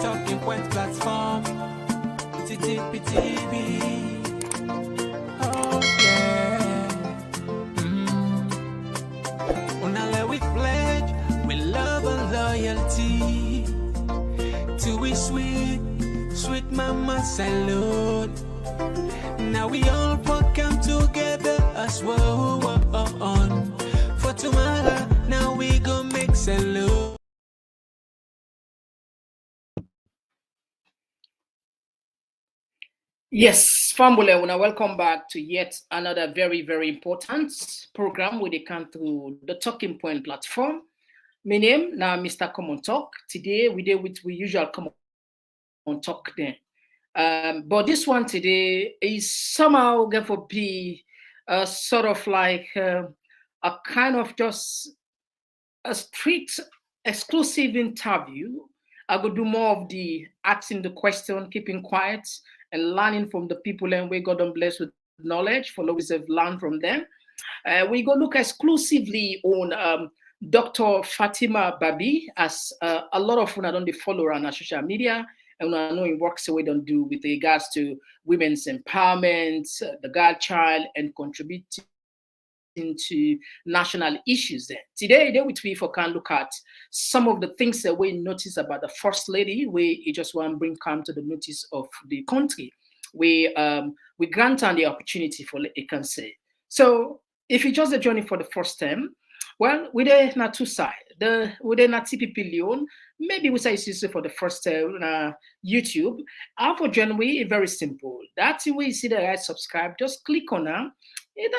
Talking Point platform. TTPTV. Oh yeah. Unale we pledge with love and loyalty to we sweet mama salute. Now we all come together as one. For tomorrow, now we go make salute. Yes, family, welcome back to yet another very, very important program where they come through the Talking Point platform. My name now Mr. Komon-Tok. Today we deal with we usual Komon-Tok then. But this one today is somehow going to be sort of like a kind of just a strict exclusive interview. I will do more of the asking the question, keeping quiet, and learning from the people and we got them blessed with knowledge for always have learned from them. We go look exclusively on Dr. Fatima Babih, as a lot of I don't follow her on social media, and I know it works the way they do with regards to women's empowerment, the girl child, and contributing into national issues there. Today, we can look at some of the things that we notice about the First Lady, we just want to bring come to the notice of the country. We grant her the opportunity for it can say. So if you just a journey for the first time, well, we there not two sides. We there not TPP Leon. Maybe we say it's for the first time on YouTube. Our for January, very simple. That's the way you see the right subscribe. Just click on her.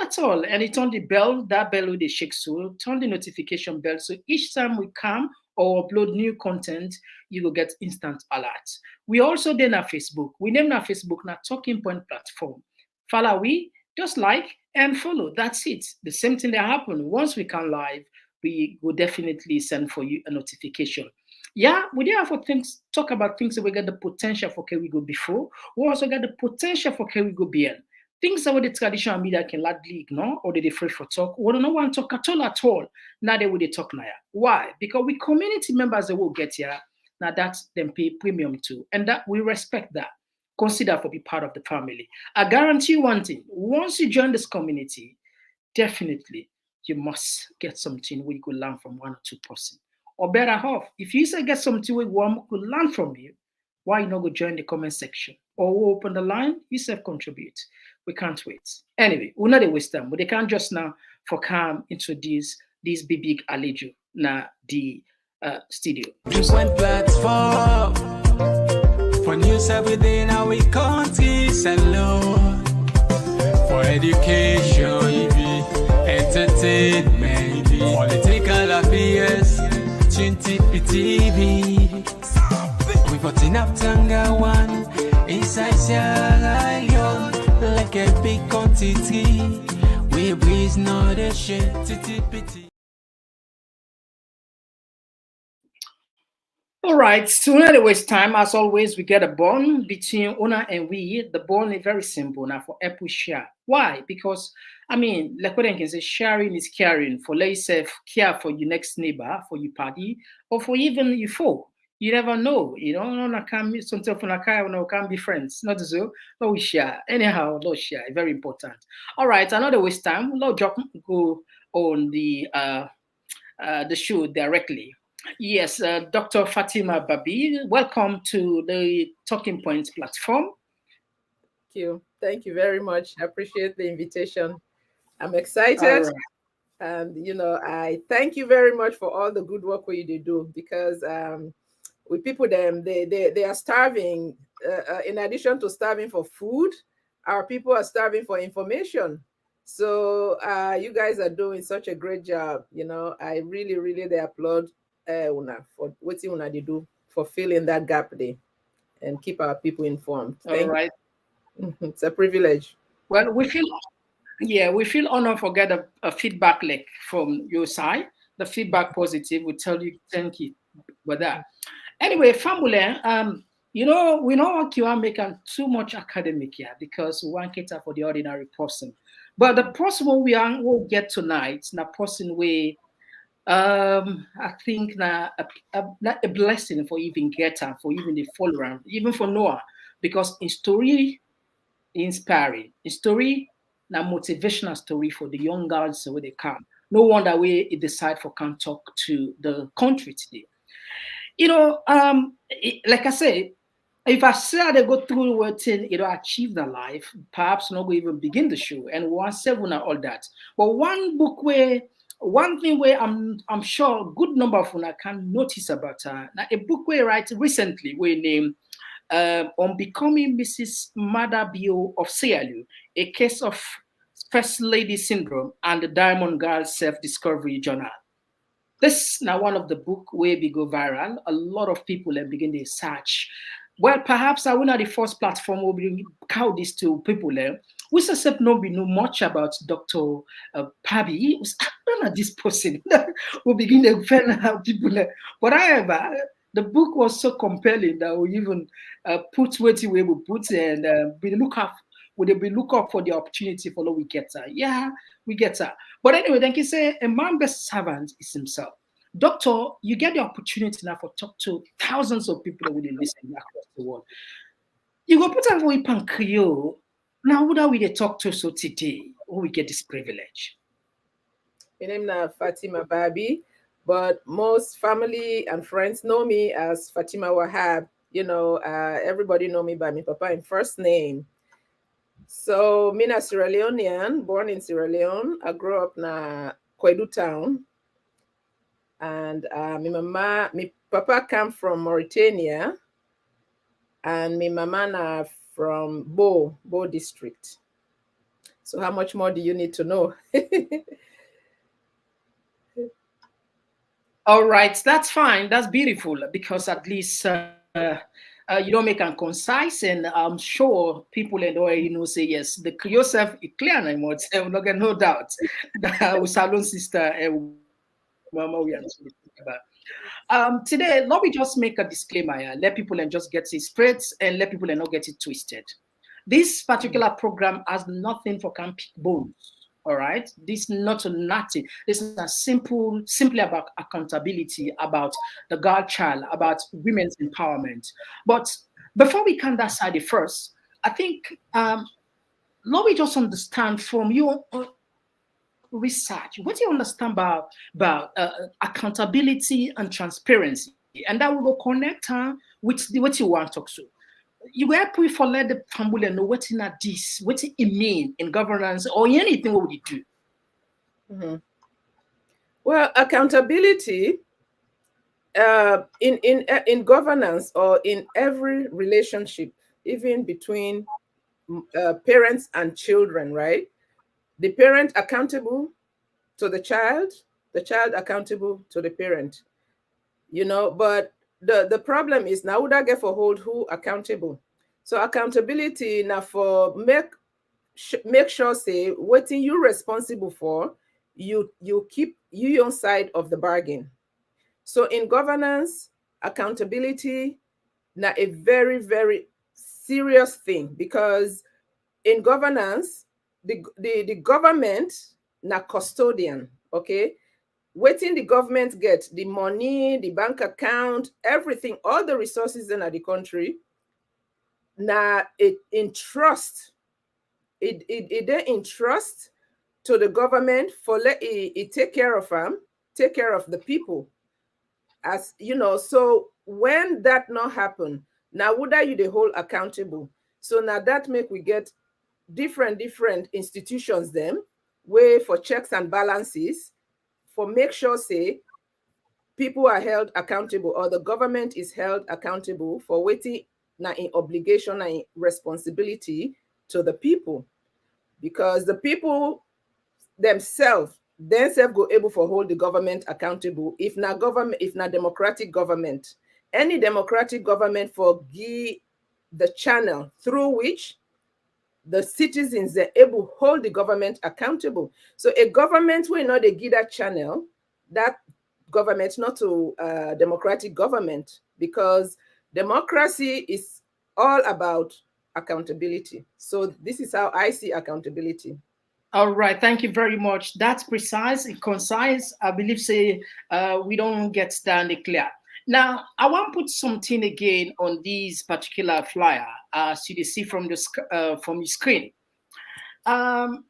That's all. And it's on the bell, that bell with the shake so turn the notification bell. So each time we come or upload new content, you will get instant alerts. We also then have Facebook. We name our Facebook now Talking Point platform. Follow we, just like and follow. That's it. The same thing that happen. Once we come live, we will definitely send for you a notification. Yeah, we did have for things talk about things that we get the potential for can we go before. We also get the potential for can we go beyond. Things that the traditional media can largely ignore or they afraid for talk, or they don't want to talk at all. Now they will talk now. Why? Because we community members that will get here, now that's them pay premium to. And that we respect that. Consider for be part of the family. I guarantee you one thing, once you join this community, definitely you must get something where you could learn from one or two person. Or better off, if you say get something where one could learn from you, why you not go join the comment section? Or we'll open the line, you self-contribute. We can't wait. Anyway, we're not a waste time, but they can't just now for come introduce this big Alejo na the studio. One platform for news every day now we country alone. For education, entertainment, political affairs, TV. We put enough Tanga one inside Sierra Leone. Like a big quantity, we breeze not a shit. All right, so not to waste time, as always, we get a bond between Una and we. The bond is very simple now for Apple share. Why? Because I mean, like what I can say, sharing is caring. For let's say care for your next neighbor, for your party, or for even your foe. You never know, I can't meet sometimes when I can't be friends. Not so, but we share. Anyhow, let's share. Very important. All right, another waste time. Let's go on the show directly. Yes, Dr. Fatima Babih, welcome to the Talking Points platform. Thank you very much. I appreciate the invitation. I'm excited. Right. And I thank you very much for all the good work you do because with people they are starving. In addition to starving for food, our people are starving for information. So you guys are doing such a great job. I really they applaud Una for what Una they do for filling that gap there and keep our people informed. All right. It's a privilege. Well, we feel honored for get a feedback like from your side. The feedback positive will tell you thank you for that. Anyway, family, we don't want you are making too much academic here because we want cater for the ordinary person. But the person we'll get tonight, the person I think a blessing for even Geta, for even the follower, even for Noah, because in story inspiring, in story na motivational story for the young girls where they come. No wonder we decide for can talk to the country today. Like I say, if I say they go through what thing, achieve their life, perhaps not go even begin the show and 1 7 and all that. But one thing where I'm sure a good number of una can notice about her. Now a book where write recently we named on becoming Mrs. Madabio of Sierra Leone, a case of First Lady Syndrome and the Diamond Girl Self-Discovery Journal. This now one of the book where we go viral. A lot of people have begin to search. Well, perhaps I will not the first platform will be how this to people there. We suspect no be know much about Dr. Pabi. Was this person will begin to find out people there. But however, the book was so compelling that we even put what we will put and we look up. Would be look up for the opportunity for we get her? Yeah, we get her. But anyway, thank you. Say a man best servant is himself. Doctor, you get the opportunity now for talk to thousands of people that will listen across the world. You go put on for Ipan Creole. Now, who are we they talk to so today? Or we get this privilege? My name is Fatima Babih, but most family and friends know me as Fatima Wahab. Everybody know me by my papa in first name. So, me na Sierra Leonean, born in Sierra Leone. I grew up na Kwedu town. And my papa come from Mauritania, and my mama na from Bo district. So how much more do you need to know? All right, that's fine. That's beautiful because at least you don't make them concise, and I'm sure people and all say yes. The yourself is clear, and I'm not get no doubt that with Salon sister and Mama we are talking about. Today, let me just make a disclaimer here. Let people and just get it straight and let people and not get it twisted. This particular program has nothing for camp bones. All right. This is not nothing. This is a simply about accountability, about the girl child, about women's empowerment. But before we come that side first, I think let me just understand from your research, what do you understand about accountability and transparency, and that will go connect with what you want to talk to. You were put for let the family know what in this, what it mean in governance or anything what we do. Mm-hmm. Well, accountability in governance or in every relationship, even between parents and children, right? The parent accountable to the child accountable to the parent. But the problem is now would I get for hold who accountable? So accountability now for make sure say what you responsible for, you keep you on side of the bargain. So in governance, accountability now a very, very serious thing, because in governance, the government na custodian, okay? Waiting the government get the money, the bank account, everything, all the resources in the country. Now it in trust. It then in trust to the government for let it take care of them, take care of the people. As you know, so when that not happen, now would I you the whole accountable? So now that make we get different institutions them way for checks and balances, for make sure say people are held accountable or the government is held accountable for waiting now in obligation and in responsibility to the people, because the people themselves go able for hold the government accountable. If not government, if not democratic government, any democratic government for give the channel through which the citizens are able to hold the government accountable. So a government will not give that channel, that government not to democratic government, because democracy is all about accountability. So this is how I see accountability. All right, thank you very much. That's precise and concise. I believe say we don't get stand clear. Now, I want to put something again on this particular flyer, as you see from from the screen. Um,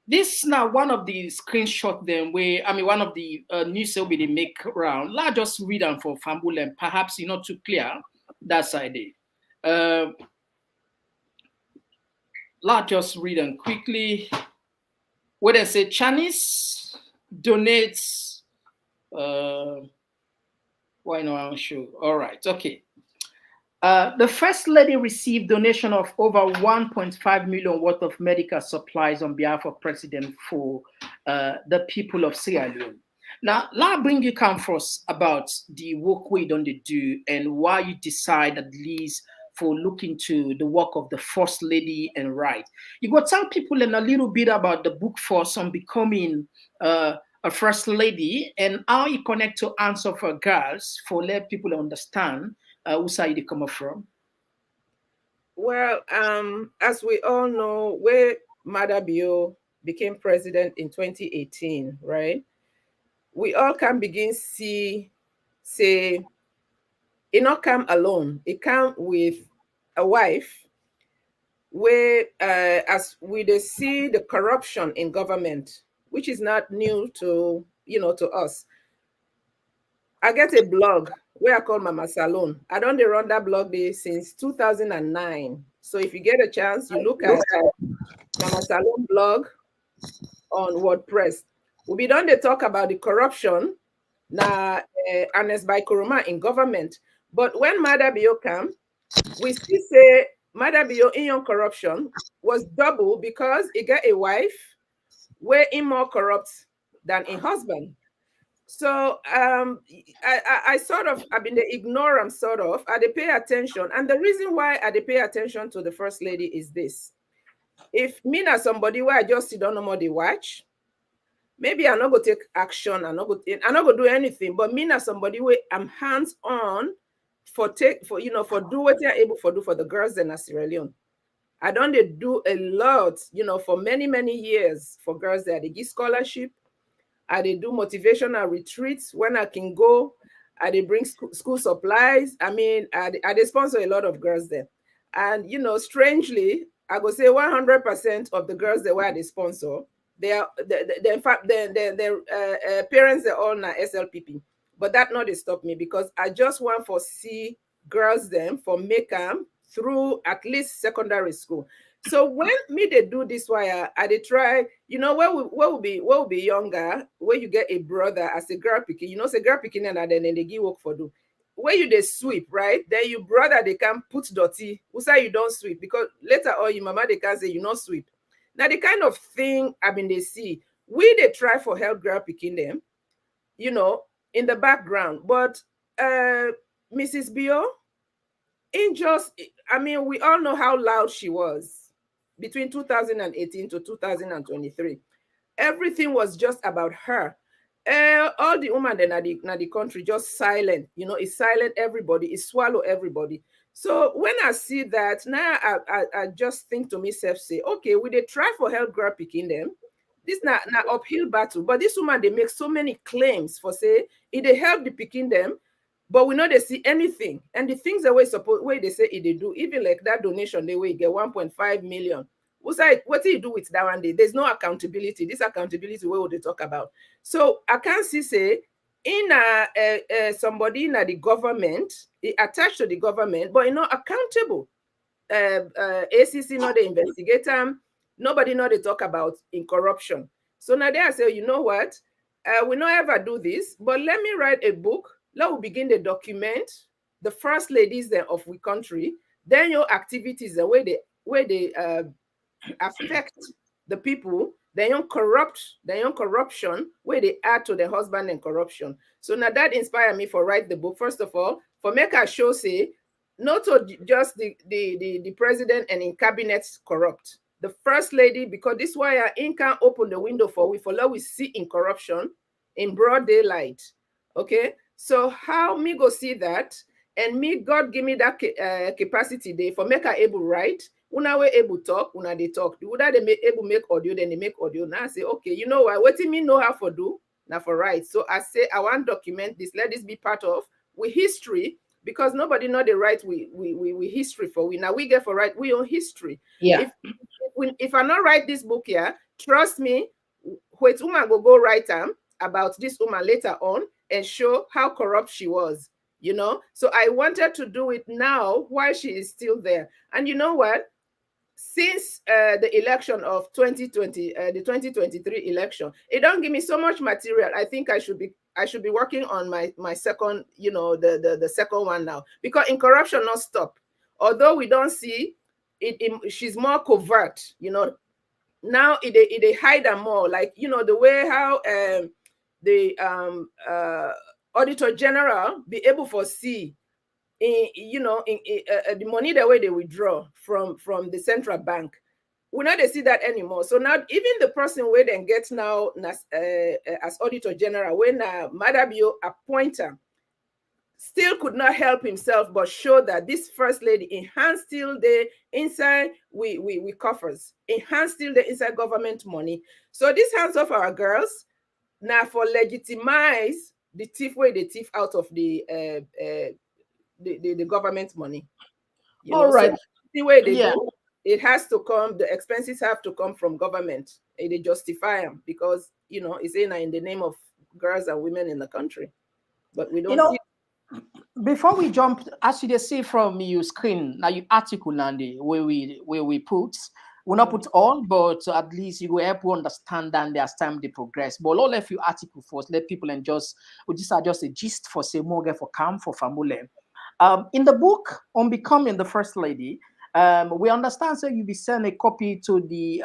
this now one of the screenshot then where I mean one of the news will be they make around. Let's just read them for Fambul and perhaps you're not too clear that side. Let's just read them quickly. Where they say Chinese donates why not I'm sure. All right, okay. The First Lady received donation of over 1.5 million worth of medical supplies on behalf of President for the people of Sierra Leone. Now, let's bring you come first about the work we don't do and why you decide at least for looking to the work of the First Lady and right. You go tell people in a little bit about the book force on becoming a First Lady and how you connect to Answer for Girls for let people understand who side they come from. Well, as we all know, where Madabio became president in 2018, right? We all can begin see, say, it not come alone. It come with a wife where, as we they see the corruption in government, which is not new to, to us. I get a blog where I call Mama Salon. I don't run that blog day since 2009. So if you get a chance, you look at Mama Salon blog on WordPress. We be done they talk about the corruption na Ernest by Kuruma in government. But when Madabio come, we still say Madabio in your corruption was double because he got a wife where he more corrupt than a husband. So I sort of I've been the ignore them sort of. I they pay attention, and the reason why I they pay attention to the First Lady is this: if me na somebody where I just sit down no more they watch, maybe I'm not gonna take action. I'm not gonna do anything. But me na somebody where I'm hands on for do what you're able for do for the girls in Sierra Leone. I don't they do a lot, for many years for girls there. They give scholarship. I they do motivational retreats when I can go. I they bring school supplies. I mean, I they sponsor a lot of girls there. And strangely, I go say 100% of the girls that were they sponsor, they are in fact their parents they're all na SLPP. But that not they stop me because I just want for see girls them for make them through at least secondary school. So when me they do this wire, I they try, where will be younger, where you get a brother as a girl picking, say girl picking and then they give work for do. Where you they sweep, right? Then you brother they can put dirty. Who say you don't sweep? Because later on your mama they can say you not sweep. Now the kind of thing I mean they see, we they try for help girl picking them, in the background. But Mrs. Bio, we all know how loud she was between 2018 to 2023. Everything was just about her. All the women in the country just silent, it's silent everybody, it swallow everybody. So when I see that, now I just think to myself, say, okay, we they try for help girl picking them. This not uphill battle, but this woman they make so many claims for say it they help the picking them, but we know they see anything. And the things that way they say it they do, even like that donation, they will get 1.5 million. What do you do with that one day? There's no accountability. This accountability, what would they talk about? So I can't see say in somebody in the government, attached to the government, but accountable. ACC not the investigator. Nobody know they talk about in corruption. So now they say, you know what? We not ever do this, but let me write a book. Let we begin to document the first ladies there of we country, then your activities, the way they affect the people, they don't corruption, where they add to the husband and corruption. So now that inspired me for write the book. First of all, for make a show say, not to just the president and in cabinets corrupt. The first lady, because this why I can't open the window for let we see in corruption in broad daylight. Okay, so how me go see that, and me God give me that capacity there for make her able write. Una we able talk, una they talk. The would they make able make audio, then they make audio. Now I say, okay, you know what me know how for do now for write. So I say I want document this. Let this be part of we history, because nobody know the right we history for we now we get for right we own history. Yeah. If I not write this book here, trust me, wait woman go write about this woman later on and show how corrupt she was, you know. So I wanted to do it now while she is still there. And you know what? Since the election of 2020, the 2023 election, it don't give me so much material. I think I should be working on my second, you know, the second one now, because in corruption not stop. Although we don't see it, she's more covert, you know. Now they hide them more, like, you know, the way how the auditor general be able to see in, you know, in the money the way they withdraw from the central bank. We not they see that anymore. So now even the person where then gets now as auditor general, when Madabio appointer, still could not help himself but show that this first lady enhanced still the inside we coffers, enhanced still the inside government money. So this hands off our girls now for legitimize the thief way they thief out of the government money. You All know, right. so the way they do, it has to come, the expenses have to come from government. And they justify them because, you know, it's in the name of girls and women in the country. But we don't, you know, before we jump, as you see from your screen, now your article and where we put, we'll not put all, but at least you will help you understand and as time they progress. But all of your article first, let people and just are just a gist for say more for camp for family. In the book on becoming the first lady, we understand so you be sent a copy to the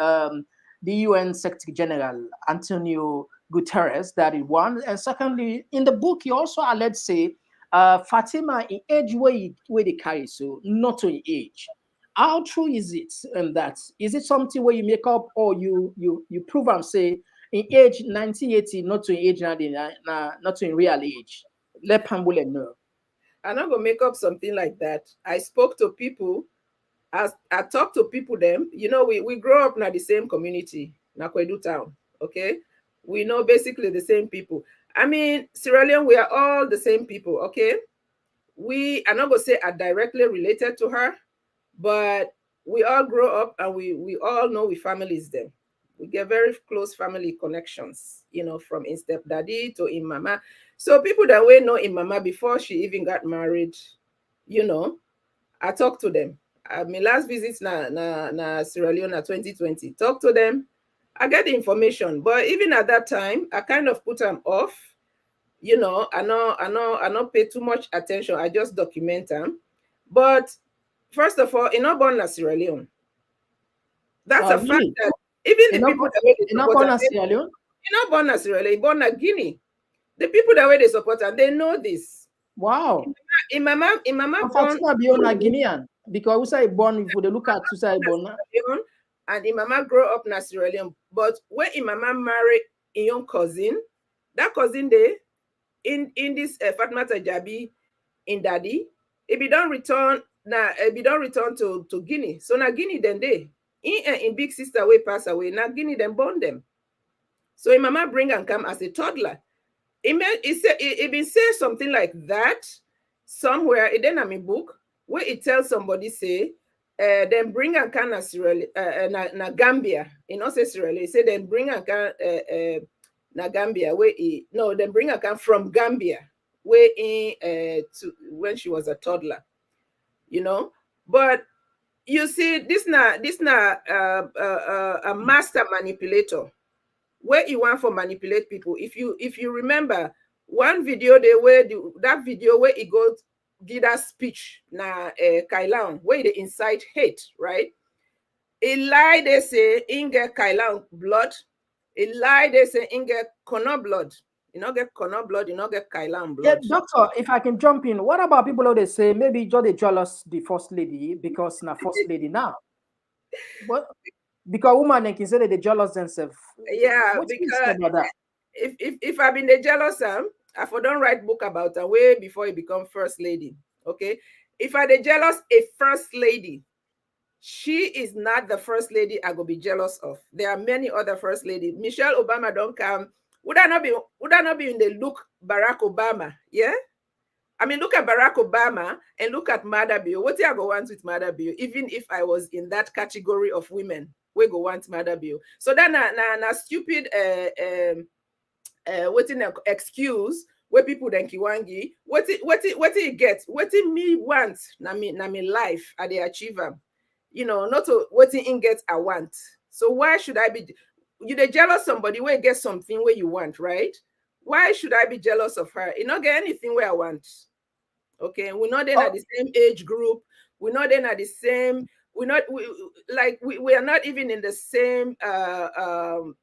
UN Secretary General Antonio Guterres. That is one, and secondly, in the book you also let's say Fatima in age where they carry, so not to age. How true is it? And that is it something where you make up or you prove and say in age 1980 not to age not to in real age? Let Pambule know. I'm not gonna make up something like that. I spoke to people. As I talked to people, them, you know, we grow up in the same community, Nakwedu town. Okay, we know basically the same people. I mean, Sierra Leone, we are all the same people. Okay, we are not gonna say are directly related to her, but we all grow up and we all know we families them. We get very close family connections, you know, from in stepdaddy to in mama. So people that we know in mama before she even got married, you know, I talk to them. My last visit na Sierra Leone 2020. Talk to them. I get the information, but even at that time, I kind of put them off. You know, I not pay too much attention. I just document them. But first of all, in not born in Sierra Leone. That's a fact that even the people that way they support her, Sierra Leone, not born in Sierra Leone, born in Guinea. The people that way they support her, they know this. Wow. In my mom Fatima Babih Guinean because we say born if we look at say born and in mama grow up in Sierra Leone, but when in mama marry in your cousin, that cousin they in this Fatima Jabi in daddy, if you don't return to Guinea, so now Guinea then they in big sister way pass away, now Guinea then born them. So in mama bring and come as a toddler. It been say something like that somewhere. It then in a book where it tells somebody say, then bring and can na Gambia. You know, say Sierra Leone. Say then bring and can na Gambia. Where no, then bring and can from Gambia. Where to when she was a toddler. You know, but you see, this na a master manipulator. Where you want for manipulate people. If you remember one video that video where he goes give that speech na Kailan where they incite hate, right? A lie they say in get Kailan blood, a lie they say in get Kono blood. You not get Kono blood, you not get Kailan blood. Yeah, doctor, if I can jump in, what about people who they say maybe just they jealous the first lady because na first lady now? What? Because woman they can say that they jealous themselves. Yeah, what because about that? If I've been the jealous I for don't write book about her way before he become first lady. Okay. If I the jealous a first lady, she is not the first lady I go be jealous of. There are many other first ladies. Michelle Obama don't come. Would I not be in the look Barack Obama? Yeah. I mean, look at Barack Obama and look at Mada Bio. What do I go want with Mada Bio? Even if I was in that category of women, we go want Mada Bio. So that na stupid waiting excuse where people then kiwangi. What it get? What it me want? Na me life at the achiever. You know, not to what it get I want. So why should I be? You they jealous somebody where you get something where you want, right? Why should I be jealous of her? You not get anything where I want. Okay, we're not then at the same age group. We're not then at the same. We are not even in the same. Not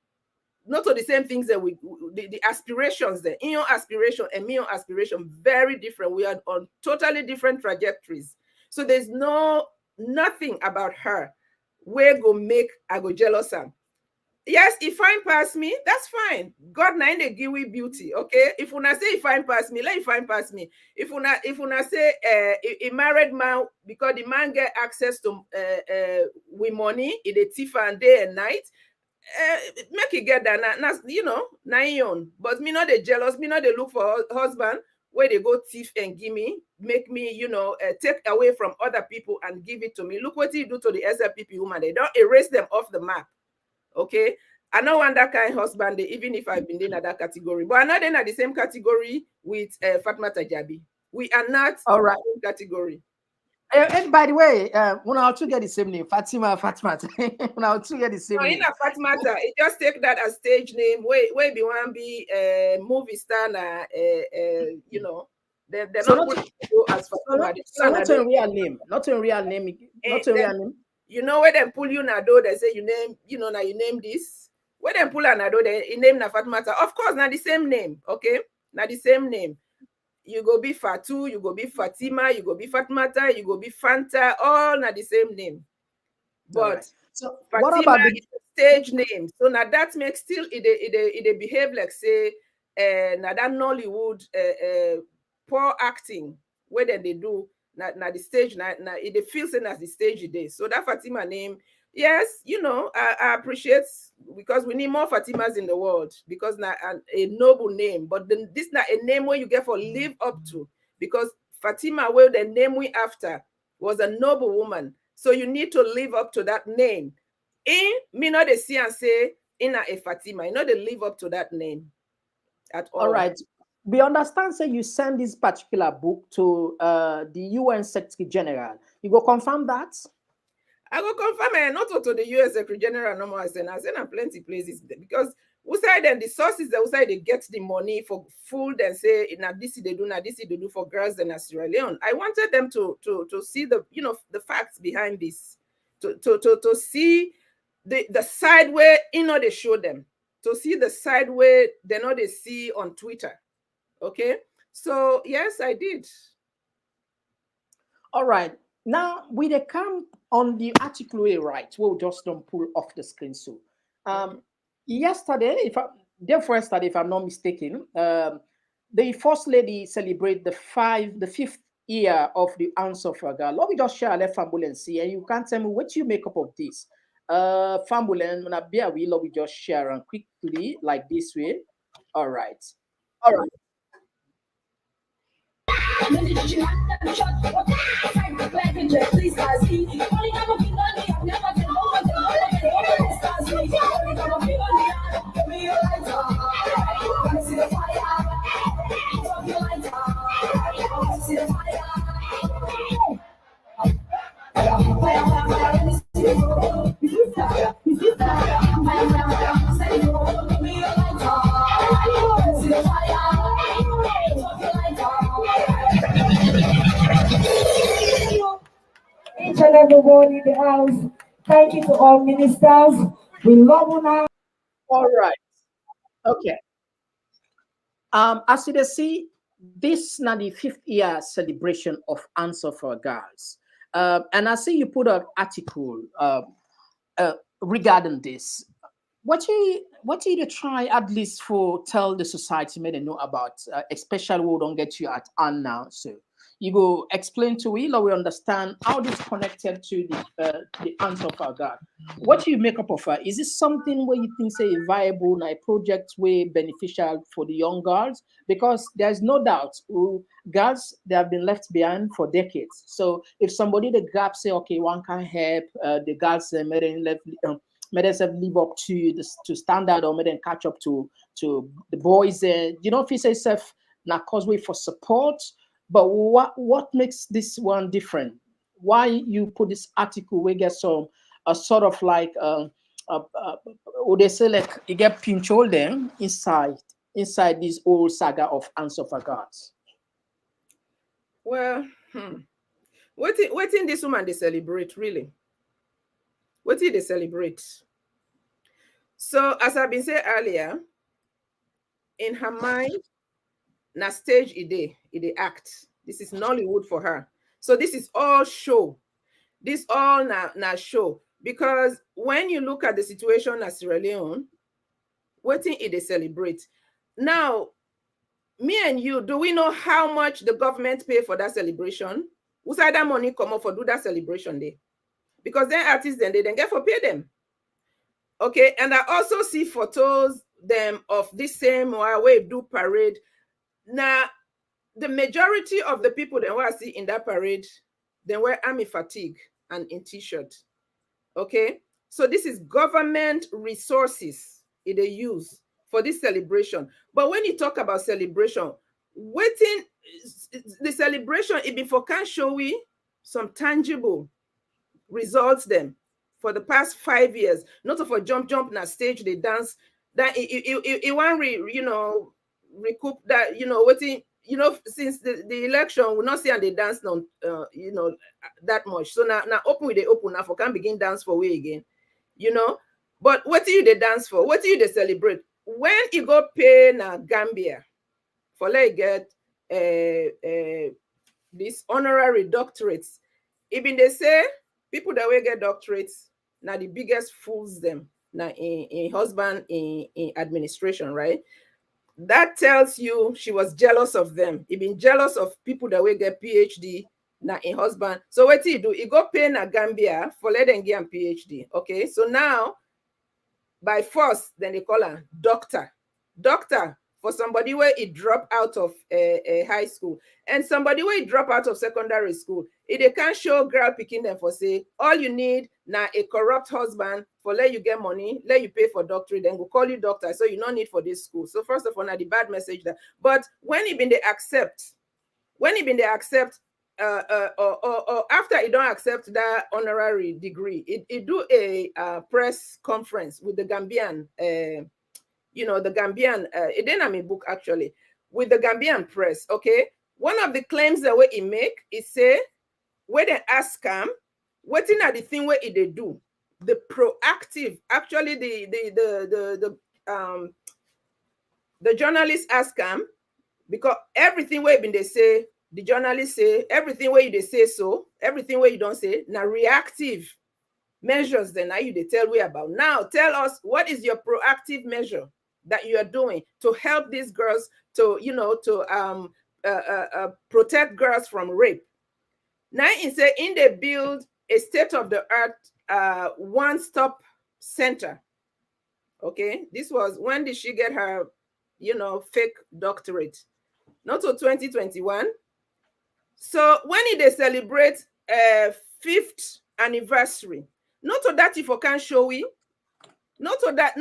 to the same things that the aspirations there. In your aspiration and me your aspiration very different. We are on totally different trajectories. So there's nothing about her where go make I go jealous am. Yes, if fine pass me, that's fine. God na they give we beauty, okay? If una say if fine pass me, let it fine pass me. If una say a married man, because the man get access to with money, it a thief and day and night, make it get that, you know, na own. But me not they jealous, me not they look for husband where they go thief and give me, make me, you know, take away from other people and give it to me. Look what you do to the SLPP woman. They don't erase them off the map. Okay, I don't want that kind of husband, even if I've been in that category. But I'm not in the same category with Fatima Tajabi. We are not all right in the same category. And by the way, when I two get the same name, Fatima. When I two get the same name. In a Fatima, it just take that as stage name. Where be one be a movie star, you know. They're so not as Fatima. So not a real name. Not a real name. Not a real name. You know where they pull you nado, they say you name, you know, now you name this. Where they pull a nado, they name na Fatimata. Of course, now the same name, okay? Now the same name. You go be Fatu, you go be Fatima, you go be Fatimata, you go be Fanta, all now the same name. But right. So Fatima what about the stage name? So now that makes still it behave like say now that Nollywood poor acting where then they do. Now the stage, now it feels as the stage it is. So that Fatima name, yes, you know, I appreciate because we need more Fatimas in the world because now a noble name, but then this not a name where you get for live up to because Fatima, well, the name we after was a noble woman, so you need to live up to that name. In me not the see and say in a Fatima, you know they live up to that name at all. All right. We understand, say you send this particular book to the UN Secretary General. You go confirm that? I go confirm it, not to the US Secretary General no more. I send plenty places because we say then the sources that we say they get the money for food and say now this they do for girls in Sierra Leone. I wanted them to see the the facts behind this, to see the side where they show them, to see the side where they see on Twitter. Okay, so yes, I did. All right. Now we come on the article right. We'll just don't pull off the screen. So, yesterday, if I'm not mistaken, the First Lady celebrate the fifth year of the answer for a girl. Let me just share a family and see, and you can tell me what you make up of this. Family and let me just share and quickly like this way. All right. Each and everyone in the house, thank you to all ministers. We love you now. All right. Okay. As you can see, this is now the 5th year celebration of Answer for Girls. And I see you put an article regarding this. What you try at least for tell the society, may they know about, especially who don't get you at on now. So you go explain to we, or we understand how this connected to the answer of our God. What you make up of her? Is this something where you think say viable na a project way beneficial for the young girls? Because there's no doubt girls they have been left behind for decades. So if somebody the gap say okay one can help the girls may themselves live up to to standard or may them catch up to the boys. You know if you say self na causeway for support. But what makes this one different? Why you put this article we get some a sort of like what they say like you get pinch hole them inside this old saga of Answer for Gods? Well, what in this woman they celebrate really? What did they celebrate? So as I've been saying earlier, in her mind, na stage ide act. This is Nollywood for her. So this is all show. This all na show. Because when you look at the situation at Sierra Leone, what thing they celebrate? Now, me and you, do we know how much the government pay for that celebration? Who's that money come up for do that celebration day? Because then artists then they then get for pay them. Okay, and I also see photos them of this same way do parade. Now, the majority of the people that I see in that parade, they wear army fatigue and in t-shirt. Okay, so this is government resources they use for this celebration. But when you talk about celebration, waiting the celebration, it before can show we some tangible results them for the past 5 years. Not for jump na stage they dance that it won't recoup that waiting since the election we not see and they dance on that much. So now open with the open now for can begin dance for way again, But what do you they dance for? What do you they celebrate? When you go pay na Gambia for like get these honorary doctorates, even they say people that will get doctorates now the biggest fools them now in husband in administration, right? That tells you she was jealous of them. He been jealous of people that will get PhD now in husband. So what do? He go pay na Gambia for let them get a PhD. Okay, so now by force, then they call her doctor. Doctor for somebody where he drop out of a high school and somebody where he drop out of secondary school. If they can't show girl picking them for say, all you need now a corrupt husband for let you get money, let you pay for doctorate, then go call you doctor. So you no need for this school. So first of all, now the bad message there. But when even they accept, or after you don't accept that honorary degree, it do a press conference with the Gambian, the Gambian, it didn't a book actually, with the Gambian press, okay? One of the claims that he make is say, when they ask him, what in the thing where they do, the proactive, actually the journalists ask him, because everything where they say, the journalists say, everything where they say so, everything where you don't say, now reactive measures then now you they tell we about. Now tell us what is your proactive measure that you are doing to help these girls to protect girls from rape. Now in they build a state-of-the-art one-stop center. Okay, this was when did she get her fake doctorate? Not till 2021. So when they celebrate 5th anniversary, not to that if I can show we, not to that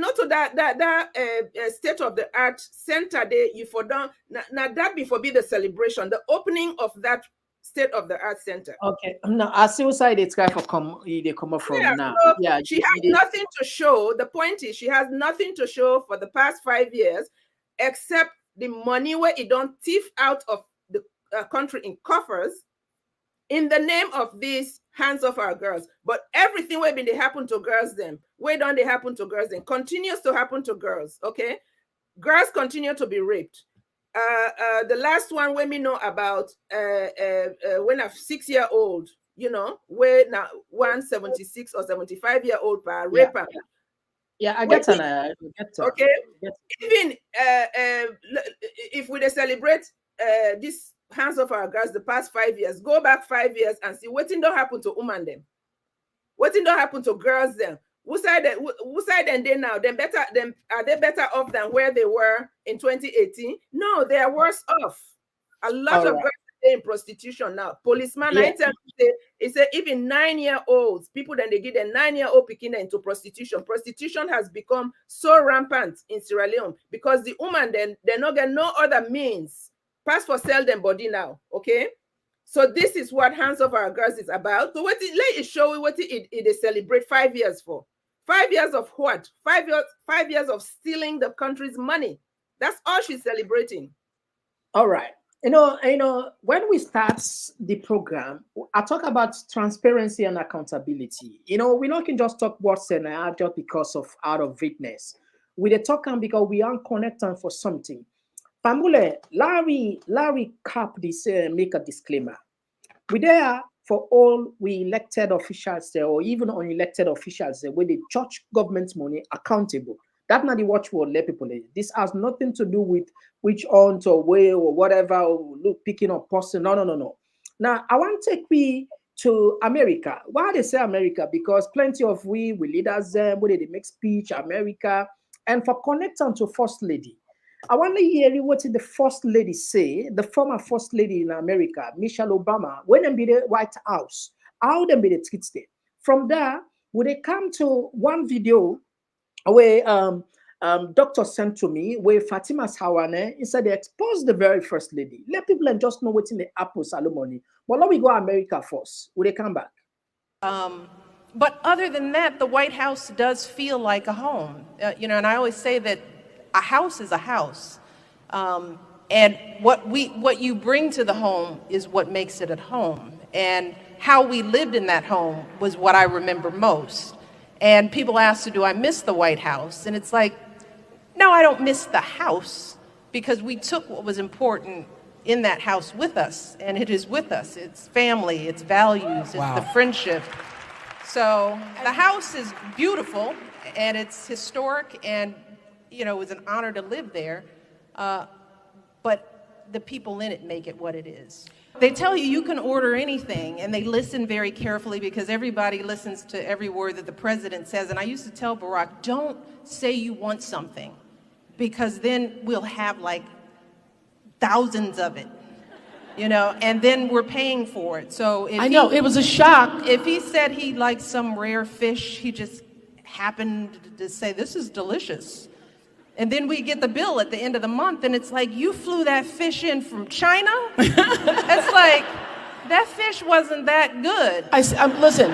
state-of-the-art center there you for done now that before be the celebration, the opening of that state-of-the-art center. Okay, now I see what side it's guy for they come up from now. So yeah, she has nothing to show. The point is she has nothing to show for the past 5 years except the money where it don't thief out of the country in coffers in the name of these hands off our girls. But everything where they happen to girls them, where don't they happen to girls then continues to happen to girls. Okay, girls continue to be raped. The last one when we know about when a 6-year-old, where now 176 or 75-year-old per raper. Yeah, I get an okay. Even if we celebrate this hands off our girls the past 5 years, go back 5 years and see what don't happen to women them. What don't happen to girls them? Who side and they now? Then are they better off than where they were in 2018? No, they are worse off. A lot of girls are in prostitution now. Policeman, I tell you, he said even 9-year-olds, people then they get a 9-year-old picking into prostitution. Prostitution has become so rampant in Sierra Leone because the woman then they not get no other means. Pass for sell them body now, okay? So this is what Hands Off Our Girls is about. So let it show you what it celebrate 5 years for. 5 years of what? 5 years of stealing the country's money. That's all she's celebrating. All right. You know, when we start the program, I talk about transparency and accountability. You know, we not can just talk what's in just because of out of weakness. We're talking because we are connecting for something. Pamule, Larry cap this make a disclaimer. We there for all we elected officials there, or even unelected officials there, where the church government money accountable. That's not the watchword let people. This has nothing to do with which aunt or way or whatever, or look picking up person. No. Now I want to take we to America. Why they say America? Because plenty of we leaders there, where they make speech America, and for connecting to First Lady. I want to hear what the First Lady say, the former First Lady in America, Michelle Obama, when they be the White House, how they be the treats there. From there, would they come to one video where doctor sent to me, where Fatima Hawane, he said they exposed the very First Lady. Let people and just know what's in the Apple Salomoni. But let me go America first. Would they come back? But other than that, the White House does feel like a home. You know, and I always say that a house is a house. And what you bring to the home is what makes it at home. And how we lived in that home was what I remember most. And people ask, do I miss the White House? And it's like, no, I don't miss the house, because we took what was important in that house with us, and it is with us. It's family, it's values, it's the friendship. So the house is beautiful, and it's historic, and you know, it was an honor to live there, but the people in it make it what it is. They tell you can order anything, and they listen very carefully because everybody listens to every word that the president says. And I used to tell Barack, don't say you want something, because then we'll have like thousands of it, you know, and then we're paying for it. So if it was a shock. If he said he liked some rare fish, he just happened to say, this is delicious. And then we get the bill at the end of the month, and it's like, you flew that fish in from China? It's like, that fish wasn't that good. Listen,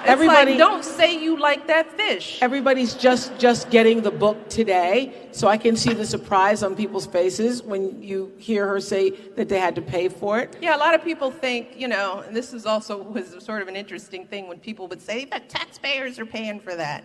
everybody, like, don't say you like that fish. Everybody's just getting the book today, so I can see the surprise on people's faces when you hear her say that they had to pay for it. Yeah, a lot of people think, you know, and this is also was sort of an interesting thing when people would say that taxpayers are paying for that.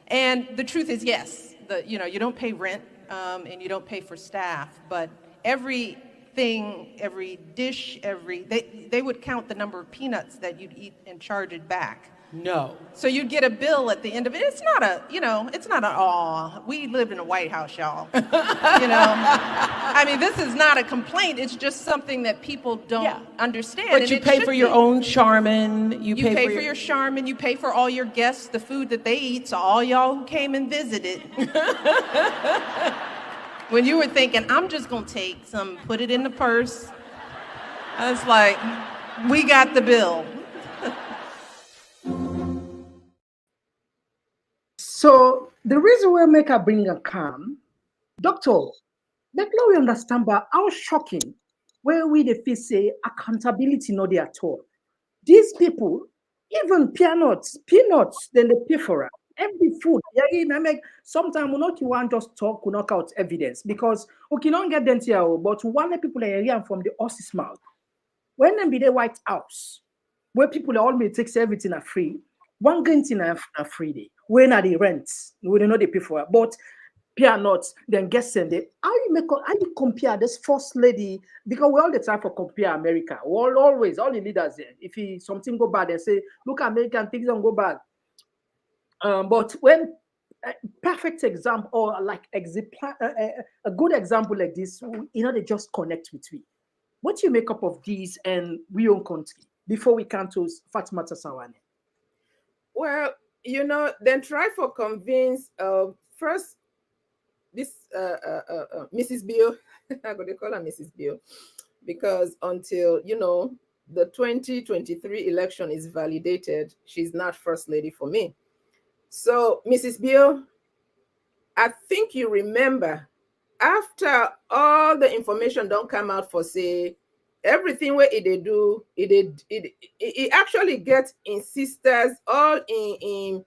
And the truth is, yes. You know, you don't pay rent and you don't pay for staff, but everything, every dish, they would count the number of peanuts that you'd eat and charge it back. No. So you'd get a bill at the end of it. It's not a, you know, it's not a, we live in a White House, y'all. You know, I mean, this is not a complaint. It's just something that people don't understand. But you pay for your own Charmin. You pay for your Charmin. You pay for all your guests, the food that they eat. So all y'all who came and visited. When you were thinking, I'm just going to take some, put it in the purse. I was like, we got the bill. So the reason why make her bring a calm, doctor, let we understand about how shocking where we the feel say accountability not there at all. These people, even peanuts, then they pay for it. Every food, sometimes we not want just talk, we knock out evidence because we cannot get them here, but one people are hearing from the horse's mouth. When they be the White House, where people always takes everything are free, one green thing a free day. When are the rents? We don't know they pay for it, but peanuts, then guess them. How you compare this First Lady? Because we all the time for compare America. All the leaders there. If something go bad, they say, look, American things don't go bad. But when perfect example or like a good example like this, you know, they just connect with me. What do you make up of these and we own country before we come to Fatima Tasawane? Well, then try for convince first this Mrs. Bill. I'm going to call her Mrs. Bill because until the 2023 election is validated, she's not first lady for me. So Mrs. Bill, I think you remember after all the information don't come out for say everything where it do it actually gets in sisters all in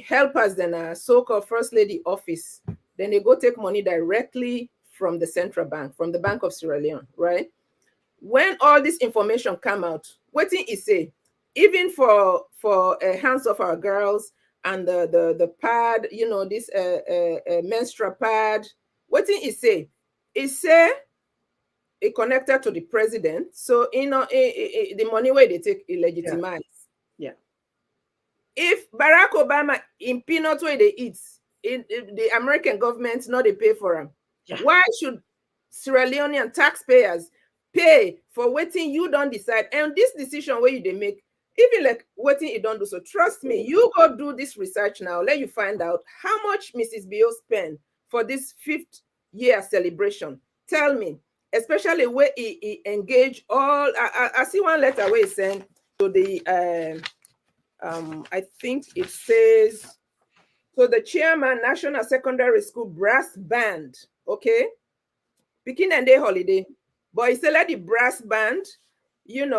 helpers than a so-called first lady office. Then they go take money directly from the central bank, from the Bank of Sierra Leone, right? When all this information come out, what did he say? Even for hands of our girls and the pad, this menstrual pad, what did he say? He say it connected to the president, so the money where they take illegitimize. Yeah. If Barack Obama in peanut where they eat, the American government not they pay for them. Yeah. Why should Sierra Leonean taxpayers pay for waiting you don't decide? And this decision where you they make, even like waiting you don't do. So trust me, you go do this research now. Let you find out how much Mrs. Bio spent for this 5th year celebration. Tell me, especially where he engage all. I see one letter where he sent to the I think it says, so the chairman, National Secondary School Brass Band, okay? Picking and day holiday. But he said let the brass band, in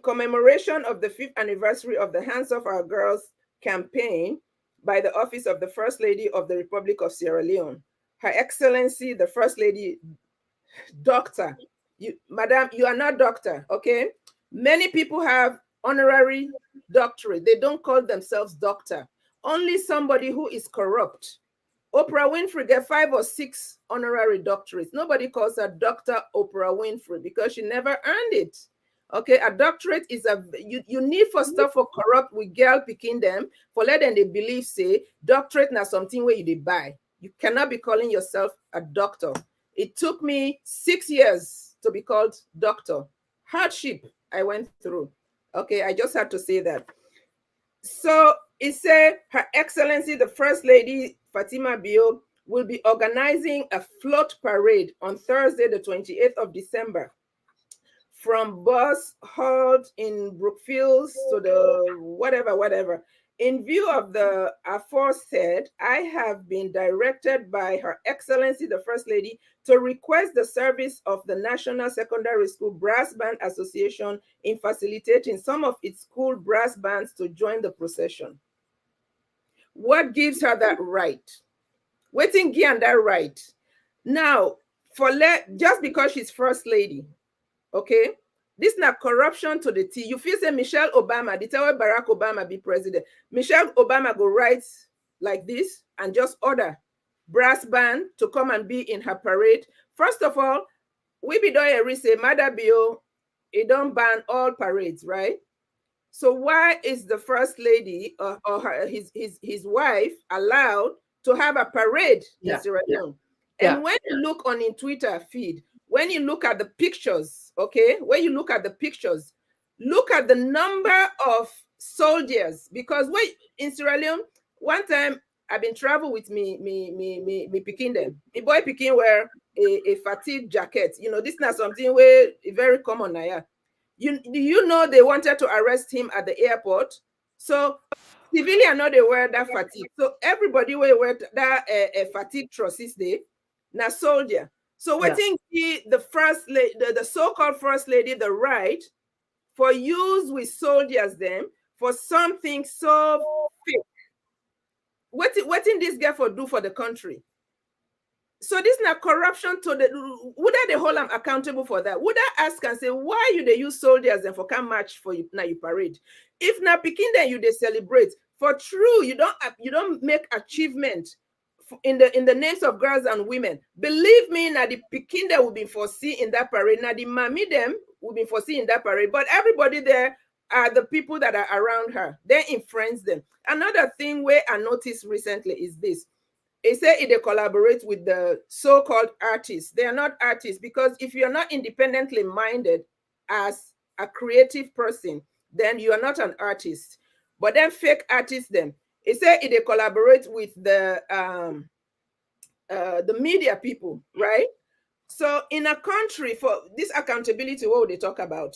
commemoration of the 5th anniversary of the Hands of Our Girls campaign by the Office of the First Lady of the Republic of Sierra Leone. Her Excellency, the First Lady, Doctor. Madam, you are not doctor, okay? Many people have honorary doctorate. They don't call themselves doctor. Only somebody who is corrupt. Oprah Winfrey get 5 or 6 honorary doctorates. Nobody calls her Dr. Oprah Winfrey because she never earned it. Okay, a doctorate is you need for stuff for corrupt with girl picking them for let them they believe say doctorate na something where you they buy. You cannot be calling yourself a doctor. It took me 6 years to be called doctor. Hardship I went through. Okay, I just had to say that. So it said Her Excellency the First Lady Fatima Babih will be organizing a float parade on Thursday, the 28th of December, from Bus Hall in Brookfields to the whatever. In view of the aforesaid, I have been directed by Her Excellency the First Lady to request the service of the National Secondary School Brass Band Association in facilitating some of its school brass bands to join the procession. What gives her that right? Waiting Gian that right. Now, just because she's First Lady, okay? This is not corruption to the T. You feel say Michelle Obama, the time Barack Obama be president, Michelle Obama go write like this and just order brass band to come and be in her parade. First of all, we be doing say Mother Bio, it don't ban all parades, right? So why is the First Lady or his wife allowed to have a parade in Sierra Leone? And when you look on in Twitter feed, when you look at the pictures, okay, when you look at the pictures, look at the number of soldiers, because in Sierra Leone, one time I've been travel with me picking them. The boy picking wear a fatigue jacket. This is not something where very common now. You know they wanted to arrest him at the airport. So civilian know they wear that fatigue. So everybody will wear that fatigue trusses day. Now soldier. So we think the First Lady, the so-called First Lady, the right for use with soldiers them for something so fake. What in this guy for do for the country? So this is not corruption to the. Would they hold them accountable for that? Would I ask and say why you they use soldiers and for can match for you now you parade? If not picking then you they celebrate for true. You don't make achievement in the names of girls and women. Believe me, now the picking that will be foreseen in that parade. Now the mommy them will be foreseen in that parade. But everybody there are the people that are around her. They influence them. Another thing where I noticed recently is this. It said it collaborates with the so-called artists. They are not artists, because if you're not independently minded as a creative person, then you are not an artist. But then fake artists, them, it said it collaborates with the media people, right? So in a country, for this accountability, what would they talk about?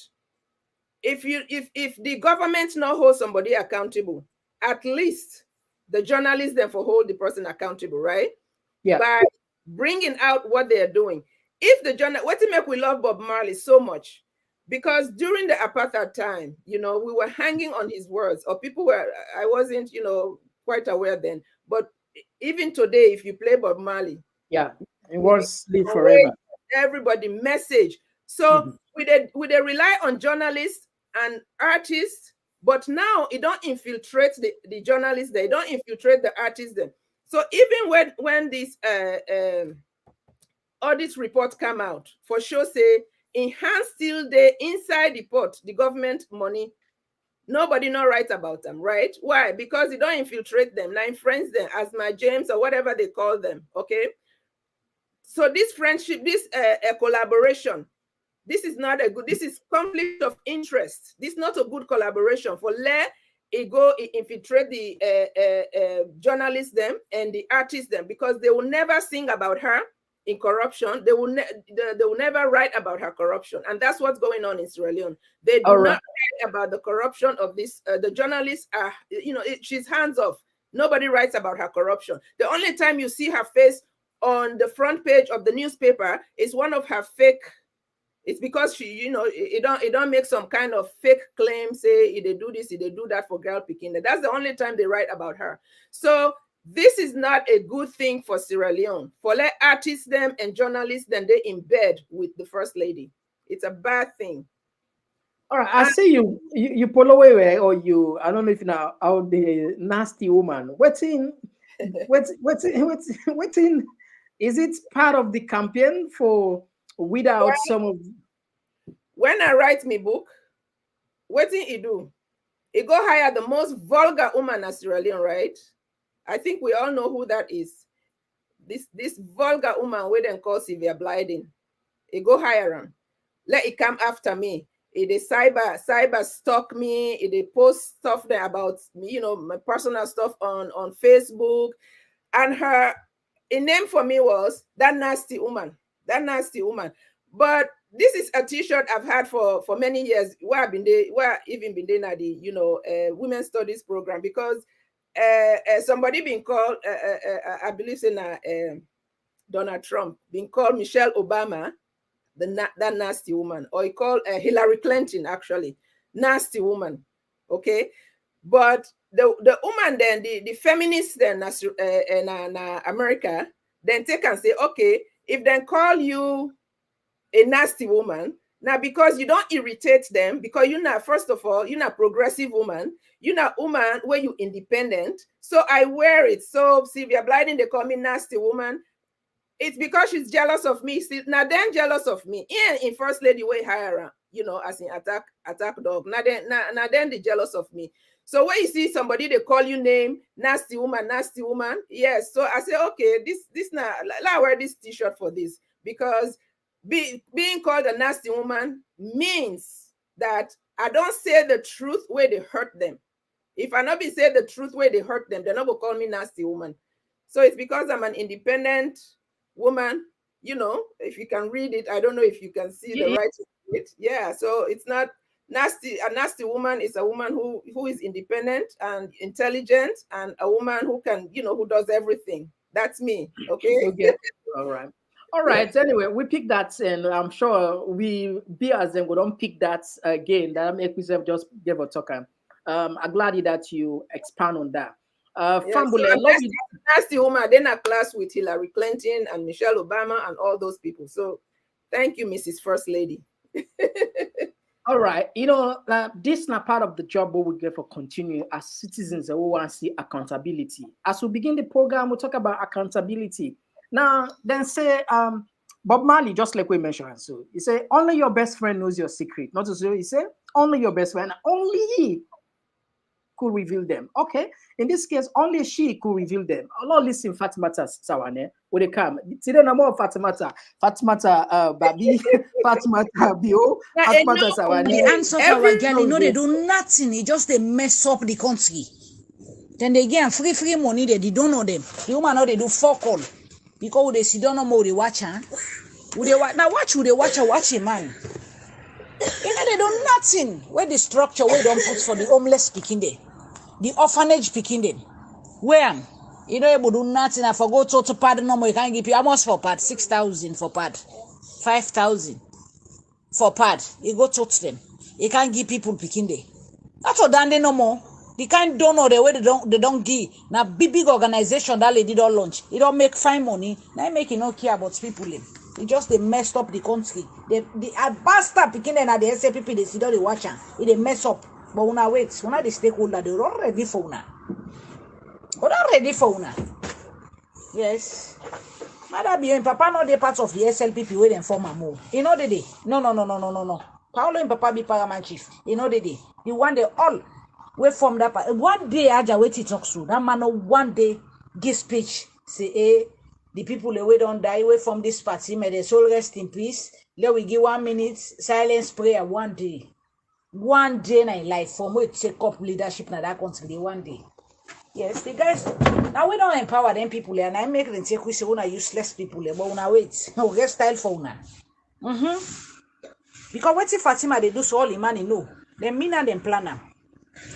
If the government not hold somebody accountable, at least the journalists then for hold the person accountable, right? Yeah. By bringing out what they are doing. If the journal, what to make we love Bob Marley so much, because during the apartheid time, we were hanging on his words, or people were. I wasn't, quite aware then, but even today, if you play Bob Marley, yeah, it was live forever. Everybody message. So we they rely on journalists and artists, but now it don't infiltrate the journalists, they don't infiltrate the artists then. So even when this audit report come out, for sure say enhance still they inside the pot, the government money, nobody not write about them, right? Why? Because they don't infiltrate them, now influence them as my James or whatever they call them, okay? So this friendship, this collaboration, this is not a good, this is conflict of interest. This is not a good collaboration for let it go infiltrate the journalists them and the artists them, because they will never sing about her in corruption. They will never write about her corruption, and that's what's going on in Sierra Leone. They do not write about the corruption of this. The journalists are, she's hands off. Nobody writes about her corruption. The only time you see her face on the front page of the newspaper is one of her fake. It's because she, it don't make some kind of fake claim, say they do this, they do that for girl picking. That's the only time they write about her. So this is not a good thing for Sierra Leone. For let artists them and journalists then they in bed with the first lady. It's a bad thing. All right, I see you pull away, or you, I don't know if now out the nasty woman. What's in? Is it part of the campaign for without some of? When I write me book, what did it do? It go hire the most vulgar woman in Sierra Leone, right? I think we all know who that is. This vulgar woman we then call Sylvia Blyden. It go hire her. Let it come after me. It is cyber stalk me. It post stuff there about me, my personal stuff on Facebook. And her name for me was that nasty woman. That nasty woman. But this is a T-shirt I've had for many years. Where I've been there, where I even been there at the women's studies program, because somebody being called I believe in Donald Trump being called Michelle Obama, that nasty woman, or he called Hillary Clinton actually nasty woman, okay? But the woman then the feminists then in America then take and say, okay, if they call you a nasty woman, now because you don't irritate them, because you're not, first of all, you're not progressive woman, you're not woman where you independent, so I wear it. So Sylvia Blyden, they call me nasty woman. It's because she's jealous of me. See, now then jealous of me. Yeah, in First Lady way higher, as in attack dog. Now then they jealous of me. So when you see somebody, they call you name, nasty woman, yes. So I say, okay, this now, I wear this T-shirt for this, because being called a nasty woman means that I don't say the truth where they hurt them. If I not be say the truth where they hurt them, they're not gonna call me nasty woman. So it's because I'm an independent woman, if you can read it. I don't know if you can see the right of it. Yeah, so it's not nasty. A nasty woman is a woman who is independent and intelligent, and a woman who can, who does everything. That's me. Okay. All right. All right. Yeah. Anyway, we pick that, and I'm sure we be as them we don't pick that again. That make myself just give a talk. I'm glad that you expand on that. Fambule, so nasty woman, then a class with Hillary Clinton and Michelle Obama and all those people. So thank you, Mrs. First Lady. All right. This is not part of the job what we get for continuing as citizens that we want to see accountability. As we begin the program, we'll talk about accountability. Now, then say, Bob Marley, just like we mentioned, so he said, only your best friend knows your secret. Not to say, he said, only your best friend, only he. could reveal them. Okay, in this case, only she could reveal them. Allah listen, Fatimata Sawane, when they come. Today, no more Fatimata Babih, Fatimata Bio, Fatimata Sawane. The answer to our girl, you know, they do nothing. They just they mess up the country. Then they get free money. They don't know them. The woman know they do fuck all because they see don't know more. They watch her. Now watch who they watch a man. You know they do nothing. Where the structure where they don't put for the homeless picking there, the orphanage picking them. Where you know able do nothing. I forgot to pad no more. You can't give you almost for pad 6,000 for pad, 5,000 for pad. You go touch them. You can't give people picking there. That's all done. They no more. The kind don't know the way they don't give. Now big organization that lady don't launch. It don't make fine money. Now make it not care about people. It just they messed up the country. The bastard picking at the SAPP they see the watcher. It they mess up. But una wait, una the stakeholder they all ready for una. They all ready for una. Yes. Mother be papa not the part of the SLPP where they form a move. You know the day. No. Paolo and Papa be paramount chief. You know the day. The one they all we from that part. One day Aja wait to talk to that man. One day give speech say, hey, the people they don't die away from this party. May their soul rest in peace. Let we give 1 minute silence prayer. One day in life from we take up leadership in that country. One day, yes, the guys. Now we don't empower them people and I make them take we say una useless people. But una wait, no get style for una. Because what if Fatima they do so all the money no, them mean and them plan them.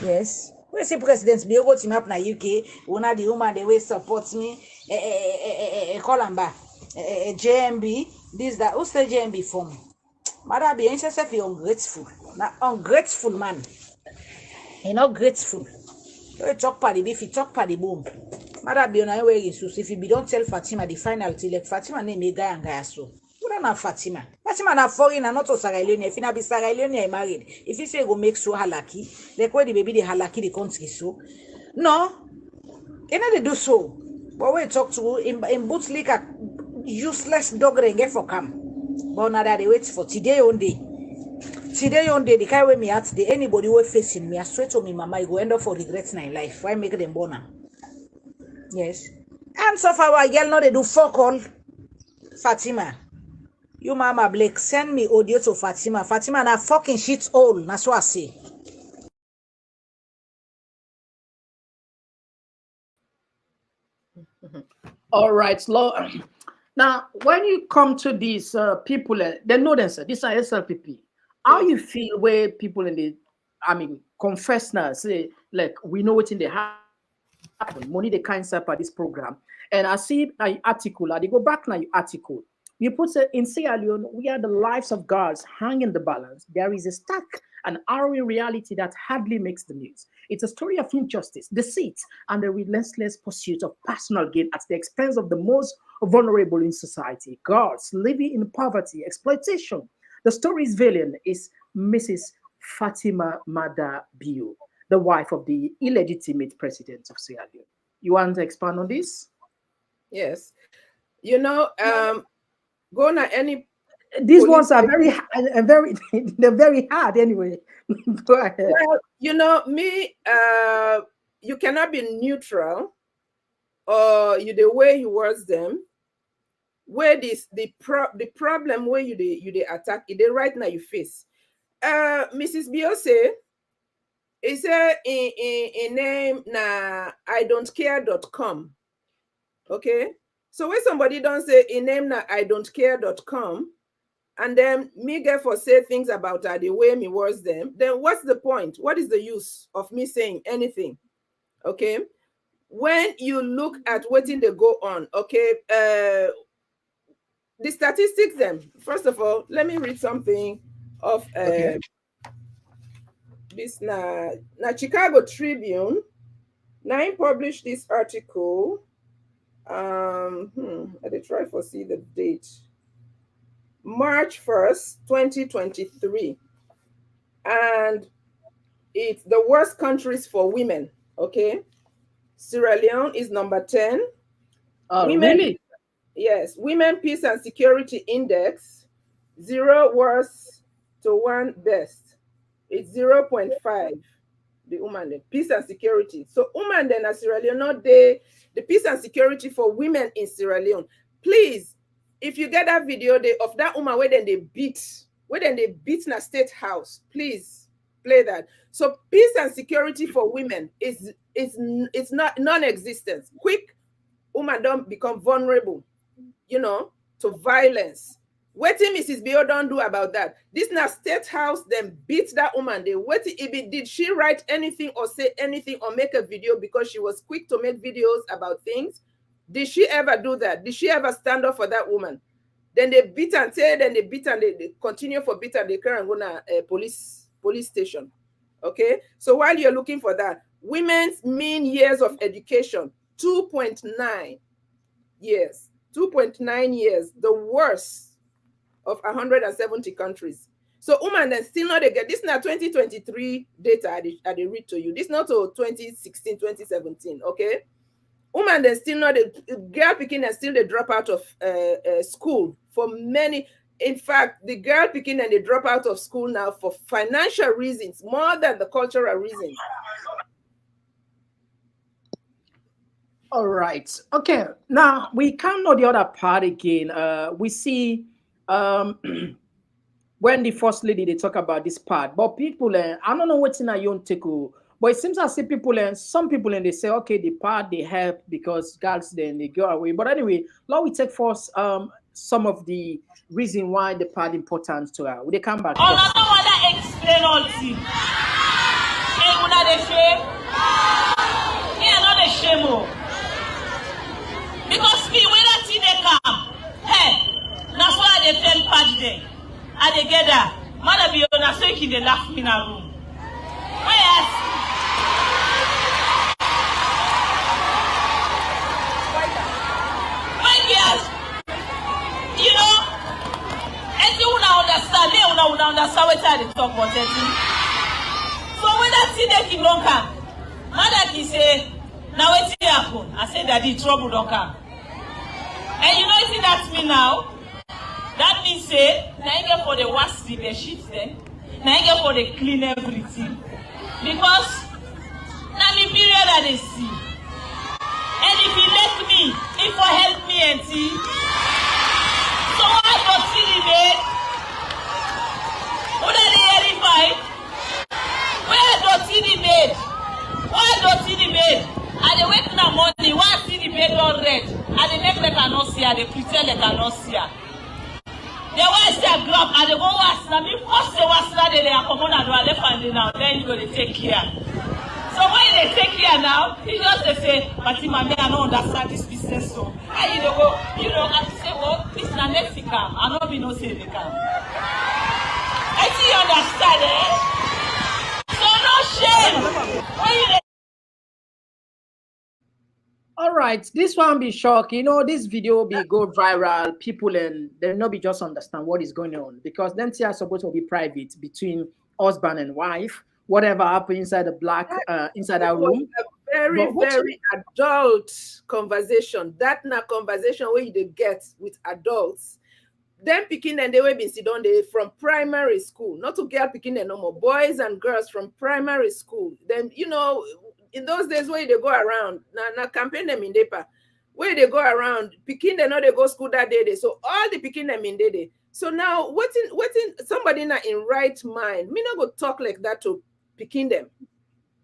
Yes. We see presidents be go team up na UK. Una the woman they will support me. Call them back. JMB. This that. Who's the JMB from? Mother be interested be ungrateful. Na ungrateful man. He not grateful. You talk party beef. You talk party boom. Mother be on way in so if you be don't tell Fatima the final till like Fatima name a guy and guy so. Na Fatima na foreign and not to Sierra Leone. If you na be Sierra Leone, I married. If you say go make so halaki, like where the baby the halaki the country so. No, you know they do so. But when you talk to in boots like a useless dog they get for come. But now that they wait for today on day. Today on day, the kind way me at the anybody who facing me, I swear to me, mama, I go end up for regrets in life. Why make them born? Yes. And so far, our girl know they do fuck all. Fatima. You Mama Blake, send me audio to Fatima. Fatima na fucking shit all. That's what I say. All right, now when you come to these people, they know themselves. These are SLPP. How you feel where people in the, confess now, say like we know what in the happen. Money they can't support this program. And I see an article. They go back now. Your article. You put it in Sierra Leone, we are the lives of girls hang in the balance. There is a stark and harrowing reality that hardly makes the news. It's a story of injustice, deceit, and the relentless pursuit of personal gain at the expense of the most vulnerable in society. Girls living in poverty, exploitation. The story's villain is Mrs. Fatima Babih, the wife of the illegitimate president of Sierra Leone. You want to expand on this? Yes. You know, go na any. These ones are they're very hard anyway. Go ahead. Well, you know, me, you cannot be neutral or you the way you was them. Where the problem where you the attack it right now you face. Mrs. Beyonce is in name na idon'tcare.com. Okay. So when somebody don't say in name na idon'tcare.com and then me get for say things about her the way me was them, then what's the point? What is the use of me saying anything? Okay. When you look at what they go on, okay, the statistics then, first of all, let me read something of this na Chicago Tribune. Now I published this article. I did try for see the date. March 1st, 2023. And it's the worst countries for women. Okay. Sierra Leone is number 10. Women, really? Yes. Women Peace and Security Index, 0 worst to 1 best. It's 0.5. the woman, the peace and security. So woman then as Sierra Leone, not the peace and security for women in Sierra Leone. Please, if you get that video of that woman where then they beat in a state house, please play that. So peace and security for women is not non-existent. Quick, woman don't become vulnerable, you know, to violence. What Mrs. Bio don't do about that? This now state house then beat that woman. Did she write anything or say anything or make a video because she was quick to make videos about things? Did she ever do that? Did she ever stand up for that woman? Then they beat and say, then they beat and they continue for beat and they carry and go to a police station. Okay, so while you're looking for that, women's mean years of education, 2.9 years, 2.9 years, the worst of 170 countries. So women then still not get this now 2023 data I read to you. This not to 2016, 2017, okay? Women then still not girl picking and still they drop out of school for many. In fact, the girl picking and they drop out of school now for financial reasons more than the cultural reasons. All right. Okay. Now we come to the other part again. We see when the first lady they talk about this part, but people I don't know what's in a young take. But it seems as if some people and they say, okay, the part they help because girls then they go away. But anyway, now we take first some of the reason why the part important to her. Will they come back? Oh, no, no, want to explain all this. Hey, you not the shame? Yeah, not the shame. Because me, when I see they come, hey, that's why they tell part there. And they get that. Mother be on a so they laugh me in a room. Where you know, and you understand, they will understand what I talk about it. So when I see that he don't come, mother can say, now what's happen? I say that the trouble don't come. And you know what that means now? That means say, now you get for the wash the sheets then, now you get for the clean everything. Because now the period that they see. And if he let me, it will help me and see. So why don't see the bed? What are they verified? Where don't see the bed? Why don't see the bed? And they wake in the morning, why see the bed all red? And they make like cannot see her, they pretend they cannot see her. They want to say grab and they go wash them. If first they wash them, they are common and they find it now. Then you go to take care. So when they take care now, it's just they say, Fatima, I don't understand this business. So and you go, I say, well, this is not next come. I don't be no say they come. I see you understand, eh? So no shame. When you all right, this one be shock. You know, this video will be go viral. People and they'll not be just understand what is going on because then they are supposed to be private between husband and wife. Whatever happened inside the inside our room. A very adult conversation. That na conversation where you get with adults. Them picking and they will be sit down there from primary school, not to girl picking and no more boys and girls from primary school. Then you know. In those days where they go around, na campaign them in Depa, where they go around, picking they know they go school that day. So all the picking them in day. So now what in somebody not in right mind, me not go talk like that to picking them.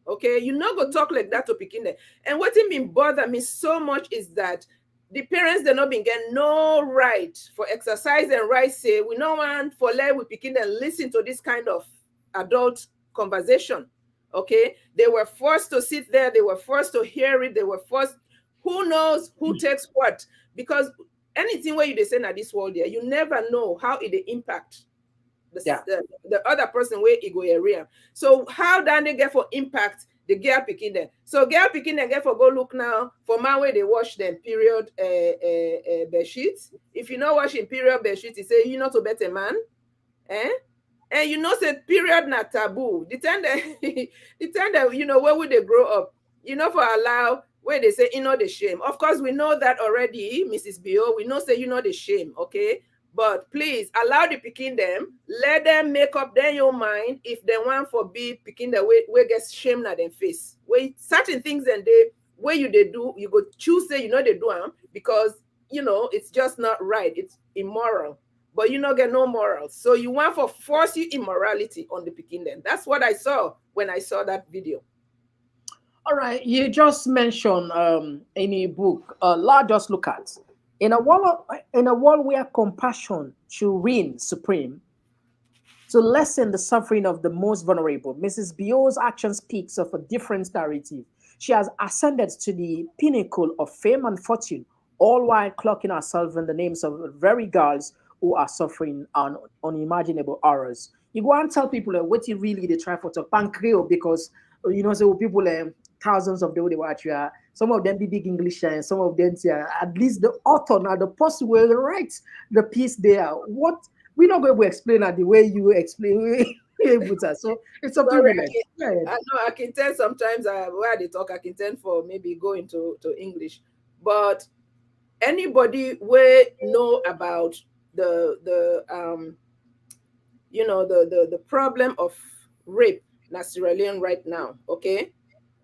Okay, you not go talk like that to picking them. And what it been bother me so much is that the parents they not been getting no right for exercise and right say we no want for let we picking them listen to this kind of adult conversation. Okay, they were forced to sit there. They were forced to hear it. They were forced. Who knows who takes what? Because anything where you say in this world, there, you never know how it impact the other person where it go area. So how then they get for impact the girl picking them? So girl picking them get for go look now for my way they wash them period bed sheets. If you know washing period bed sheets, you say you not a better man, eh? And you know, say period not taboo. The time that you know, where would they grow up? You know, for allow where they say, you know, the shame. Of course, we know that already, Mrs. Bio. We know, say, you know, the shame, okay? But please allow the picking them, let them make up their own mind if they want for be picking the way gets shame at them face. Where certain things and they where you they do, you go choose say they do them because it's just not right. It's immoral. But you not get no morals. So you want for force you immorality on the picking them. That's what I saw when I saw that video. All right, you just mentioned in a book, Law Just Look At. In a world where compassion should reign supreme, to lessen the suffering of the most vulnerable, Mrs. Bio's action speaks of a different narrative. She has ascended to the pinnacle of fame and fortune, all while clocking herself in the names of very girls who are suffering unimaginable horrors. You go and tell people what you really they try for to pancreas because so people thousands of them they watch you. Some of them be big English and some of them at least the author now the person will write the piece there. What we're not going to explain it the way you explain it. So it's a privilege. I know I can tell sometimes where they talk I can tell for maybe going to English, but anybody will know about the problem of rape in Sierra Leone right now. Okay,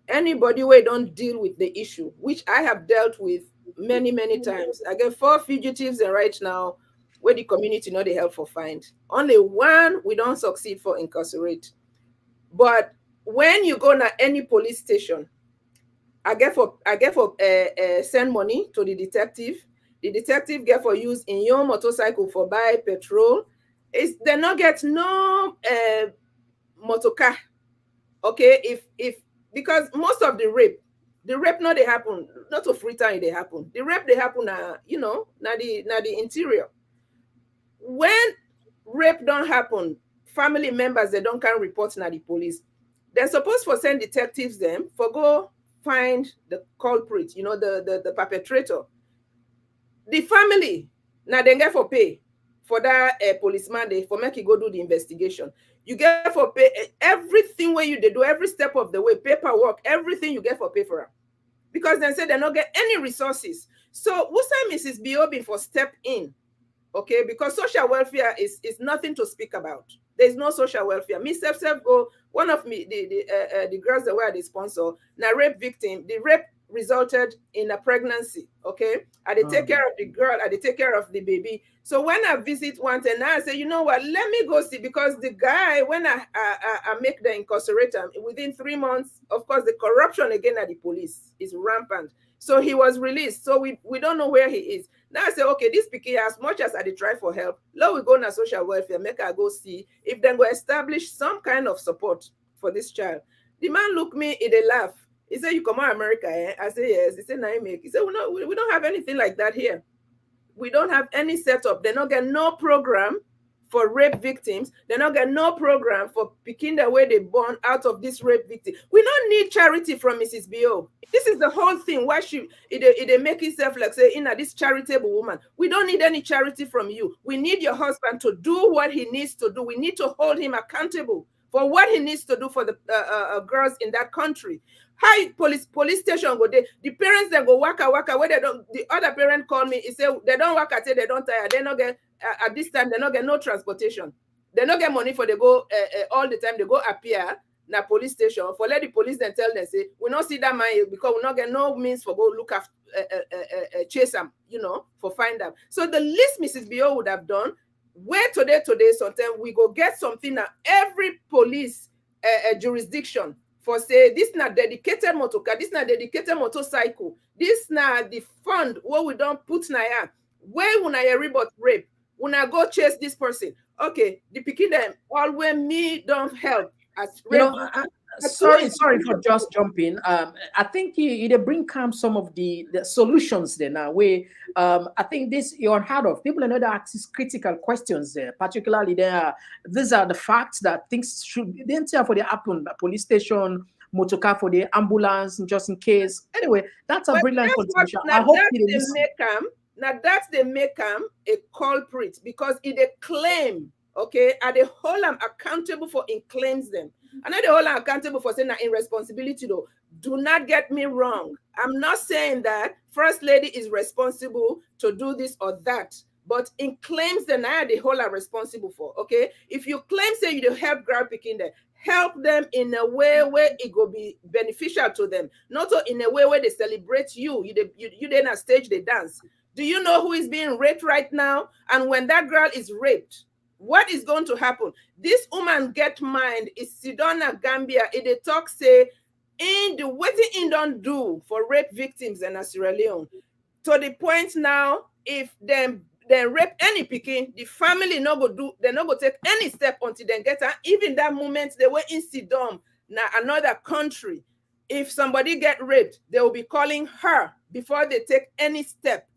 anybody where don't deal with the issue, which I have dealt with many times. I get 4 fugitives and right now where the community know the help for find. Only one we don't succeed for incarcerate. But when you go to any police station, I get for send money to the detective. The detective get for use in your motorcycle for buy petrol. They not get no motorcar. Okay, if because most of the rape not they happen not to free time they happen. The rape they happen na the interior. When rape don't happen, family members they don't can report na the police. They're supposed to send detectives them for go find the culprit, the perpetrator. The family now they get for pay for that policeman they for make you go do the investigation. You get for pay everything where they do every step of the way, paperwork, everything you get for pay for them. Because they say they not get any resources. So who say Mrs. Biobin for step in? Okay, because social welfare is nothing to speak about. There's no social welfare. Me self go one of me the girls that were the sponsor now rape victim. The rape resulted in a pregnancy. Okay, I did take care of the girl. I did take care of the baby. So when I visit once and I say, you know what? Let me go see because the guy when I make the incarcerator within 3 months, of course, the corruption again at the police is rampant. So he was released. So we don't know where he is. Now I say, okay, this picky, as much as I did try for help, now we go na social welfare, make I go see if they go establish some kind of support for this child. The man look me, he dey laugh. He said, you come out America, eh? I say, yes. He said, no, make. He said, we don't have anything like that here. We don't have any setup. They not get no program for rape victims. They not get no program for picking the way they born out of this rape victim. We don't need charity from Mrs. B.O. This is the whole thing. Why should it make itself like say, this charitable woman? We don't need any charity from you. We need your husband to do what he needs to do. We need to hold him accountable for what he needs to do for the girls in that country. How police station go there? The parents then go waka where they don't. The other parent call me. He say they don't work at it. They don't tire. They not get at this time. They not get no transportation. They not get money for they go all the time. They go appear na police station for let the police then tell them say we not see that man because we not get no means for go look after chase them for find them. So the least Mrs. B.O. would have done. Where today sometimes we go get something that every police jurisdiction for say this not dedicated motorcar, this not dedicated motorcycle, this not the fund where we don't put na ya where when I report rape when I go chase this person. Okay, the picking them all when me don't help as rape. Sorry for just jumping. I think you bring calm some of the solutions there now. Where I think this you're unheard of. People are not asking critical questions there. Particularly these are the facts that things should be there for the happen. Police station, motorcar for the ambulance, just in case. Anyway, that's a brilliant contribution. I hope they make them a culprit because it a claim. Okay, and they hold them accountable for in claims them. And they hold them accountable for saying that irresponsibility though. Do not get me wrong. I'm not saying that First Lady is responsible to do this or that. but in claims then I the whole are responsible for. Okay, if you claim say you help girl picking there, help them in a way where it will be beneficial to them, not in a way where they celebrate you then a stage they dance. Do you know who is being raped right now? And when that girl is raped, what is going to happen? This woman get mind is Sidona Gambia. It talk say in the what in don't do for rape victims in Sierra Leone, to the point now if them rape any picking, the family no go do, they no go take any step until they get her. Even that moment they were in Sidom, now another country, if somebody get raped, they will be calling her before they take any step.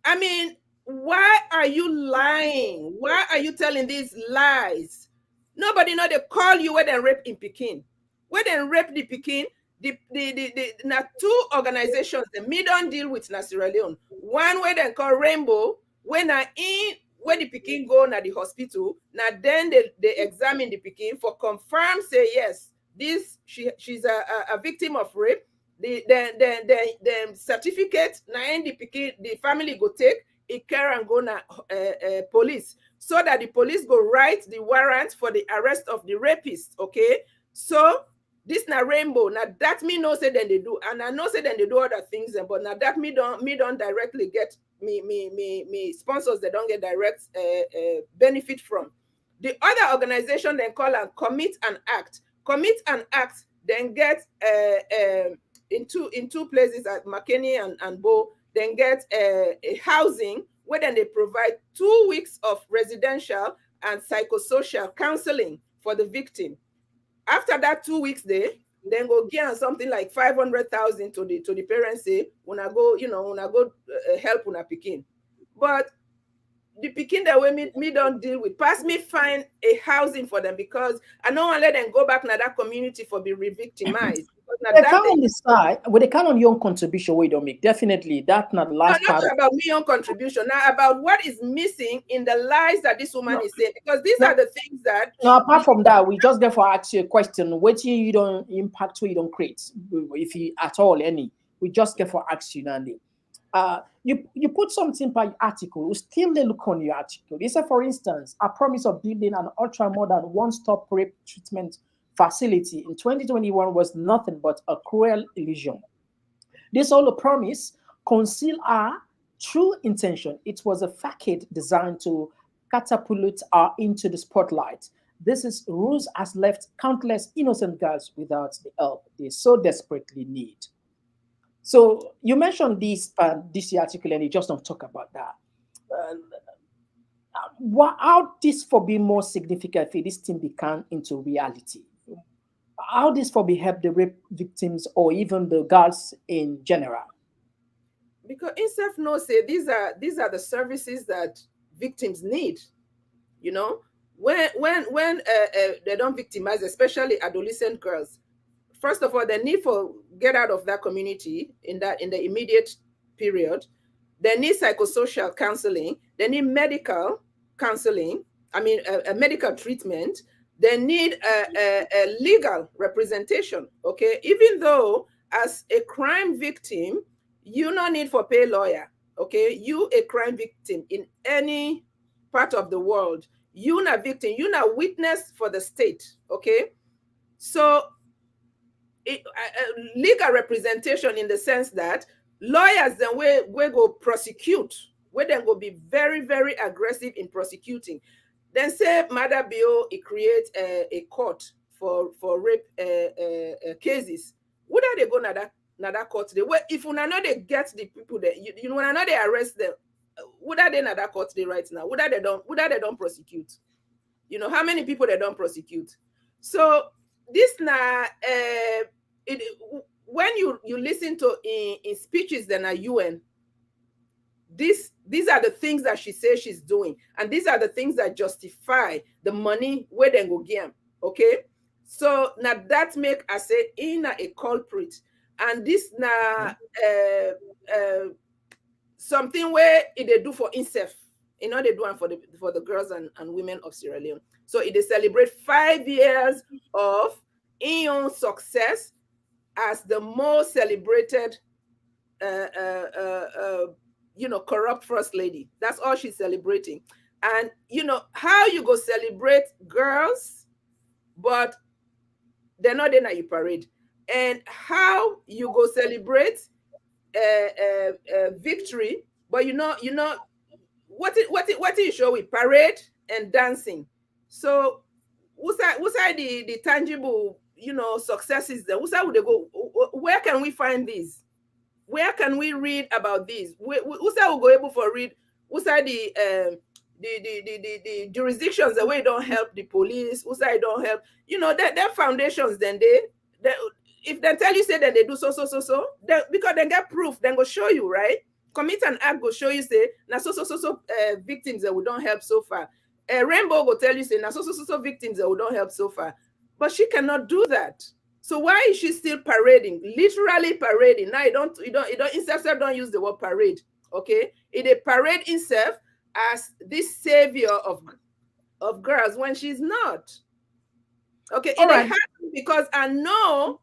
I mean, why are you lying? Why are you telling these lies? Nobody know they call you when they rape in Pekin. When they rape the Pekin, the two organizations, the me don't deal with Sierra Leone. One where they call Rainbow, when I in where the Pekin go na the hospital, now then they examine the Pekin for confirm, say yes, this she's a victim of rape. The certificate na the family go take it care and go na police, so that the police go write the warrant for the arrest of the rapist. Okay, so this na Rainbow. Now that me no say then they do, and I know say then they do other things, but now that me don't directly get me sponsors, they don't get direct benefit from. The other organization then call and Commit and Act. Commit and Act then get in two places at McKinney and Bo, then get a housing where then they provide 2 weeks of residential and psychosocial counseling for the victim. After that 2 weeks they then go give something like 500,000 to the parents, say when I go help when I Pekin. But the Pekin that way me don't deal with, pass me find a housing for them, because I don't want to let them go back to that community for be re-victimized. They count on the side, when they count on your own contribution, we don't make. Definitely, that's not the last part. Not about me own contribution. Now about what is missing in the lies that this woman is saying, because these are the things that. No, apart from that, we just therefore ask you a question: what you don't impact, what you don't create, if you at all any. We just therefore ask you, Nandi. You put something by article, we still look on your article. They say, for instance, a promise of building an ultra-modern one-stop rape treatment facility in 2021 was nothing but a cruel illusion. This whole promise concealed our true intention. It was a facade designed to catapult her into the spotlight. This ruse has left countless innocent girls without the help they so desperately need. So you mentioned this article, and you just don't talk about that. How this for be more significant for this thing become into reality? How this for be help the rape victims or even the girls in general? Because INSEF knows say these are the services that victims need. You know, when they don't victimize, especially adolescent girls. First of all, the need for get out of that community in the immediate period. They need psychosocial counseling. They need medical counseling. I mean, a medical treatment. They need a legal representation. Okay, even though as a crime victim, you no need for pay lawyer. Okay, you a crime victim in any part of the world, you not victim, you not witness for the state. Okay, so. Legal representation in the sense that lawyers then we go prosecute, where then go be very, very aggressive in prosecuting. Then say Mother Bio, it creates a court for rape cases. Would they go na that court? If you know they get the people that you know they arrest them, would they na that court they right now? Would they don't prosecute? You know how many people they don't prosecute? So this now, when you listen to in speeches that are UN, these are the things that she says she's doing, and these are the things that justify the money where they go give. Okay, so now that make us say in a culprit, and this now something where they do for INSEF, you know, they do it for the girls and women of Sierra Leone. So they celebrate 5 years of Ion success as the most celebrated corrupt first lady. That's all she's celebrating. And how you go celebrate girls, but they're not in a parade, and how you go celebrate victory, but what you show with parade and dancing. So what's the tangible successes there? Would they go? Where can we find these? Where can we read about these? Who's will go able for read? Who's the jurisdictions the way don't help the police? Who's don't help? Their foundations. Then they if they tell you say that they do so, because they get proof, then go show you, right? Commit an act go show you say now so victims that we don't help so far. Rainbow will tell you say now so victims that we don't help so far, but she cannot do that. So why is she still parading? Literally parading. Now you don't instead don't use the word parade. Okay, it a parade itself as this savior of girls when she's not. Okay, it happens because I know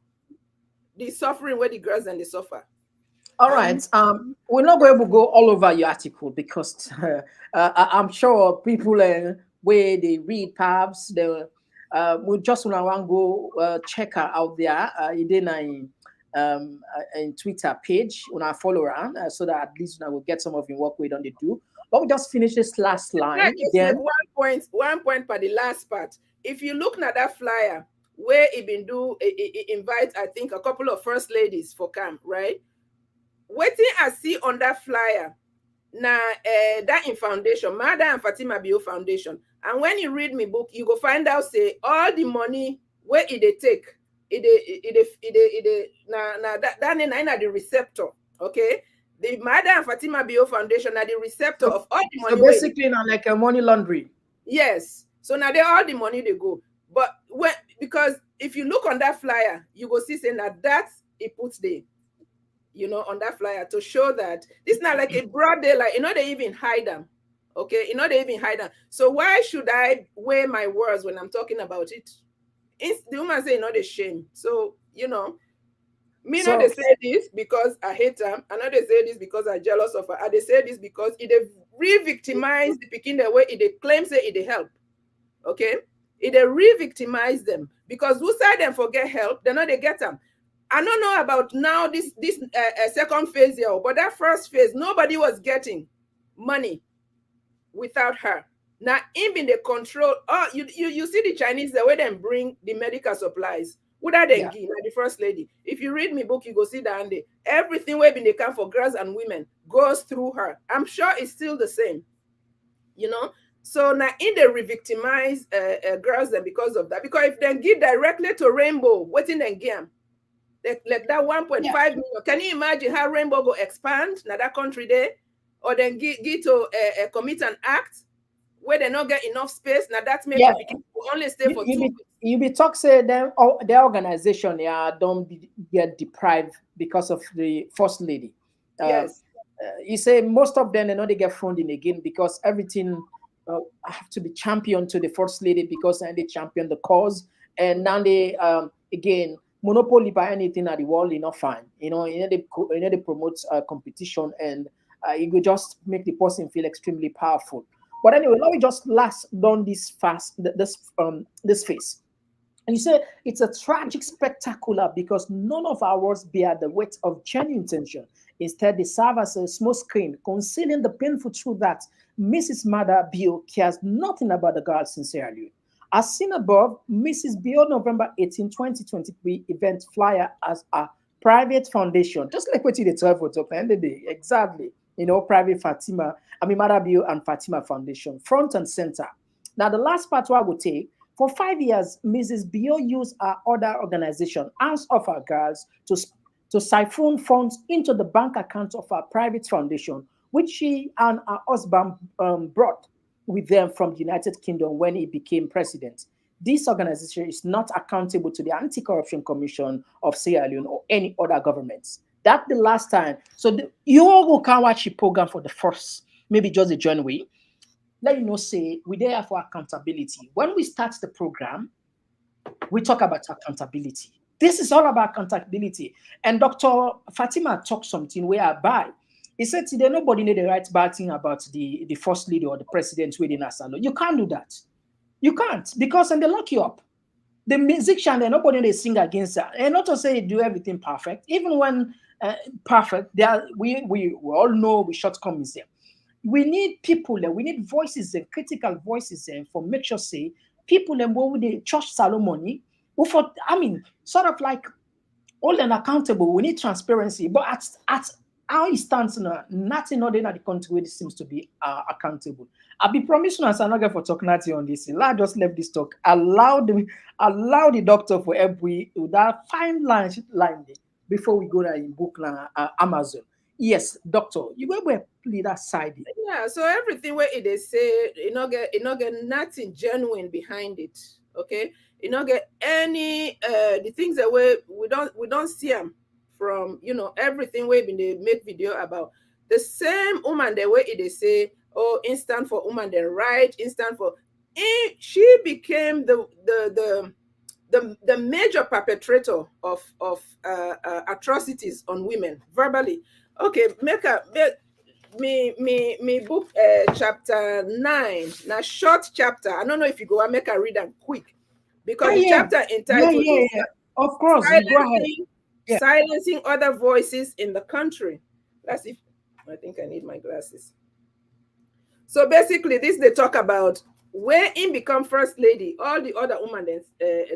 the suffering where the girls and they suffer. All right. We're not going to go all over your article because I'm sure people where they read perhaps they we just want to go check her out there. In Twitter page when I follow around so that at least I will get some of your work we don't do. But we just finish this last line. Yeah, one point for the last part. If you look at that flyer where it been it invite I think a couple of first ladies for camp, right? Waiting I see on that flyer now that in foundation, Mada and Fatima Babih Foundation. And when you read my book, you go find out say all the money where it take that the receptor, okay? The Mada and Fatima Babih Foundation are the receptor of all the money. So basically, now like a money laundry. Yes. So now they all the money they go. But because if you look on that flyer, you go see saying that it puts the on that flyer to show that this is not like a broad daylight. They even hide them. Okay, they even hide them. So why should I weigh my words when I'm talking about it? The woman say not a shame. So they say this because I hate them. I know they say this because I'm jealous of her. And they say this because it re-victimize the picking the way it claims say it help. Okay, it re-victimize them because who side them forget help? They know they get them. I don't know about now this second phase here, but that first phase nobody was getting money without her. Now, in the control, you see the Chinese the way they bring the medical supplies. Without them, the first lady. If you read my book, you go see that everything where they come for girls and women goes through her. I'm sure it's still the same, So now in the re-victimize girls then because of that. Because if they give directly to Rainbow, what's in the game? Like that 1.5 million. Can you imagine how Rainbow go expand now that country there? Or then get to commit an act where they not get enough space. Now that's maybe only stay for 2 weeks. You be talk say them their organization don't get deprived because of the first lady. Yes. You say most of them they get funding again because everything have to be championed to the first lady because they champion the cause and now they again monopoly by anything at the world not fine. They promote competition and it will just make the person feel extremely powerful. But anyway, let me just last down this phase. And you say it's a tragic spectacular because none of our words bear the weight of genuine intention. Instead, they serve as a small screen, concealing the painful truth that Mrs. Mada Babih cares nothing about the girl sincerely. As seen above, Mrs. Babih November 18, 2023 event flyer as a private foundation, just like what you did for the end of the day, exactly. Private Mada Babih and Fatima Foundation, front and center. Now, the last part I would take, for 5 years, Mrs. Babih used her other organization, Hands Off Our Girls, to siphon funds into the bank account of her private foundation, which she and her husband brought with them from the United Kingdom when he became president. This organization is not accountable to the Anti-Corruption Commission of Sierra Leone or any other governments. That's the last time. So you all can watch the program for the first, maybe just the January. Let you know, say, we're there for accountability. When we start the program, we talk about accountability. This is all about accountability. And Dr. Fatima talked something where I buy. He said today nobody need the right bad thing about the first lady or the president within Asalo. You can't do that. You can't, because then they lock you up. The musician, they nobody they sing against her. And not to say do everything perfect. Even when perfect, there we all know we shortcomings there. We need people, we need voices and critical voices for make sure say people and what would the church ceremony, for I mean, sort of like all and accountable. We need transparency, but at how it stands now, nothing other than the country where it seems to be accountable. I'll be promising us another for talking on this. I just left this talk. Allow the doctor for every that fine line before we go to in book Amazon. Yes, doctor, you go play that side. Yeah, so everything where they say, you know get nothing genuine behind it. Okay, you know get any the things that we don't see them from, you know, everything where they make video about the same woman the way they say, oh, instant for woman then right, instant for she became the major perpetrator of atrocities on women verbally. Okay, me book chapter 9, now short chapter. I don't know if you go and make a read them quick, because the chapter entitled is of course, silencing other voices in the country. Let's see. I think I need my glasses. So basically, this they talk about where in become first lady, all the other women then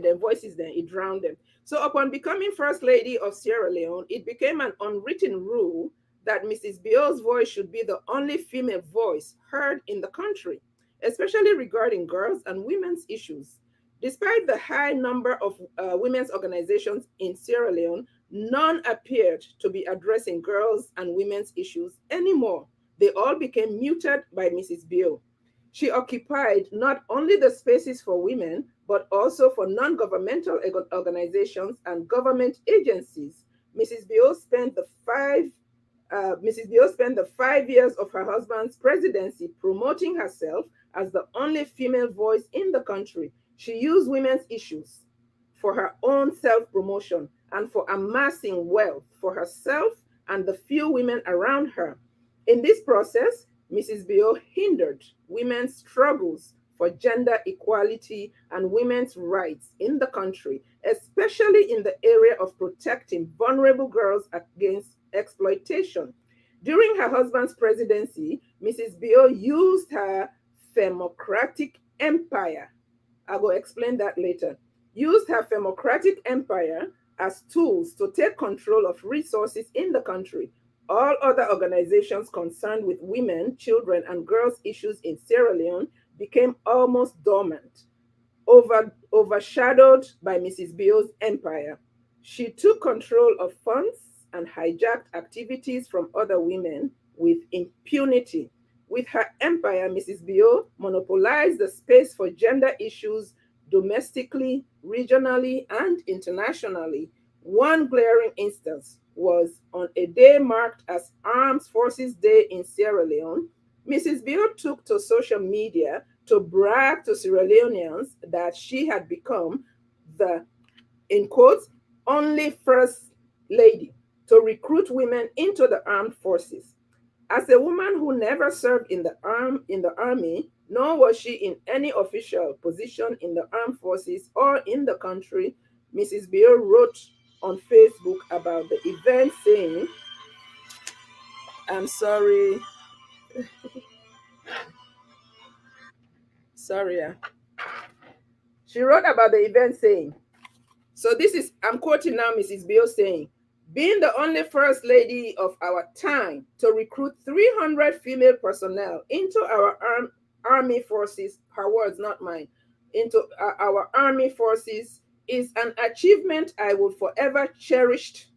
their voices then it drowned them. So upon becoming first lady of Sierra Leone, it became an unwritten rule that Mrs. Bio's voice should be the only female voice heard in the country, especially regarding girls and women's issues. Despite the high number of women's organizations in Sierra Leone, none appeared to be addressing girls and women's issues anymore. They all became muted by Mrs. Bio. She occupied not only the spaces for women, but also for non-governmental organizations and government agencies. Mrs. Bio spent the 5 years of her husband's presidency promoting herself as the only female voice in the country. She used women's issues for her own self-promotion and for amassing wealth for herself and the few women around her. In this process, Mrs. Bio hindered women's struggles for gender equality and women's rights in the country, especially in the area of protecting vulnerable girls against exploitation. During her husband's presidency, Mrs. Bio used her femocratic empire. I will explain that later. Used her femocratic empire as tools to take control of resources in the country. All other organizations concerned with women, children, and girls' issues in Sierra Leone became almost dormant, overshadowed by Mrs. Bio's empire. She took control of funds and hijacked activities from other women with impunity. With her empire, Mrs. Bio monopolized the space for gender issues domestically, regionally, and internationally. One glaring instance was on a day marked as Armed Forces Day in Sierra Leone. Mrs. Bio took to social media to brag to Sierra Leoneans that she had become the, in quotes, only first lady to recruit women into the armed forces. As a woman who never served in the army, nor was she in any official position in the armed forces or in the country, Mrs. Bio wrote on Facebook about the event saying, I'm sorry. She wrote about the event saying, so this is, I'm quoting now Mrs. Bio saying, being the only first lady of our time to recruit 300 female personnel into our army forces, her words, not mine, into our army forces is an achievement I will forever cherish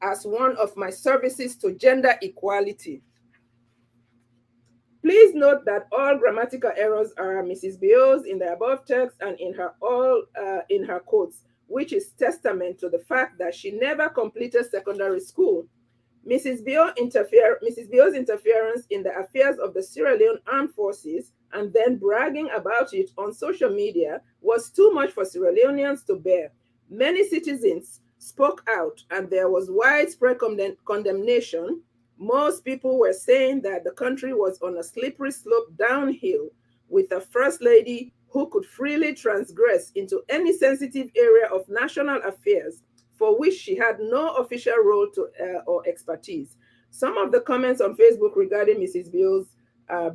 as one of my services to gender equality. Please note that all grammatical errors are Mrs. Bio's in the above text and in her quotes, which is testament to the fact that she never completed secondary school. Mrs. Bio's interference in the affairs of the Sierra Leone Armed Forces and then bragging about it on social media was too much for Sierra Leoneans to bear. Many citizens spoke out and there was widespread condemnation. Most people were saying that the country was on a slippery slope downhill with a first lady who could freely transgress into any sensitive area of national affairs for which she had no official role or expertise. Some of the comments on Facebook regarding Mrs. Bio's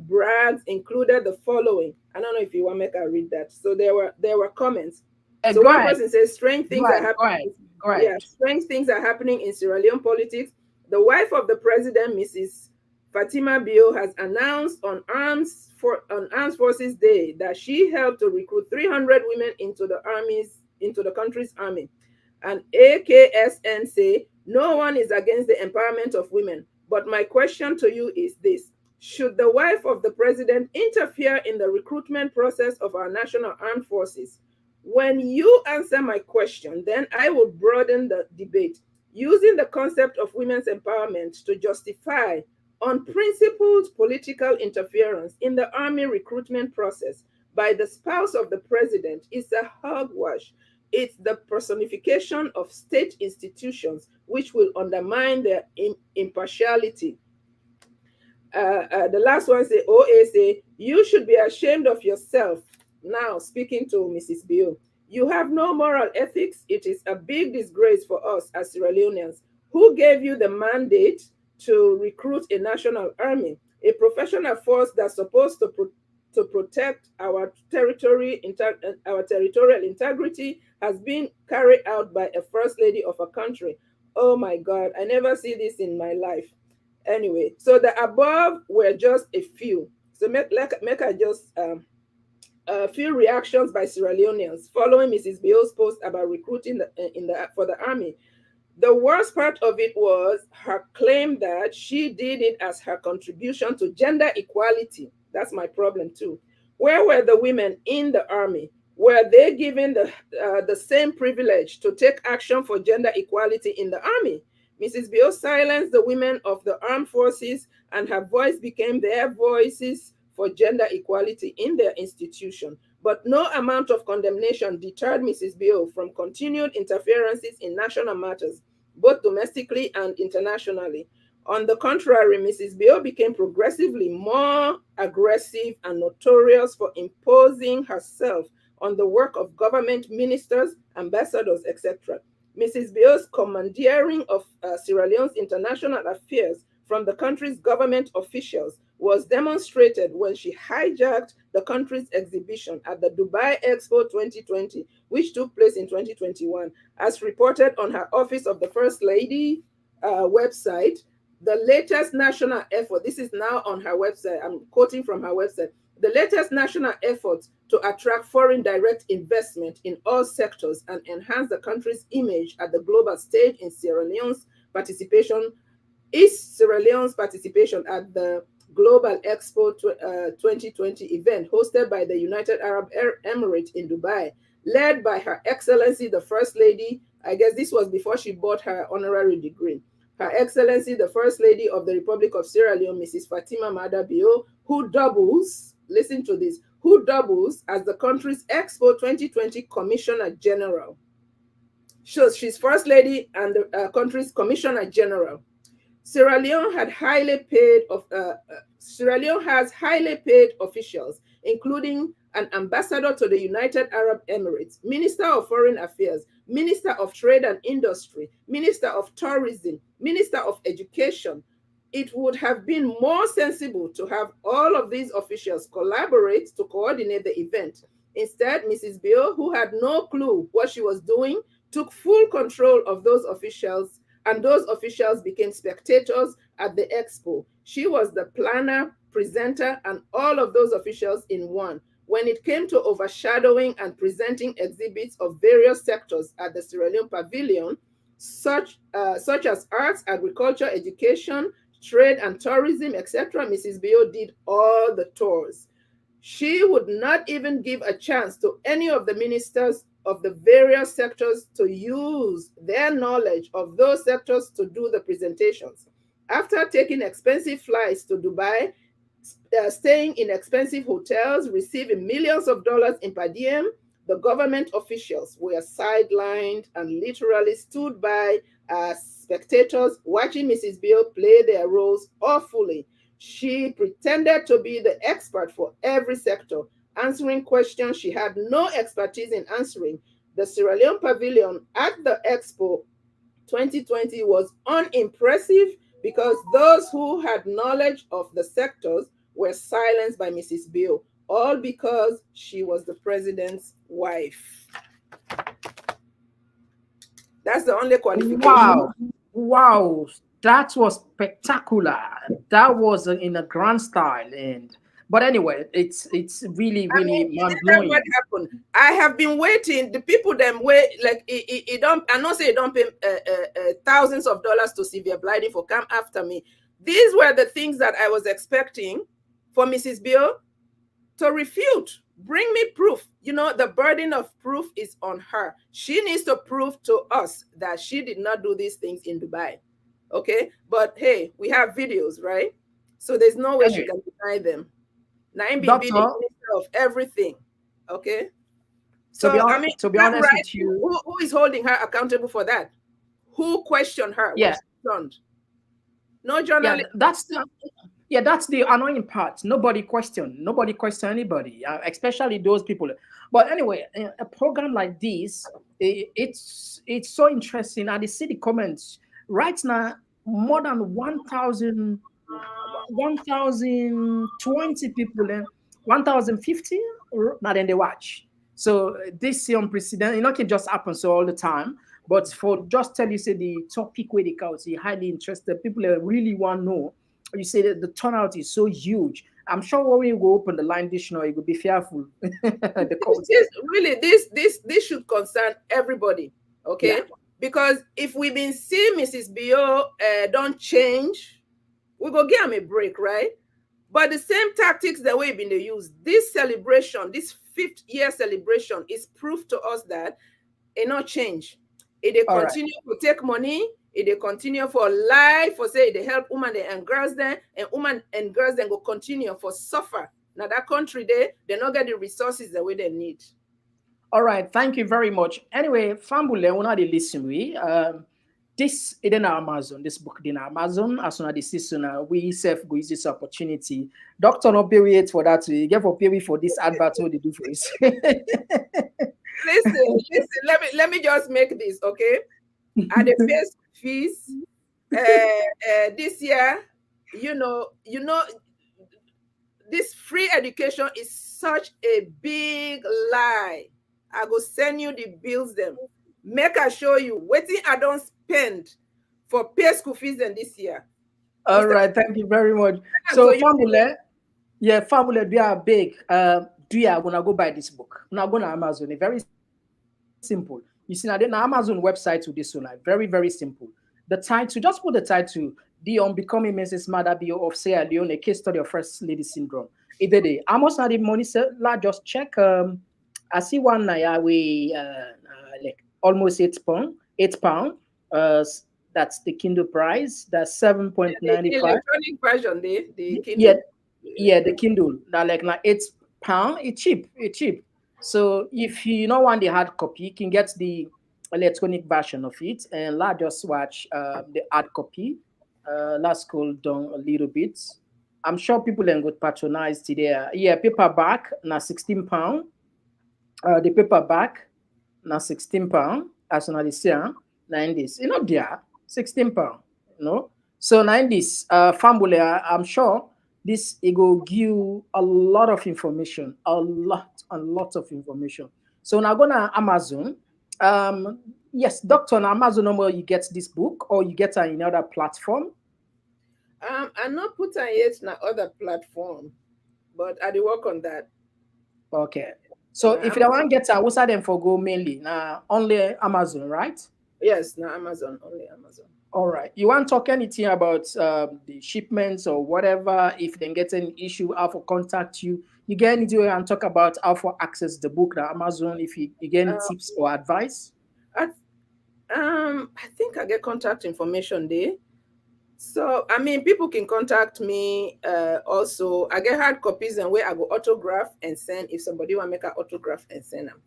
brags included the following. I don't know if you want to make her read that. So there were comments. So one person says strange things are happening. Yeah, strange things are happening in Sierra Leone politics. The wife of the president, Mrs. Fatima Babih, has announced on Armed Forces Day that she helped to recruit 300 women into the country's army. And AKSN say no one is against the empowerment of women. But my question to you is this: should the wife of the president interfere in the recruitment process of our national armed forces? When you answer my question, then I will broaden the debate, using the concept of women's empowerment to justify unprincipled political interference in the army recruitment process by the spouse of the president is a hogwash. It's the personification of state institutions which will undermine their impartiality. The last one say, OA say, you should be ashamed of yourself. Now, speaking to Mrs. Babih, you have no moral ethics. It is a big disgrace for us as Sierra Leoneans. Who gave you the mandate to recruit a national army, a professional force that's supposed to protect our territorial integrity, has been carried out by a first lady of a country? Oh my God, I never see this in my life. Anyway, so the above were just a few. So make I just a few reactions by Sierra Leoneans following Mrs. Babih's post about recruiting for the army. The worst part of it was her claim that she did it as her contribution to gender equality. That's my problem too. Where were the women in the army? Were they given the same privilege to take action for gender equality in the army? Mrs. Babih silenced the women of the armed forces, and her voice became their voices for gender equality in their institution. But no amount of condemnation deterred Mrs. Babih from continued interferences in national matters, both domestically and internationally. On the contrary, Mrs. Babih became progressively more aggressive and notorious for imposing herself on the work of government ministers, ambassadors, etc. Mrs. Babih's commandeering of Sierra Leone's international affairs from the country's government officials was demonstrated when she hijacked the country's exhibition at the Dubai Expo 2020, which took place in 2021. As reported on her Office of the First Lady website, the latest national effort, this is now on her website, I'm quoting from her website, the latest national effort to attract foreign direct investment in all sectors and enhance the country's image at the global stage in Sierra Leone's participation at the Global Expo 2020 event hosted by the United Arab Emirates in Dubai, led by Her Excellency the First Lady. I guess this was before she bought her honorary degree. Her Excellency the First Lady of the Republic of Sierra Leone, Mrs. Fatima Babih, who doubles, listen to this, who doubles as the country's Expo 2020 Commissioner General. So she's First Lady and the country's Commissioner General. Sierra Leone has highly paid officials, including an ambassador to the United Arab Emirates, Minister of Foreign Affairs, Minister of Trade and Industry, Minister of Tourism, Minister of Education. It would have been more sensible to have all of these officials collaborate to coordinate the event. Instead, Mrs. Babih, who had no clue what she was doing, took full control of those officials, and those officials became spectators at the expo. She was the planner, presenter, and all of those officials in one. When it came to overshadowing and presenting exhibits of various sectors at the Sierra Leone Pavilion, such as arts, agriculture, education, trade and tourism, etc., Mrs. Babih did all the tours. She would not even give a chance to any of the ministers of the various sectors to use their knowledge of those sectors to do the presentations. After taking expensive flights to Dubai, staying in expensive hotels, receiving millions of dollars in per diem, the government officials were sidelined and literally stood by as spectators watching Mrs. Bill play their roles awfully. She pretended to be the expert for every sector, answering questions she had no expertise in answering. The Sierra Leone Pavilion at the Expo 2020 was unimpressive because those who had knowledge of the sectors were silenced by Mrs. Bill, all because she was the president's wife. That's the only qualification. Wow, that was spectacular. That was in a grand style, but anyway, it's really mind blowing. What happened? I have been waiting. The people them wait like it don't. I not say it don't pay thousands of dollars to Sylvia Blyden for come after me. These were the things that I was expecting for Mrs. Bill to refute. Bring me proof. You know, the burden of proof is on her. She needs to prove to us that she did not do these things in Dubai. Okay, but hey, we have videos, right? So there's no way she can deny them. Naim be the minister of everything. Okay. So to be honest right, with you, who is holding her accountable for that? Who questioned her? Yeah. No journalist. That's the annoying part. Nobody question anybody, especially those people. But anyway, a program like this, it's so interesting. And I see the comments right now. More than 1,020 people, 1,050. Now then they watch. So this unprecedented. It can just happen so all the time. But for just tell you, say the topic where they count, so highly interested people really want to know. You say that the turnout is so huge. I'm sure when we go open the line dictionary, you will be fearful. This should concern everybody, okay? Yeah. Because if we've been seeing Mrs. Bio don't change, we go give them a break, right? But the same tactics that we've been use. This celebration, this 5th year celebration, is proof to us that it not change. It they continue to take money. It they continue for life, for say they help women and girls then, and women and girls then go continue for suffer. Now that country they not get the resources the way they need. All right, thank you very much. Anyway, Fambule, una de listen we. This is in Amazon. This book in Amazon. As soon as this season, we self go use this opportunity. Doctor, no period for that. We get for period for this advert. What they do for us. Listen. Let me just make this okay. At the best fees this year, you know, this free education is such a big lie. I go send you the bills them. Make I show you waiting I don't spend for pay school fees in this year. All right, thank you very much. So Famule, we are big. We are gonna go buy this book. Now go to Amazon. It's very simple. You see now the Amazon website to this one, very, very simple. The title, just put the title, The Unbecoming Mrs. Babih of Sierra Leone, a case study of First Lady Syndrome. If they almost not the money, just check. I see one we like almost £8. That's the Kindle price. That's 7.95. The electronic version, the Kindle. Yeah, the Kindle. That like £8. It's cheap. So if you don't want the hard copy, you can get the electronic version of it, and let's just watch the hard copy. Let's cool down a little bit. I'm sure people then got patronized today. Yeah, paperback na £16. The paperback na £16. As on the say, nine this. You know, there £16. You know, so nine this. Family, I'm sure this it will give you a lot of information, a lot of information. So now go to Amazon. Yes, Doctor, on Amazon number you get this book or you get it in another platform. I'm not put on yet in other platform, but I do work on that. Okay. So if you want to get what's that then for go mainly now only Amazon, right? Yes, now Amazon, only Amazon. All right. You want to talk anything about the shipments or whatever? If they get an issue, how to contact you, you get any way and talk about how to access the book na Amazon. If you get any tips or advice. I think I get contact information there. So I mean, people can contact me. Also, I get hard copies and where I go autograph and send if somebody want to make an autograph and send them.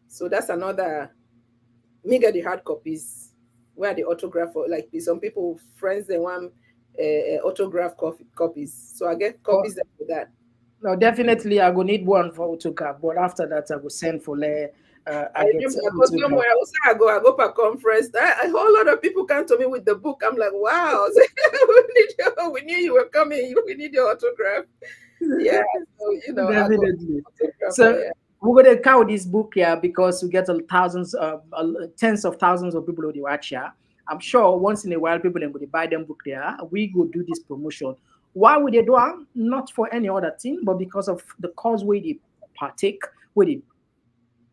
So that's another. Me get the hard copies. where the autograph for, like some people friends they want autograph copies. So I get copies for that. No, definitely I will need one for autograph, but after that I will send for I go for conference. A whole lot of people come to me with the book. I'm like, wow, we knew you were coming. We need your autograph. Yeah, so definitely. So we're gonna count this book here because we get thousands of tens of thousands of people who watch here. I'm sure once in a while people are going to buy them book there. We go do this promotion. Why would they do it? Not for any other thing, but because of the cause where they partake, where they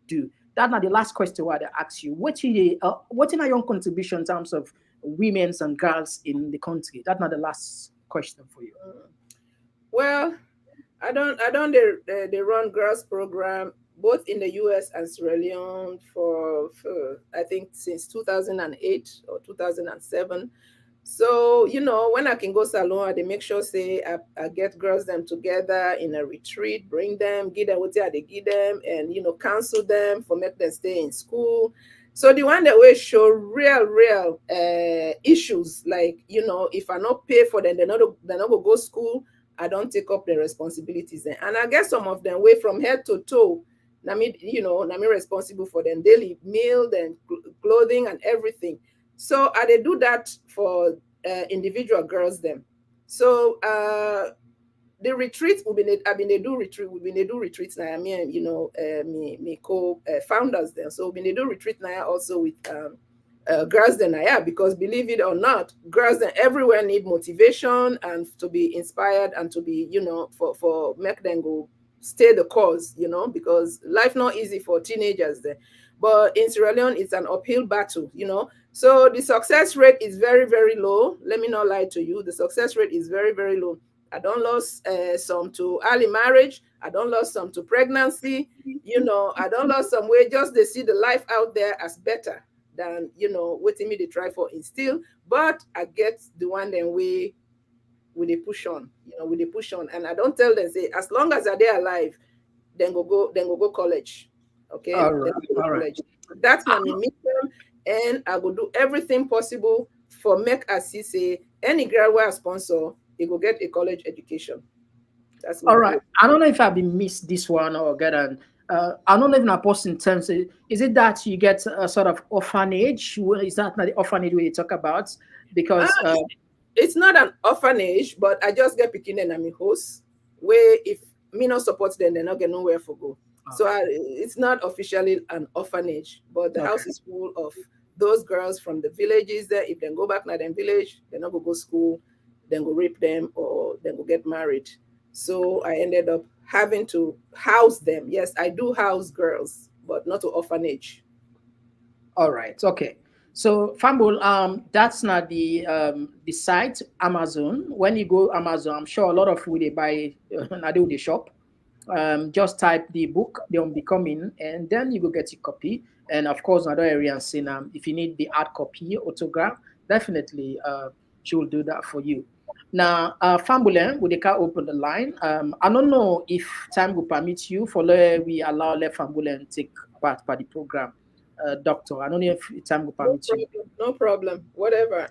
do. That's not the last question where they ask you. What is your contribution in terms of women and girls in the country? That's not the last question for you. Well, I don't they run girls program both in the US and Sierra Leone for I think since 2008 or 2007. So, when I can go salon, they make sure say I get girls them together in a retreat, bring them, give them what they give them, and counsel them for make them stay in school. So the one that will show real issues, like if I not pay for them, they're not go school. I don't take up the responsibilities then. And I get some of them way from head to toe. I mean, I'm responsible for them daily meal, then clothing and everything. So I they do that for individual girls them. So the retreats they do retreats now. I mean, me co-founders then. So we do retreat now also with girls then because believe it or not, girls then everywhere need motivation and to be inspired and to be for make them go stay the cause, because life not easy for teenagers there. But in Sierra Leone, it's an uphill battle, So the success rate is very, very low. Let me not lie to you. The success rate is very, very low. I don't lose some to early marriage. I don't lose some to pregnancy. I don't lose some way just they see the life out there as better than, waiting me to try for instill. But I get the one then we they push on, And I don't tell them, say, as long as they're alive, then go college. Okay. All right. That's my mission, and I will do everything possible for make us say any girl where I sponsor, they will get a college education. That's all right. I don't know if I've been missed this one or get an. I don't know if I post in terms of, is it that you get a sort of orphanage? Is that not the orphanage we talk about? Because it's not an orphanage, but I just get picking and I'm a host. Where if me not support them, they're not get nowhere for go. So it's not officially an orphanage, but the house is full of those girls from the villages there. If they go back to their village, they're not go school, then go rape them or then go get married. So I ended up having to house them. Yes, I do house girls, but not to orphanage. All right. Okay. So Fambul, that's not the site Amazon. When you go Amazon, I'm sure a lot of food they buy do the shop. Just type the book, they'll be coming, and then you go get a copy. And of course, another area saying if you need the hard copy autograph, definitely she will do that for you. Now, Fambule, we can open the line. I don't know if time will permit you for we allow Fambule and take part by the program. Doctor, I don't know if time will permit you. No problem. Whatever,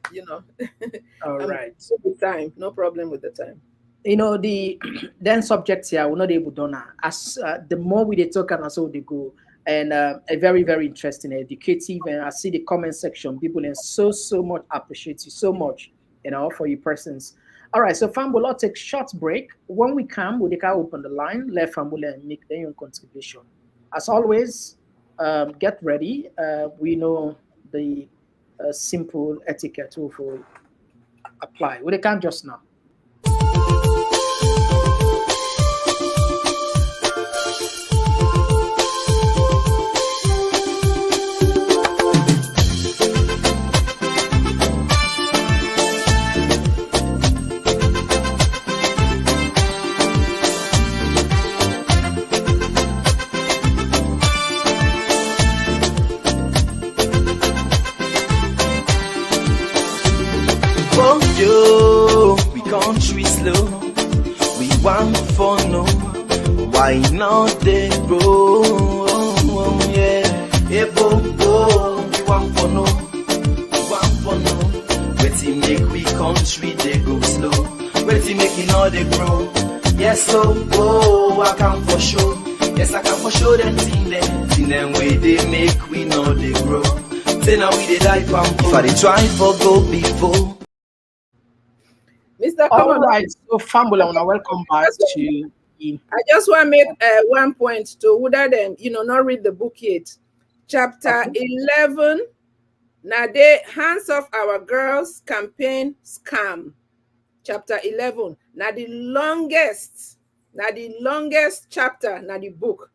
All right. With time, no problem with the time. The then subjects here will not able to know as the more we talk and so they go, and a very, very interesting, educative, and I see the comment section, people and so much appreciate you so much, for your presence. All right, so Fambul, I'll take short break. When we come, we can open the line, let Fambul and make their own contribution. As always, get ready. We know the simple etiquette for apply. We can just now. Country slow, we want for no. Why not they grow? Yeah, we want for no. We want country they go slow. Waiting making all they grow. Yes, so oh, I can for sure. Yes, I can for sure them thing them way they make we know they grow. Say now we they die from if I they try for go before. Mr. All Komon-Tok, right, so Fambula, welcome back to you. I just want to make one point to whether them, not read the book yet. Chapter 11, now the Hands Off Our Girls campaign scam. Chapter 11, now the longest chapter, now the book.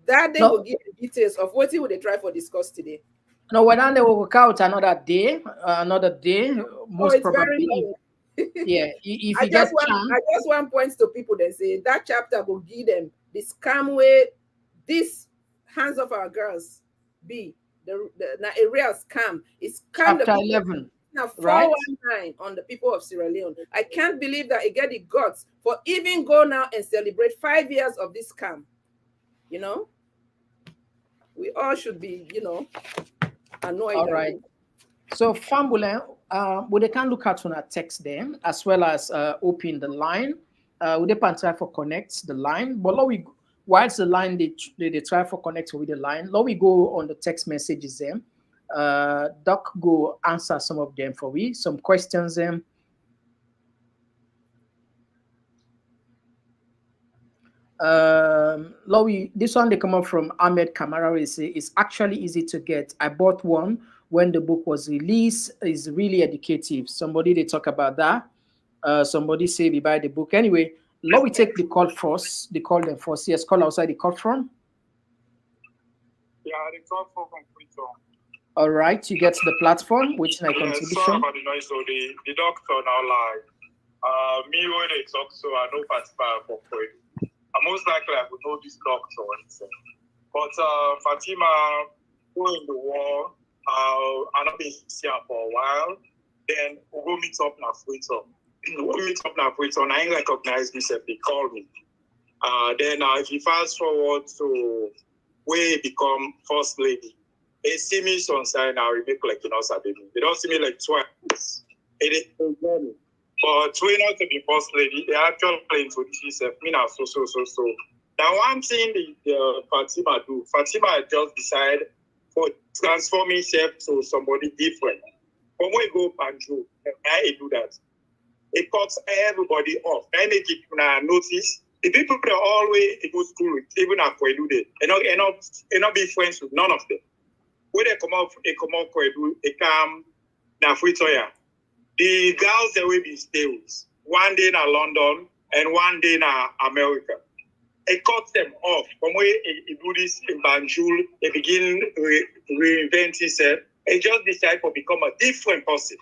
That they will give the details of what he would try for discuss today. No, whether they will work out another day, most probably. Yeah, if I you get I just want points to people that say that chapter will give them the scam way this Hands Off Our Girls be the a real scam. It's scam chapter 11. Now 419 on the people of Sierra Leone. I can't believe that it get the guts for even go now and celebrate 5 years of this scam. We all should be, annoyed. All right. So Fambula, they can look at on our text there as well as open the line. They can try for connect the line, but whilst the line they try for connect with the line, we go on the text messages there. Doc go answer some of them for we some questions them. This one they come up from Ahmed Kamara. It's actually easy to get. I bought one when the book was released. It's really educative. Somebody they talk about that. Somebody say we buy the book anyway. We take the call first. They call them first. Yes, call outside the call from. Yeah, the call from Freetown. All right, you get to the platform, which is my contribution. Sorry about the noise. So the doctor now like me when they talk, so I know Fatima for free. Most likely I would know this doctor. But Fatima, go in the war, I've not been here for a while. Then we'll go meet up now Freetown. We'll meet up now Freetown. I ain't recognize this if they call me. Then if you fast forward to where he become first lady, they see me sometimes now, we make like they don't see me like twice. It is funny. But when not to be first lady, they actually introduce herself. Me now so. Now one thing the Fatima do, Fatima just decide for transforming herself to somebody different. When we go Banjo, I do that. It cuts everybody off. I make it notice. The people that always go to school with, even at Kwedu, they not be friends with none of them. When they come up Kwedu, they come na Fritoya. The girls that will be stay with, one day in London and one day in America. It cuts them off. From where they do this in Banjul, they begin reinventing itself. They just decide to become a different person.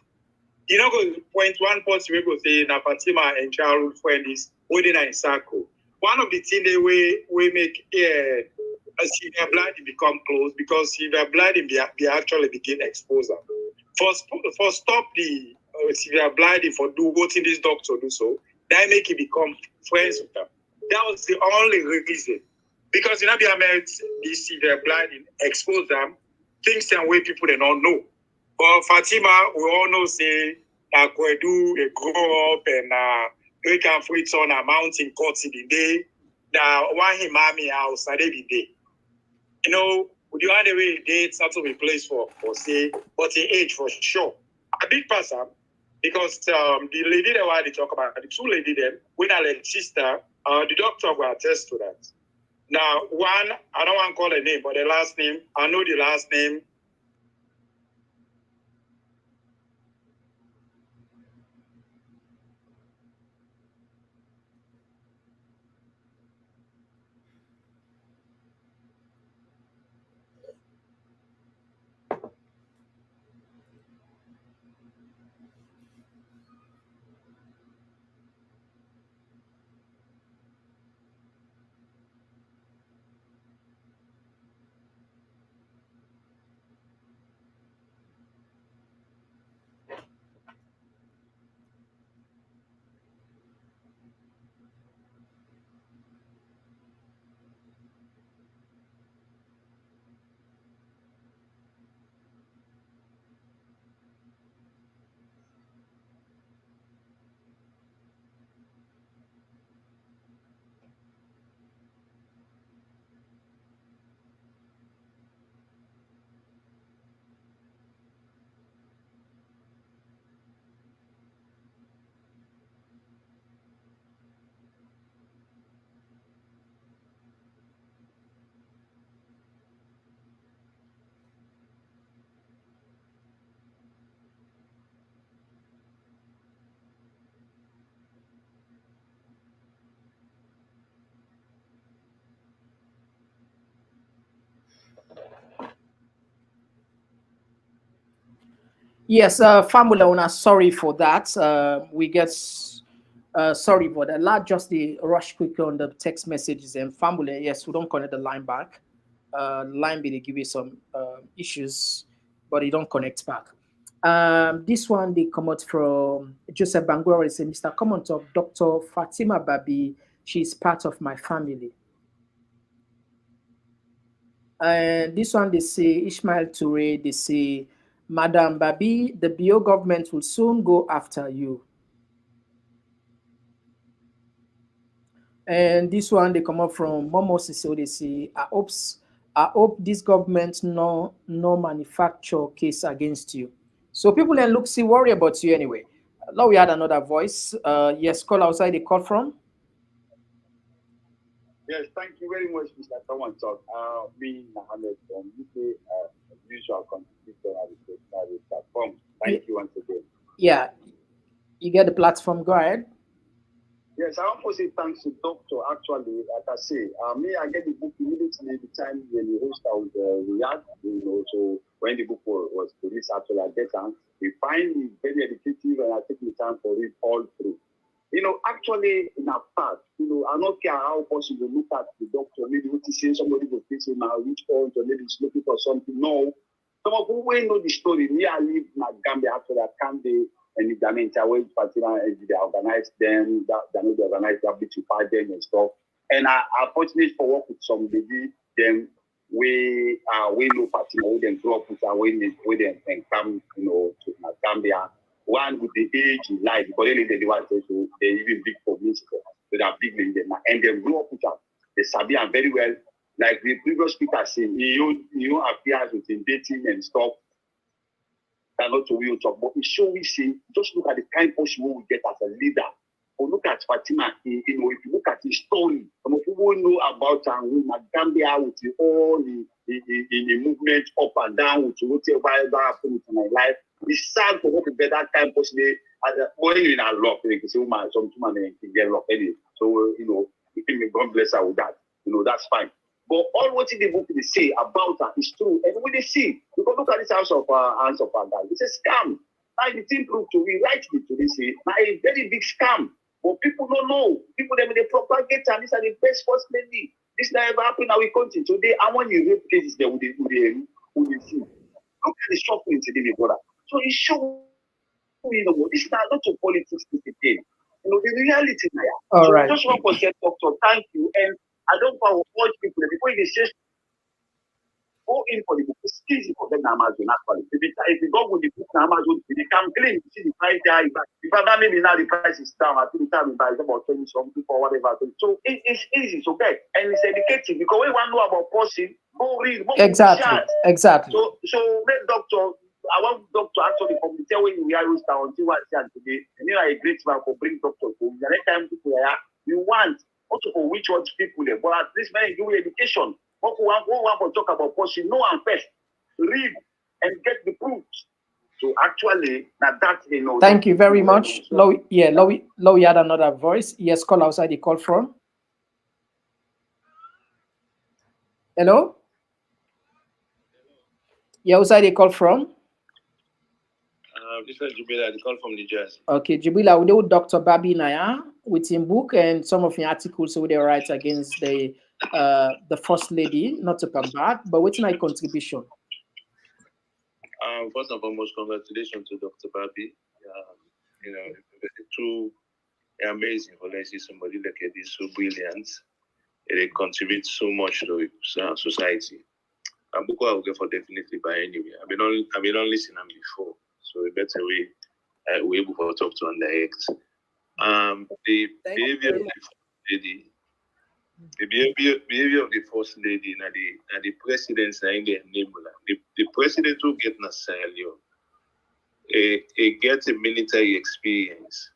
You know, point one person we go say na Fatima and childhood friend is within a circle. One of the things they we make Sylvia Blyden become close because Sylvia Blyden be actually begin exposure. For stop the Sylvia Blyden for do what in this doctor do so, that make it become friends with them. That was the only reason. Because in Abia the Sylvia Blyden expose them, things and way people they don't know. But Fatima, we all know say that Kwedu they grow up and we can free on a mountain court in the day. That one him mommy house every day. You know, with the other way day it's not to be place for say, but the age for sure. A big person because the lady that why they talk about the two lady them when I like sister, the doctor will attest to that. Now one, I don't want to call her name, but the last name, I know the last name. Yes, Famula, una sorry for that. We get sorry for that. Let just the rush quickly on the text messages and Famula. Yes, we don't connect the line back. Line be they give you some issues, but it don't connect back. This one they come out from Joseph Bangura. They say, Mr. Komon-Tok, Dr. Fatima Babih. She's part of my family. And this one they say Ishmael Toure. They say, Madam Babih, the BO government will soon go after you. And this one they come up from Momo Sisi. They say, I hope this government no manufacture case against you. So people then look see worry about you anyway. Now we had another voice. Yes, call outside the call from. Yes, thank you very much, Mr. Komon-Tok. Me, Mohammed from UK, usual contributor at the platform. Thank you once again. Yeah, you get the platform. Go ahead. Yes, I want to say thanks to Doctor. Actually, like I say, me, I get the book immediately the time when the host was Riyadh, so when the book was released, actually, I get and we find it very educative and I take the time for it all through. Actually, in a fact, I don't care how possible look at the doctor, maybe what he's saying, somebody will face him now, which point, or maybe he's looking for something. No. Some of who will know the story. Me, I live in Gambia, actually, I can't be any damage. I went to they organize them, they organize that to fight them and stuff. And I fortunate for work with some lady, then we know Fatima, we then grow up with her, we then come, to Gambia. One with the age in life, because they want to they even big for music, so they are big in them, and they grow up with them. They sabi and very well. Like the previous speaker said, you appears within dating and stuff. That's not to real talk, but it show we see. Just look at the kind of person we get as a leader. Or look at Fatima. If you look at his story, some of people know about Gambia with all the movement up and down with whatever happened in my life. It's sad for what to get that kind of person. When you're in a lock, they can say, some woman can get locked anyway. So, God bless her with that. That's fine. But all what the book they say about her is true. And when they see, you can look at this house of our guy. It's a scam. Now the thing proved to be rightly to this say, now a very big scam. But people don't know. People they propagate and these are the best first lady. This never happened in our country. Today, I want you rape cases there with the see. Look at the shopping today, brother. So it shows, this is not a politics again. The reality now. All so right. Just one percent, doctor. Thank you. And I don't want to watch people before they say go in for the book. It's easy for them to Amazon actually. If you go with the book to Amazon, they can claim you see the price there. If I maybe now the price is down, I think the time it's about 20 something or whatever. So it's easy, so okay. And it's educative because when you want to know about person, go read. Exactly. So make doctor. I want doctor actually from the tell when we are used to until what today. And a great man for bring doctor home. The next time people are you want also for which ones people there, but at least when you do education, what we want to talk about person, know and first, read and get the proofs. So actually, that Thank you very much. Low, you had another voice. Yes, call outside the call from. Hello? Yeah, outside the call from. This is Jibila, the call from New Jersey. Okay, Jibila, we know Dr. Babih Naya with his book and some of your articles so they write against the first lady, not to come back, but what's my contribution? First and foremost, congratulations to Dr. Babih. It's true, amazing when I see somebody like this so brilliant. It contributes so much to society. And book I will get for definitely by anyway. I've been on listening before. So a better way we're able to talk to and direct. The behavior of the first lady, the first lady and the president in the name, the president who get Nassalion, he gets a military experience.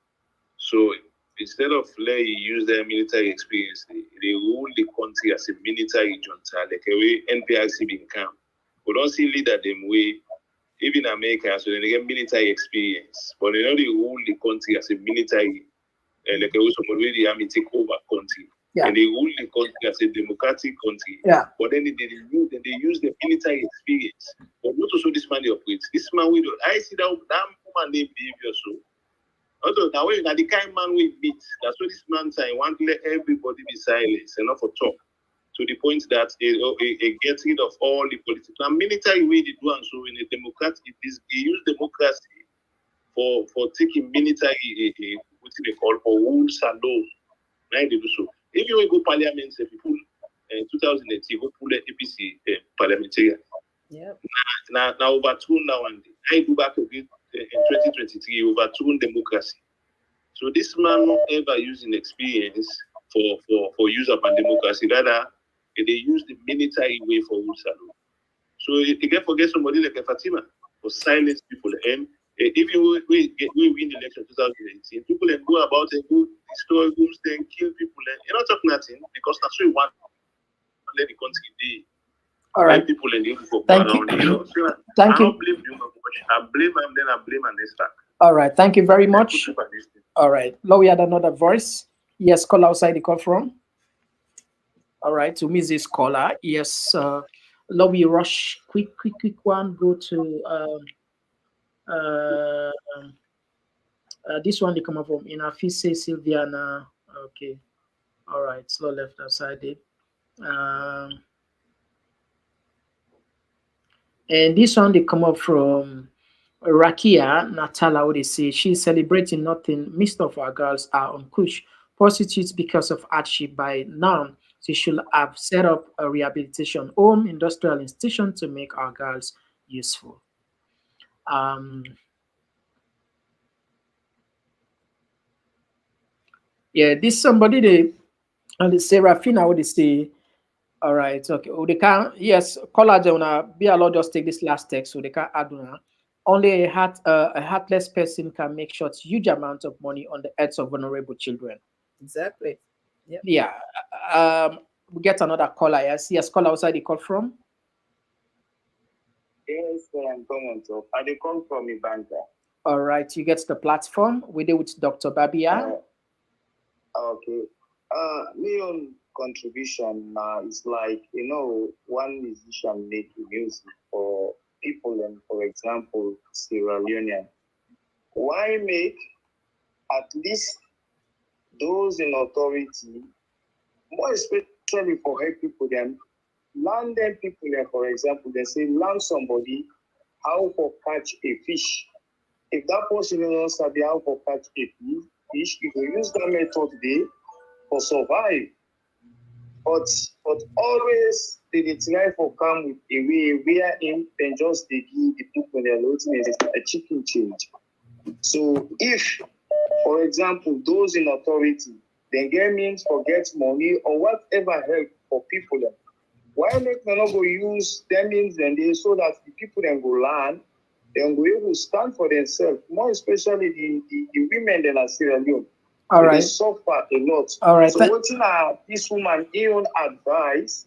So instead of letting use their military experience, they rule the country as a military junta, like a way NPRC being camp. We don't see leader them way. Even America, so they get military experience, but they know they rule the country as a military, like also the army take over country. and they rule the country as a democratic country. Yeah. But then they use the military experience. But not also this man they operates. This man I see that woman named behavior so. Although now when the kind man we beat, that's what this man saying. Want to let everybody be silent and not for talk. To the point that they get rid of all the politics. Now military way they do and so in a democracy, they use democracy for taking military what they call for rules and laws. Now they do so. If you go parliament, people in 2018 go pull the APC parliamentarian. Yeah. Now overturn now and I go back again in 2023 overturn democracy. So this man not ever using experience for use of democracy. Rather, they use the military way for rules and laws. So you can forget somebody like Fatima for silence people. And even we win the election 2018, people then go about and go destroy homes, then kill people. And you not talk nothing because that's what we want to let the country be. All right. People and for Thank you. around, you know. So Thank I you. don't blame you much. I blame them, then I blame and they start. All right. Thank you very much. All right. Now we had another voice. Yes, call outside the call from. All right. To miss this caller. Yes. Now we rush. Quick one. Go to this one. They come up from Inafise Sylviana. Okay. All right. Slow left outside it. And this one they come up from Rakia Natala, what they say she's celebrating nothing. Most of our girls are on push prostitutes because of hardship. By now, she should have set up a rehabilitation home, industrial institution to make our girls useful. Yeah, this somebody they say Rafina, what they say. All right, okay. Oh, they can yes, caller Jonah be allowed just take this last text so they can add on. Only a heartless person can make short huge amounts of money on the heads of vulnerable children. Exactly. Yep. Yeah. We get another caller. Yes, caller outside the call from. Yes, I'm Komon-Tok. I dey come from Ibanga. All right, you get the platform. We deal with Dr. Babih. Okay. Me on contribution is like, you know, one musician making music for people and, for example, Sierra Leone. Why make at least those in authority, more especially for help people, them land them people there, for example, they say land somebody how to catch a fish. If that person knows how to catch a fish, if you use that method there for survive. But always they try for come with a way where in then just they give the people their loading a chicken change. So if, for example, those in authority, then get means for get money or whatever help for people, why make them not go use them means then they so that the people then go learn, then go able to stand for themselves, more especially the women that are Sierra Leone. All right. They suffer a lot. All right. So what this woman even advise,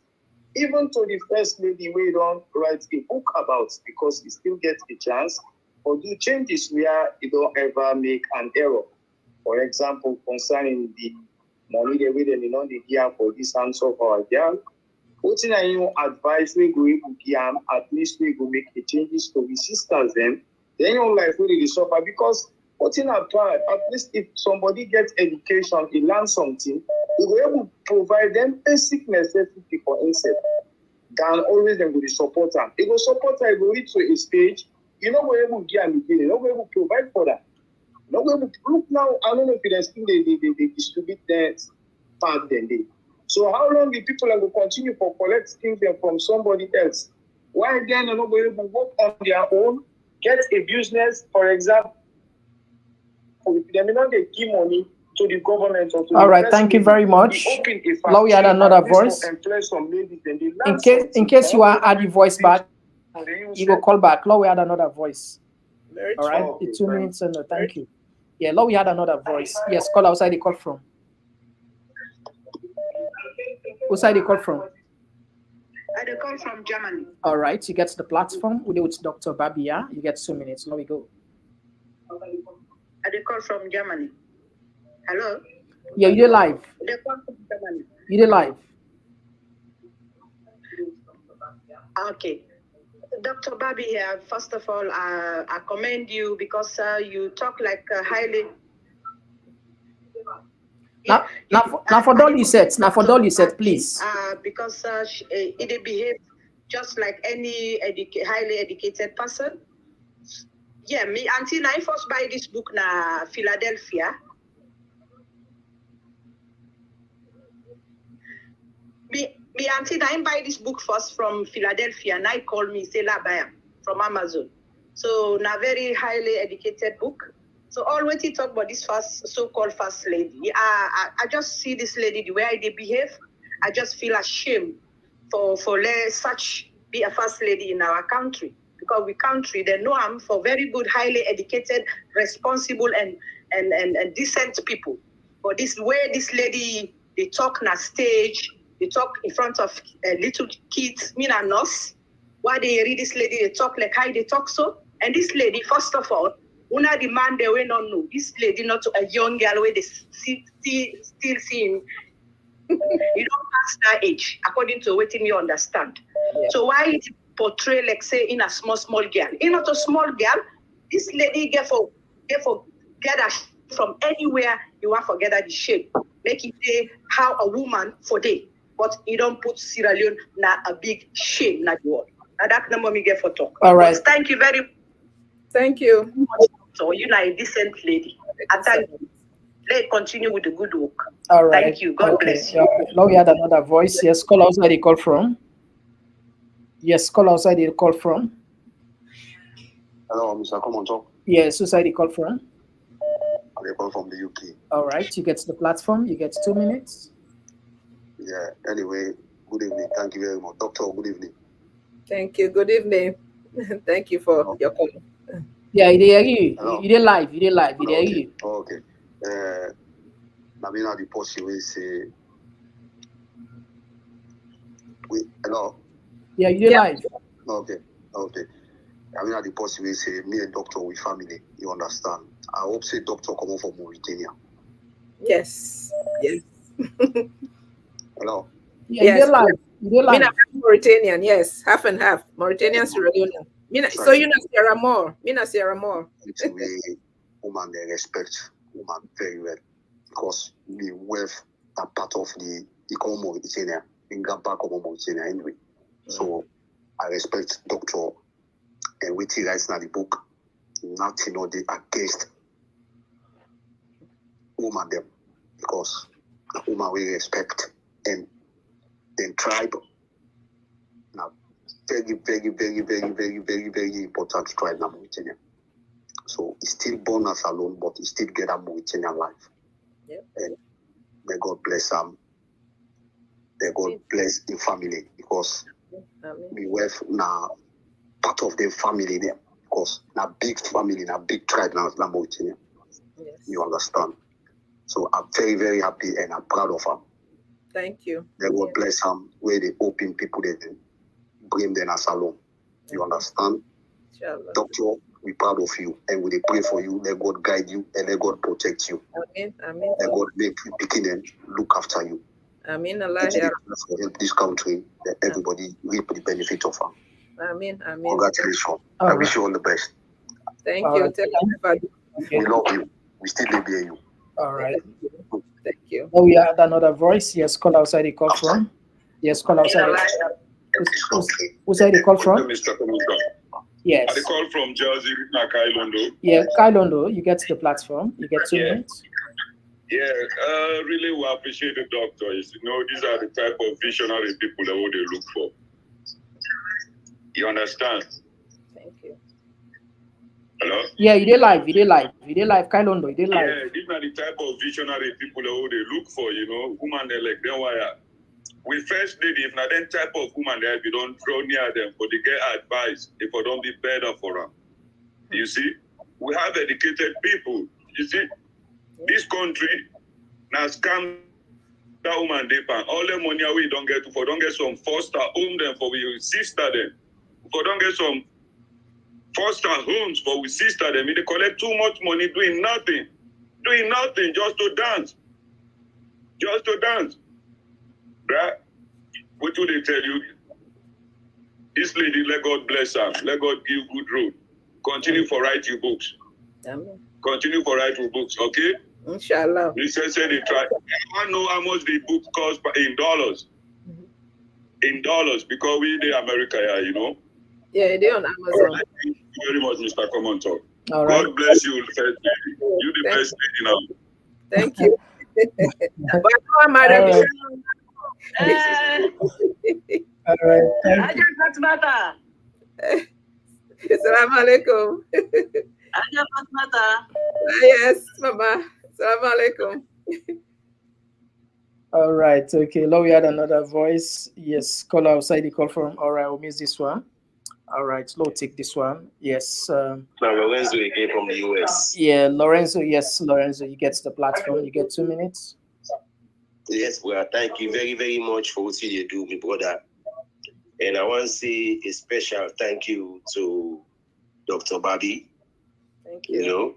even to the first lady we don't write a book about because he still gets a chance, or do changes where you don't ever make an error. For example, concerning the money they will the year for this answer for a girl. What you advise we go able to at least we go make the changes to the sisters then your life really suffer because what's in our part, at least if somebody gets education, he learns something, we will able to provide them basic necessity for instance. Than always them will support them. They will support them, go reach to a stage, you know we're able to get them again, you know we're able to provide for that. You know we're able to look now, I don't know if it's still they distribute that part then they. So how long the people will continue for collect things from somebody else? Why then they're not able to work on their own, get a business, for example. They may not give money to the government or to all right, thank you very much. Now we had another voice. In case you want to add your voice back, you go call back. Now we had another voice. All right, it's 2 minutes and thank you. Yeah, now we had another voice. Yes, call outside the call from. Outside the call from. I call from Germany. All right, you get the platform. We do with Dr. Babih. You get 2 minutes. Now we go. I call from Germany. Hello? Yeah, you're live. They call from Germany. You're live. Okay. Dr. Babih here. First of all, I commend you because you talk like highly. Now for all you said, please. Because it behaves just like any highly educated person. Yeah, me until I first buy this book na Philadelphia. Me until I buy this book first from Philadelphia, and I call me say la buy from Amazon. So na very highly educated book. So all what he talk about this so-called first lady, I just see this lady the way they behave. I just feel ashamed for let such be a first lady in our country, because we country they know I'm for very good, highly educated, responsible and decent people. But this way this lady they talk on a stage, they talk in front of little kids, me and us. Why they read this lady they talk like how they talk so, and this lady first of all. Una the man they will not know. This lady not a young girl where they still seeing. You don't pass that age, according to what you understand. Yeah. So why it portray like say in a small girl? In not a small girl, this lady get from anywhere you want to get the shape. Make it say how a woman for day, but you don't put Sierra Leone na a big shame na the world. Now that number me get for talk. All right. But thank you very much. Thank you. So you're like a decent lady. I thank you. Let's continue with the good work. All right. Thank you. God bless you. Now we had another voice. Yes, call outside the call from. Yes, call outside the call from. Hello, Mr. Komon-Tok. Yes, who's the call from? I call from the UK. All right, you get to the platform. You get 2 minutes. Yeah, anyway, good evening. Thank you very much. Doctor, good evening. Thank you. Good evening. Thank you for your call. Yeah, you hear you. You did live. You hear you. Okay. Namina the post you will say. Hello. Yeah, you did live. Okay. Namina the post you will say me and doctor we family. You understand? I hope say doctor come on from Mauritania. Yes. Hello. Yeah, yes. You did live. Mauritanian, yes, half and half. Mauritanian, Sierra Leone. So you know Sierra Moore. Sierra Moore. It's a way woman they respect woman very well, because we wealth are part of the Komon-Tok in Gamba Komon-Tok anyway. So I respect doctor and what he writes in the book. Nothing or they against woman them, because woman we respect and then tribe now. Very important tribe in Mauritania. So he's still born as alone, but he still get a Mauritanian life. Yep. And may God bless him. May God bless the family, because we were now part of the family there, because now big family, now big tribe now in Mauritania. Yes. You understand? So I'm very happy and I'm proud of him. Thank you. May God bless him where they open people there. Bring them as alone. You understand? Inshallah. Doctor, we're proud of you and we pray for you. Let God guide you and let God protect you. Amen. Let God make you begin and look after you. Amen. Allah help this country, that everybody reap the benefit of her. Amen. Congratulations. I wish you all the best. Thank you. Tell everybody. We love you. We still live here you. All right. Thank you. Oh, we had another voice. Yes, call outside the call from. Yes, call outside. Who's the call from? Mr. Komon-Tok. Yes. I call from Jersey, Kailondo. Yeah, Kailondo, you get to the platform. You get 2 minutes. Yeah, really we appreciate the doctors. You know, these are the type of visionary people that they look for. You understand? Thank you. Hello? Yeah, you did live, Kailondo, you did live. Yeah, these are the type of visionary people that they look for, you know, woman they like them wire. We first did if not then type of woman there, we don't draw near them, but they get advice if I don't be better for them. You see? We have educated people. You see? This country now scam that woman they pan. All the money we don't get for don't get some foster home them for we sister them. For don't get some foster homes for we sister them. They collect too much money doing nothing just to dance. Right? What do they tell you? This lady, let God bless her. Let God give good road. Continue for write your books. Amen. Continue for write your books, okay? Inshallah. He said they try. I know how much the book cost in dollars. In dollars, because we in America, you know. Yeah, they're on Amazon. Thank you very much, Mr. Komon-Tok. All right. God bless you. You the best lady now. Thank you. But I'm All right. All right. Thank you. Assalamu alaikum. Yes, Mama. Assalamu alaikum. All right. Okay. Now we had another voice. Yes. Call outside the call from. All right. We'll miss this one. All right. Slow take this one. Yes. Now Lorenzo again from the US. Yeah, Lorenzo. Yes, Lorenzo. You get the platform. You get 2 minutes. Yes, well, thank you very, very much for what you do, my brother. And I want to say a special thank you to Dr. Babih. Thank you. You know,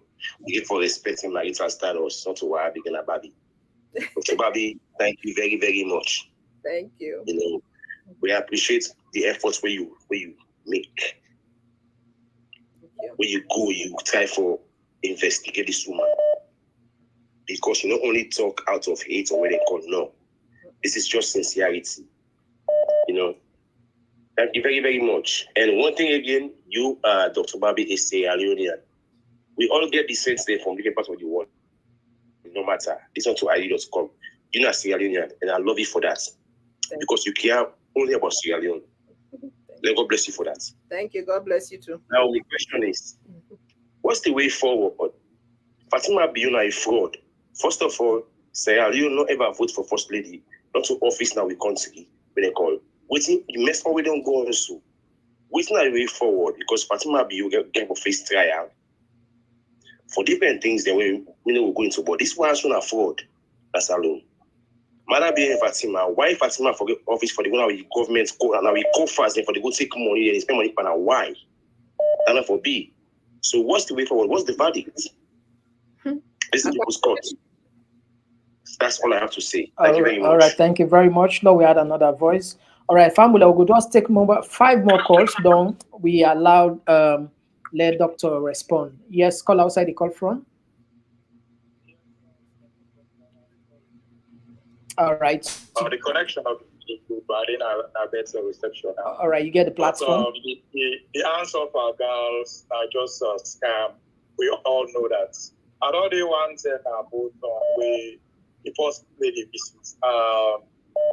for respecting my little status, not to why I began a Babih. Dr. Babih, thank you very, very much. Thank you. You know, we appreciate the efforts where you make. Where you go, you try for investigate this woman. Because you not only talk out of hate or what they call no. This is just sincerity. You know. Thank you very, very much. And one thing again, you, Dr. Babih, is Sierra Leonean. We all get the sense there from different parts of the world. No matter. Listen to ID.com. You're not Sierra Leonean, and I love you for that. Because you care only about Sierra Leone. Let God bless you for that. Thank you. God bless you too. Now, the question is, what's the way forward? Fatima Babih, a fraud. First of all, Sierra Leone not ever vote for First Lady, not to office now with country, when they call. Waiting, the mess we don't go on so. Waiting a way forward, because Fatima Babih get a face trial. For different things that we know we're going to, but this one should afford. That's alone. Mother being Fatima, why Fatima forget office for the one with government go and now we go fast and for the go take money and spend money for now? Why? And for B. So what's the way forward? What's the verdict? This is people's court. That's all I have to say. Thank you very much. All right, thank you very much. Now we had another voice. All right, family, we'll just take 5 more calls. Don't we allowed let doctor respond? Yes, call outside the call from. All right. The connection of people, but I didn't have better reception now. All right, you get the platform. But, the answer of our girls are just a scam. We all know that. I know they want to both way the first lady visits.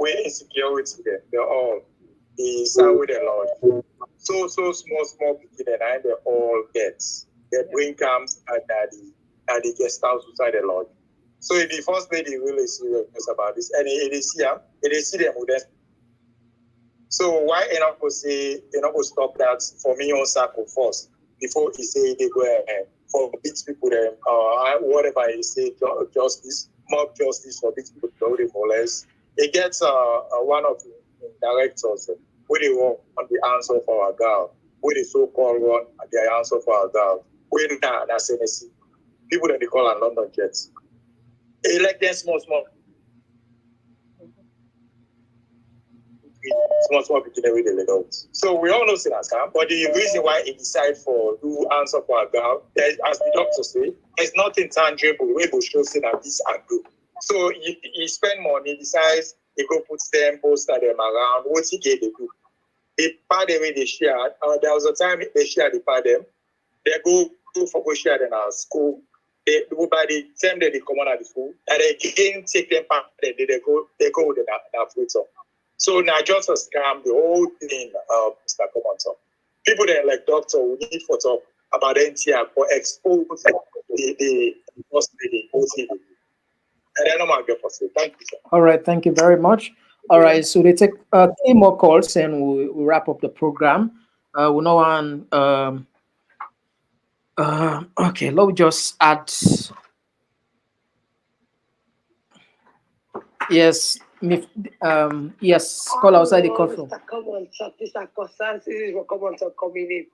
We insecurity there. They're all inside with the Lord. So small people and they all get. They bring camps and the guest house inside the Lord. So if the first lady really serious about this, and it is here, it is see them with them. So why enough to say enough to stop that for me on circle first before he say they go ahead for big people them whatever he say justice, mob justice for big people to more or less. It gets one of the directors where they want on the answer for our girl, where the so-called one the answer for our girl, where that's NSC. People that they call on London Jets. Elect them small people the way they let out. So we all know sinners, but the reason why he decided for do answer for a girl, as the doctor say, there's nothing tangible where they show say that this and do. So he spend money, decides he go put them, poster them around. What he get they do? They part the way they shared. There was a time they shared the part them. They go for go share in our school. By the time that they come out of the school, and they again take them back, they go with that fruit. So now just a scam, the whole thing, Mr. Komon-Tok. People that like doctor, we need to talk about NTR for expose the first lady, and then I'm going to get for you. Thank you, sir. All right, thank you very much. All right, so they take 3 more calls and we'll wrap up the program. We know one. Okay, let me just add. Yes, yes, call outside the call from. This is for Komon-Tok community.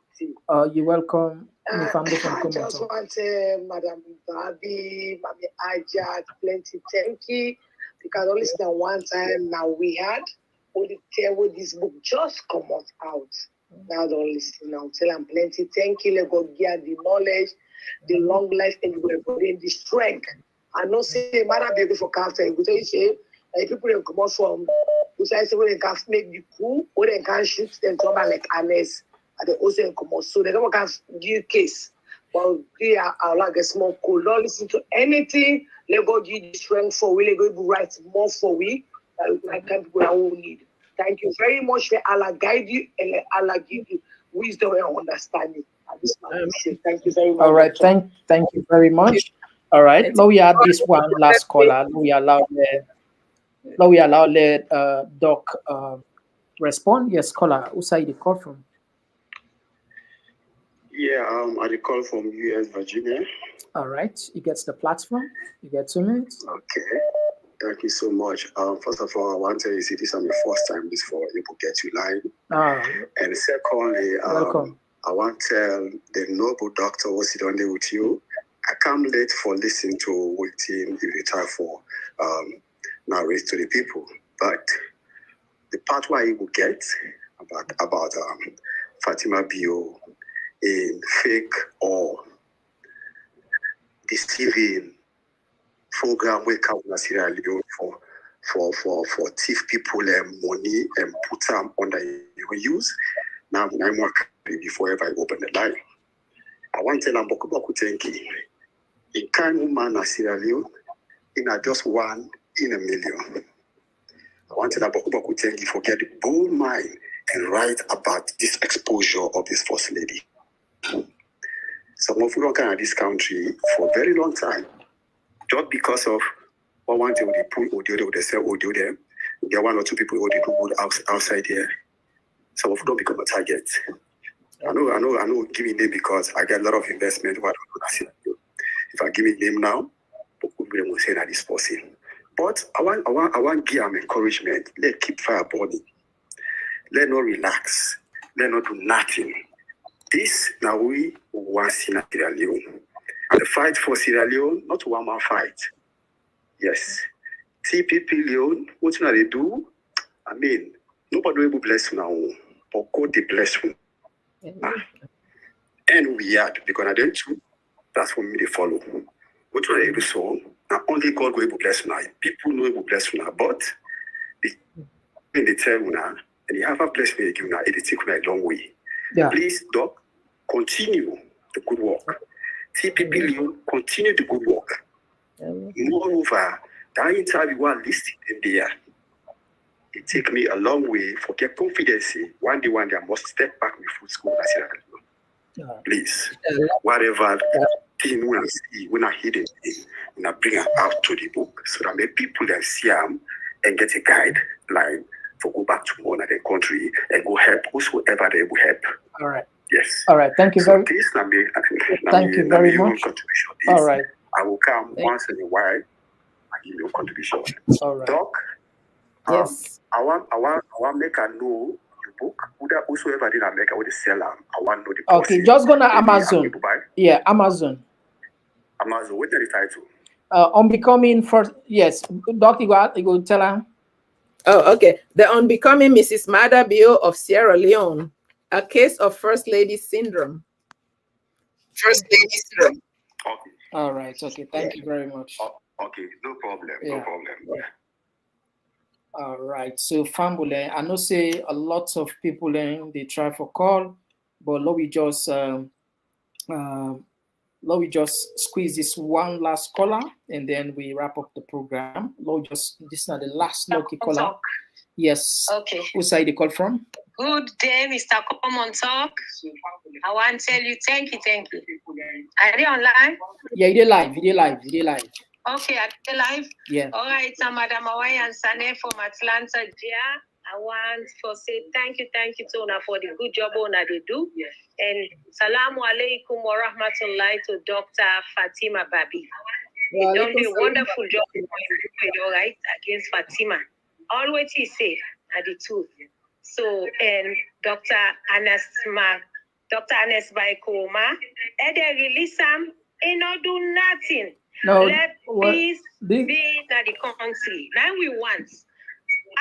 You're welcome. I just want Madam Babih, Mami Ajat, plenty thank you Because only that one time now we had, only tell what this book just come out. Now don't listen now. Tell them plenty. Thank you, let God give the knowledge, the long life, and the strength. I know say matter baby for cancer. You tell you say people that come out from besides when they can make the coup, or they can shoot them come back like Anes, and they also come out. So they don't can give case. But we are like a small cool. Don't listen to anything. Let God give the strength for we. Let God write more for we. Like people that we need. Thank you very much for Allah guide you and let Allah give you wisdom and understanding. Thank you very much. All right, thank you very much. All right, now we have this one last caller. We allow the Doc respond. Yes, caller. Who side the call from? Yeah, I call from US Virginia. All right, you get the platform. You get 2 minutes. Okay. Thank you so much. First of all, I want to tell you, this is my first time this for able to get you live. And secondly, welcome. I want to tell the noble doctor who sit on there with you. I come late for listening to what team you retire for narrate to the people. But the part where you will get about Fatima Babih in fake or deceiving program we come in Sierra Leone for thief people money and put them under your use. Now I'm more before ever I open the line. I want to tell them thank you. In kind woman in Sierra Leone, in just 1 in a million. I want to tell them thank you for getting bold mind and write about this exposure of this first lady. Some of you don't come in this country for a very long time. Just because of what one thing they put audio, they sell audio there. There are 1 or 2 people who they do good outside here. Some of them don't become a target. I know giving name because I get a lot of investment. If I give a name now, people will say that this person. But I want give them encouragement. Let keep fire burning. Let not relax. Let not do nothing. This now we want in Sierra Leone. The fight for Sierra Leone, not one man fight. Yes. TPP Leone, what they do? I mean, nobody will bless you now, but God they bless you. And we had because I don't do. That's what me they follow. What they do so? Now only God will bless you now. People know will bless you now, but they tell you now, and you have a blessing you now. It take you a long way. Yeah. Please, Doc, continue the good work. TPP Leone, continue the good work. Moreover, that interview was listed in there. It take me a long way for get confidence. One day I must step back with food school. Please, whatever thing when I see, when I hear it, when I bring it out to the book, so that maybe people can see them and get a guideline for go back to another country and go help whosoever they will help. All right. Yes. All right. Thank you very much. Thank you very much. All right. I will come once in a while. I give you a contribution. All right. Doc. Yes. I want make a know your book. Whosoever did I make, I would sell them. I want to know the Okay, just go to Amazon. Yeah, Amazon. Amazon. What is the title? Unbecoming first. Yes, Doc, you go tell her. Oh, okay. The Unbecoming Mrs. Babih of Sierra Leone. A case of First Lady Syndrome. First Lady Syndrome. Okay. All right. Okay. Thank you very much. Okay. No problem. Yeah. No problem. Yeah. All right. So, Fambule, I know say a lot of people they try for call, but let we just squeeze this one last caller and then we wrap up the program. This is not the last lucky caller. Yes. Okay. Who side the call from? Good day, Mr. Komon-Tok. I want to tell you, thank you. Are they online? Yeah, you're live. Okay, are they live? Yeah. All right, Madam Awai and Sane from Atlanta, Georgia. I want to say thank you to Una for the good job Una they do. And salamu alaikum wa rahmatullahi to Dr. Fatima Babih. You done a wonderful job, all right, against Fatima. Always he say at the truth. So, and Dr. Anas Baikoma, they release him, he not do nothing. No, Let what peace this, be in the country. Now we want.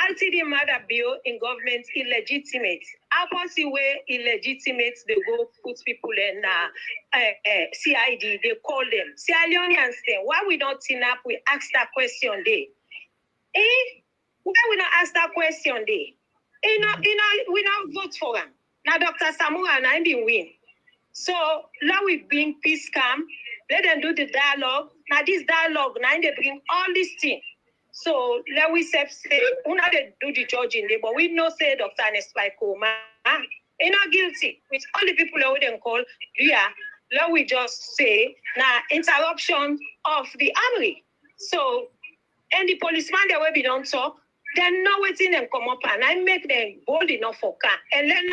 RTD mother bill in government illegitimate. Opposite way illegitimate, they go put people in CID, they call them. Sierra Leoneans then, why we don't team up, we ask that question there. Why we not ask that question there? We don't vote for him. Now Dr. Samura and I been win. So now we bring peace camp, let them do the dialogue. Now this dialogue, now they bring all these things. So let we say, we not do the judging there, but we know say Dr. Nespai he's not guilty. With all the people that we then call, let we just say now interruption of the army. So and the policeman that way we don't talk, then know waiting them come up and I make them bold enough for car and let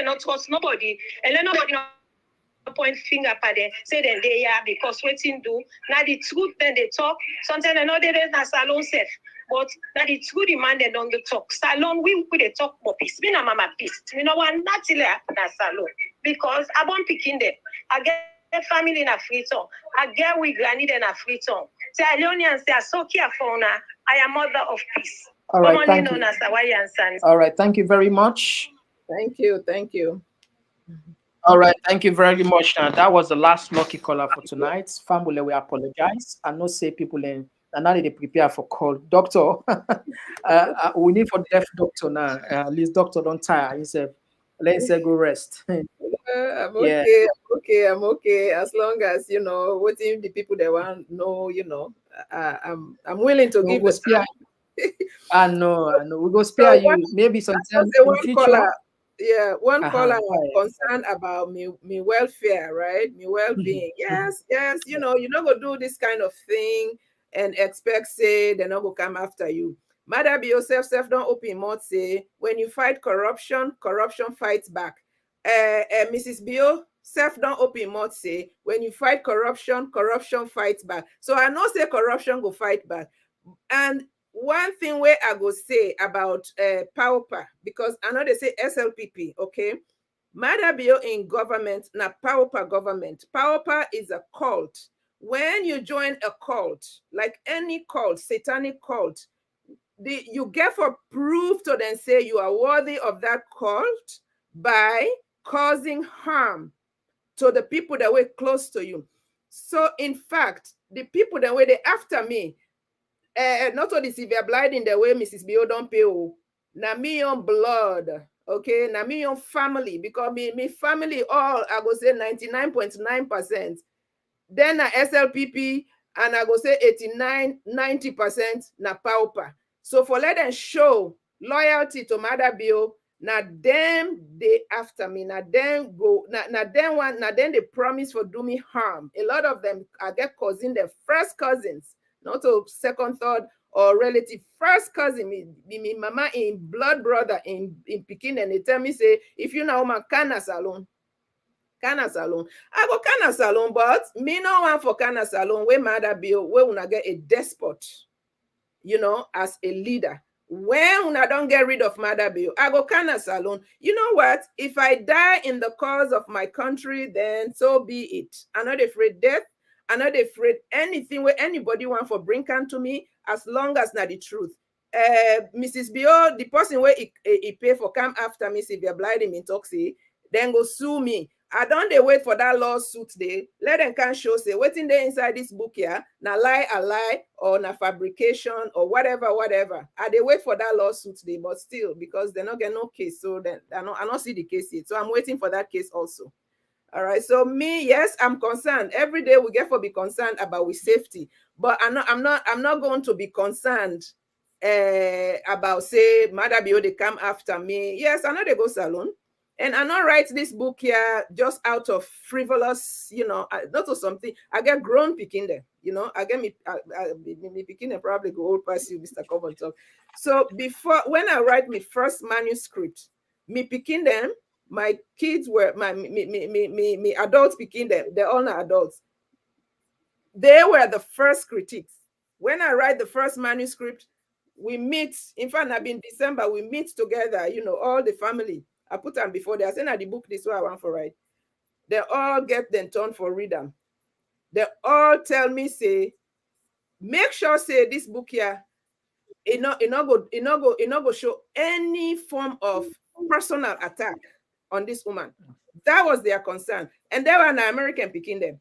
not trust nobody and let nobody point finger at them, say then they are because waiting do now the truth then they talk. Sometimes I know they don't salon safe, but now the truth demand they don't talk. Salon we they talk about peace. Me na mama peace. Me no want not till that salon because I want picking them. I get family in a free tongue. I get we granny in a free tongue. Sierra Leoneans they are so careful now. I am mother of peace. all right, thank you. Known as Hawaiian Sons. All right, thank you very much. Thank you. Thank you. All right, thank you very much. Now that was the last lucky caller for tonight. Family, we apologize. I know say people in and now they prepare for call. Doctor, we need for deaf doctor now. At least doctor don't tire. He said, let's say go rest. I'm Yeah. okay. I'm okay. As long as you know what if the people that want to know, you know, I'm willing to give the spare. I know. We go spare you. Maybe sometime in future. Caller, yeah, one caller concerned about me welfare, right? Me well-being. Yes. You know, you're not gonna do this kind of thing and expect say they're not gonna come after you. Mother be yourself, don't open mouth say when you fight corruption, corruption fights back. Mrs. Bio, self don't open mouth say when you fight corruption, corruption fights back. So I know say corruption go fight back. And one thing where I go say about PAOPA, because I know they say SLPP, okay? Mother Bio in government, not PAOPA government. PAOPA is a cult. When you join a cult, like any cult, satanic cult, you get for proof to then say you are worthy of that cult by causing harm to the people that were close to you. So in fact, the people that were after me, not only severe blind in the way Mrs. Bio don't pay, na me on blood, okay, na me on family, because me family all, I go say 99.9%. Then na SLPP, and I go say 89-90% na PAOPA. So for let them show loyalty to Mother Bio, na them they after me, na them go, na them they promise for do me harm. A lot of them I get cousin, their first cousins, not a second, third, or relative. First cousin, me mama in blood brother in Pekin, and they tell me say, if you know man Kana Salon. I go Kana Salon, but me no one for Kana Salon where Mother Bio, where una get a despot, you know, as a leader. When una don't get rid of Mother Bio, I go Kana Salon. You know what? If I die in the cause of my country, then so be it. I'm not afraid death. I'm not afraid anything where anybody want for bring can to me, as long as not the truth. Mrs. Bio, the person where he pay for come after me, if you're blind in Toxi, then go sue me. I don't they wait for that lawsuit day. Let them can show say waiting there inside this book here, na lie a lie or na fabrication or whatever. I they wait for that lawsuit day, but still because they not get no case, so then I don't see the case yet. So I'm waiting for that case also. All right. So me, yes, I'm concerned. Every day we get for be concerned about with safety, but I'm not going to be concerned about say Mother Bio they come after me. Yes, I know they go salon. And I not write this book here just out of frivolous, you know, not or something. I get grown picking there, you know. I get me picking there probably go old past you, Mr. Komon-Tok. So before, when I write my first manuscript, me picking them, my kids were me adults picking them. They're all not adults. They were the first critiques. When I write the first manuscript, we meet. In fact, I've been December. We meet together, you know, all the family. I put them before they are saying that the book this way I want for write. They all get them turn for read them. they all tell me, say, make sure, say, this book here, it not go show any form of personal attack on this woman. That was their concern. And they were an American picking them.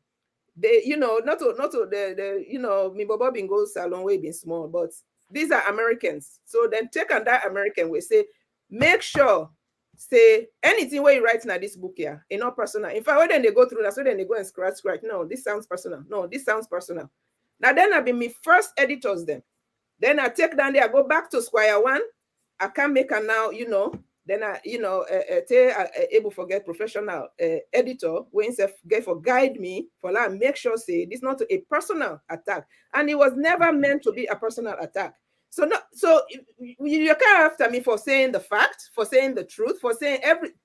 They, not to the me Bobo bin go salon way been small, but these are Americans. So then take on that American way, say, make sure, say, anything where you write in this book here, not personal. In fact, when they go through that, so then they go and scratch. No, this sounds personal. No, this sounds personal. Now then I be me first editors then. Then I take down there, I go back to square one. I can make a now, then I, able to get professional editor, when get for guide me, for that, make sure, say, this not a personal attack. And it was never meant to be a personal attack. So you can't after me for saying the fact, for saying the truth, for saying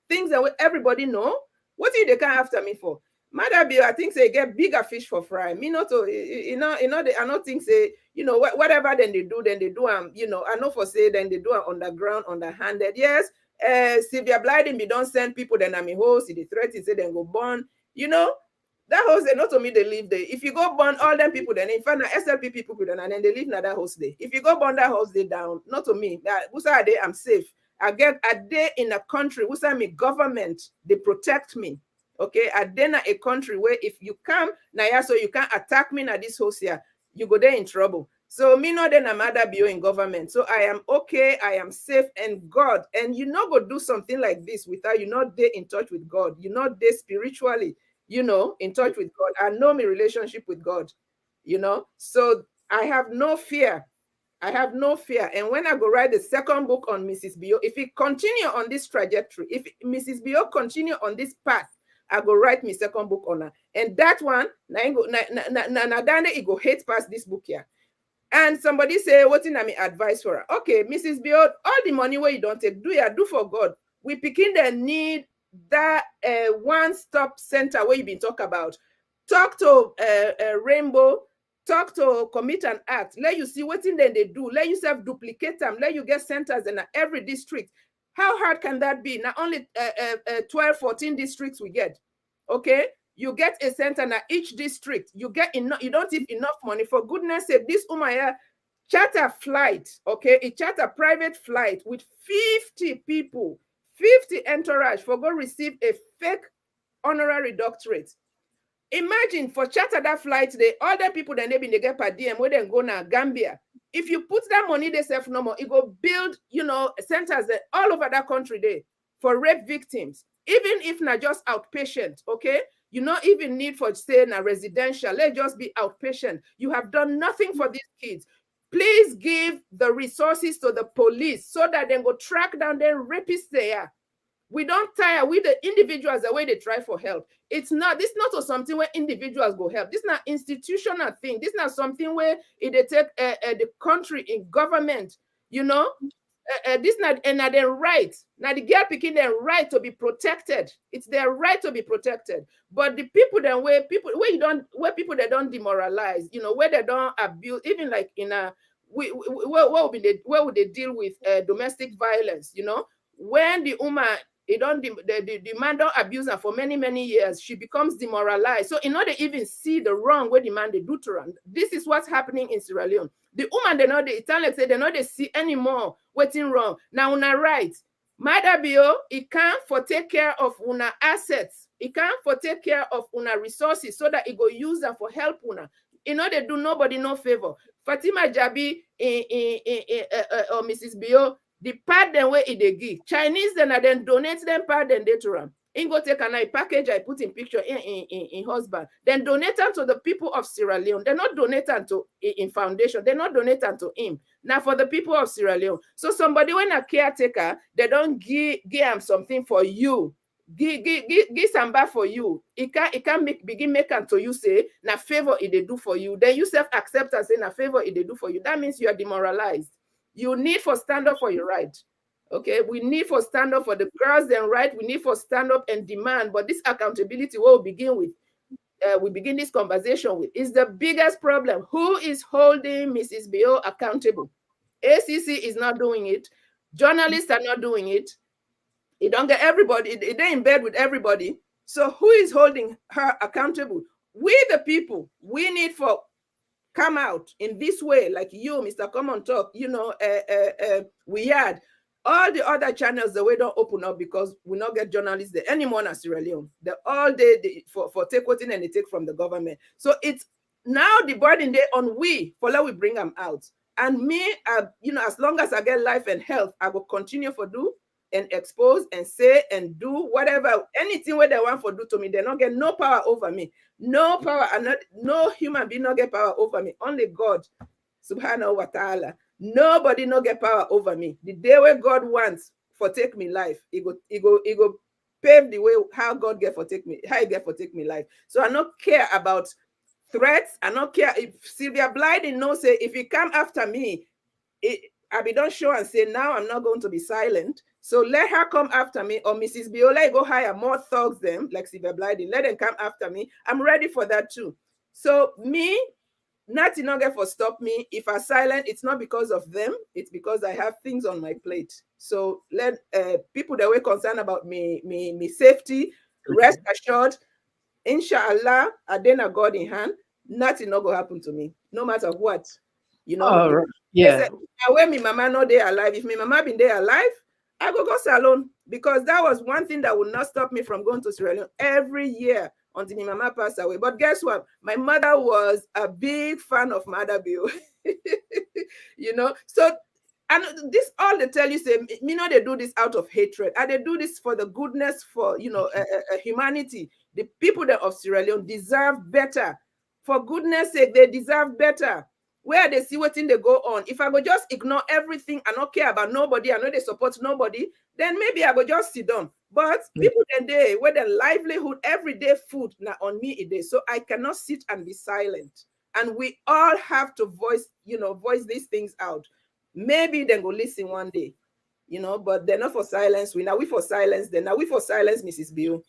things that everybody know. What do they can't after me for? Mother Bill, I think they get bigger fish for fry. Me not to, I not think say, whatever then they do, I know for say then they do underground, underhanded. Yes, Sylvia Blyden be don't send people, then I'm a host, the threat is say then go burn. That house they not to me they live there. If you go burn all them people, then in fact SLP people then and then they live in that house there. If you go burn that house they down, not to me. That are they I'm safe. I get a day in a country, me government, they protect me. Okay, and then a country where if you come now, so you can't attack me na this house here, you go there in trouble. So me not then I'm other BO in government. So I am okay, I am safe, and God, and you not go do something like this without you not there in touch with God. You not there spiritually, in touch with God. I know my relationship with God, So I have no fear. I have no fear. And when I go write the second book on Mrs. Bio, if it continue on this trajectory, if Mrs. Bio continue on this path, I go write my second book on her. And that one, it go hate past this book here. And somebody say, what in my advice for her? Okay, Mrs. Bio, all the money where you don't take, do for God. We begin the need that one-stop center where you been talk about. Talk to Rainbow, talk to Commit and Act. Let you see what in then they do. Let yourself duplicate them. Let you get centers in every district. How hard can that be? Not only 12, 14 districts we get. Okay, you get a center in each district. You get enough. You don't have enough money. For goodness sake, this Umaya charter flight. Okay, a charter private flight with 50 people, 50 entourage for go receive a fake honorary doctorate. Imagine for charter that flight, the other people then they get per diem where they go now Gambia. If you put that money they self no more, it go build, centers all over that country there for rape victims. Even if not just outpatient, okay? You not even need for stay in a residential. Let just be outpatient. You have done nothing for these kids. Please give the resources to the police so that they go track down their rapists there. We don't tire with the individuals the way they try for help. This not something where individuals go help. This is not institutional thing. This is not something where they take the country in government, this not their right. Now the girl picking their right to be protected. It's their right to be protected. But the people then where people that don't demoralize, where they don't abuse, even like in a where would they deal with domestic violence, when the woman the man don't abuse her for many years, she becomes demoralized. So in order to even see the wrong where the man they do to her, this is what's happening in Sierra Leone. The woman they see anymore waiting wrong. Now una right. Mother Bio, it can't for take care of una assets. It can't for take care of una resources so that it go use them for help una. In order to do nobody no favor. Fatima Jabi or Mrs. Bio, the part then where it they give. Chinese then donate them part then they to them. In go take a package I put in picture in husband. Then donate them to the people of Sierra Leone. They're not donating to in foundation. They're not donating to him. Now for the people of Sierra Leone. So somebody when a caretaker, they don't give him something for you. Give some back for you. It can begin making to you say na favor it they do for you. Then you self accept and say na favor it they do for you. That means you are demoralized. You need for stand up for your right. Okay, we need for stand up for the girls then right. We need for stand up and demand. But this accountability we'll begin with, we begin this conversation with, is the biggest problem. Who is holding Mrs. Bio accountable? ACC is not doing it. Journalists are not doing it. It don't get everybody. They're in bed with everybody. So who is holding her accountable? we the people, we need for come out in this way, like you, Mr. Komon-Tok, you know, we had all the other channels, the way don't open up because we not get journalists there anymore in Sierra Leone. They're all day for take what in and they take from the government. So it's now the burden day on we, for let we bring them out. And me, you know, as long as I get life and health, I will continue for do and expose and say and do whatever, anything where they want for do to me. They not get no power over me. No power, and no human being not get power over me. Only God, subhanahu wa ta'ala. Nobody no get power over me. The day where God wants for take me life, he go pave the way how God get for take me, how he get for take me life. So I don't care about threats. I don't care if Sylvia Blyden no say if he come after me, I be don't show and say now I'm not going to be silent. So let her come after me, or Mrs. Biola go hire more thugs them like Sylvia Blyden. Let them come after me. I'm ready for that too. So me, nothing not get for stop me. If I silent, it's not because of them. It's because I have things on my plate. So let people that were concerned about me safety rest assured. Inshallah, I then a God in hand. Nothing not gonna happen to me, no matter what. You know. Yeah. When my mama not there alive, if my mama been there alive, I go salon, because that was one thing that would not stop me from going to Sierra Leone every year until my mama passed away. But guess what? My mother was a big fan of Mother Bill. You know, so and this all they tell you say me know they do this out of hatred, and they do this for the goodness for, you know, humanity. The people that of Sierra Leone deserve better. For goodness sake, they deserve better. Where they see what thing they go on. If I go just ignore everything and not care about nobody, I know they support nobody, then maybe I go just sit down. But people then they where their livelihood, everyday food now on me it is. So I cannot sit and be silent. And we all have to voice these things out. Maybe they go listen one day, you know, but they're not for silence. We for silence. Then now we for silence, Mrs. Bill.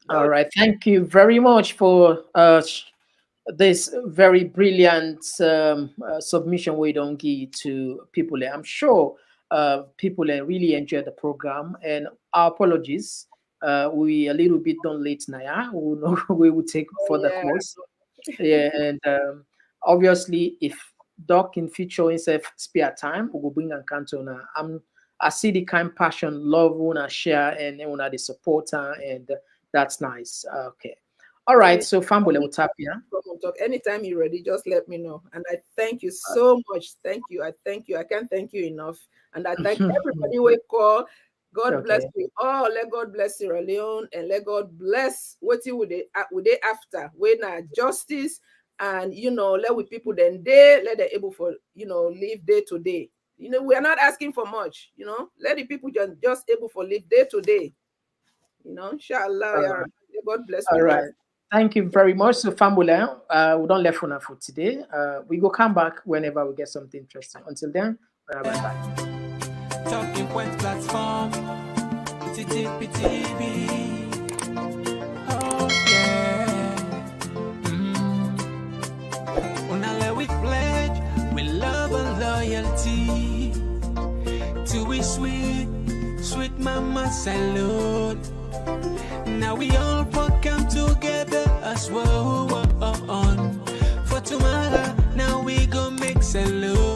All right. Thank you very much for this very brilliant submission we don't give to people. I'm sure people really enjoy the program, and our apologies. We a little bit done late now. We will take further calls. Yeah, and obviously, if Doc in future himself spare time, we will bring and canton. I see the kind passion, love, wanna share, and wanna the supporter, and that's nice. Okay. All right, so Fambule will tap here. Anytime you're ready, just let me know. And I thank you so much. Thank you. I thank you. I can't thank you enough. And I thank everybody who call. God bless you all. Let God bless Sierra Leone, and let God bless what you would they after when justice, and you know, let with people then let them able for, you know, live day to day. You know, we are not asking for much, you know. Let the people just able for live day to day. You know, inshallah. God bless you. All right. Thank you very much. So, Fambule, we don't left for today. We go come back whenever we get something interesting. Until then, bye bye. Talking Point platform, TTPTV. Oh yeah. Unale we pledge, we love and loyalty to we sweet mama salute. Now we all come together as one. For tomorrow, now we go make salute.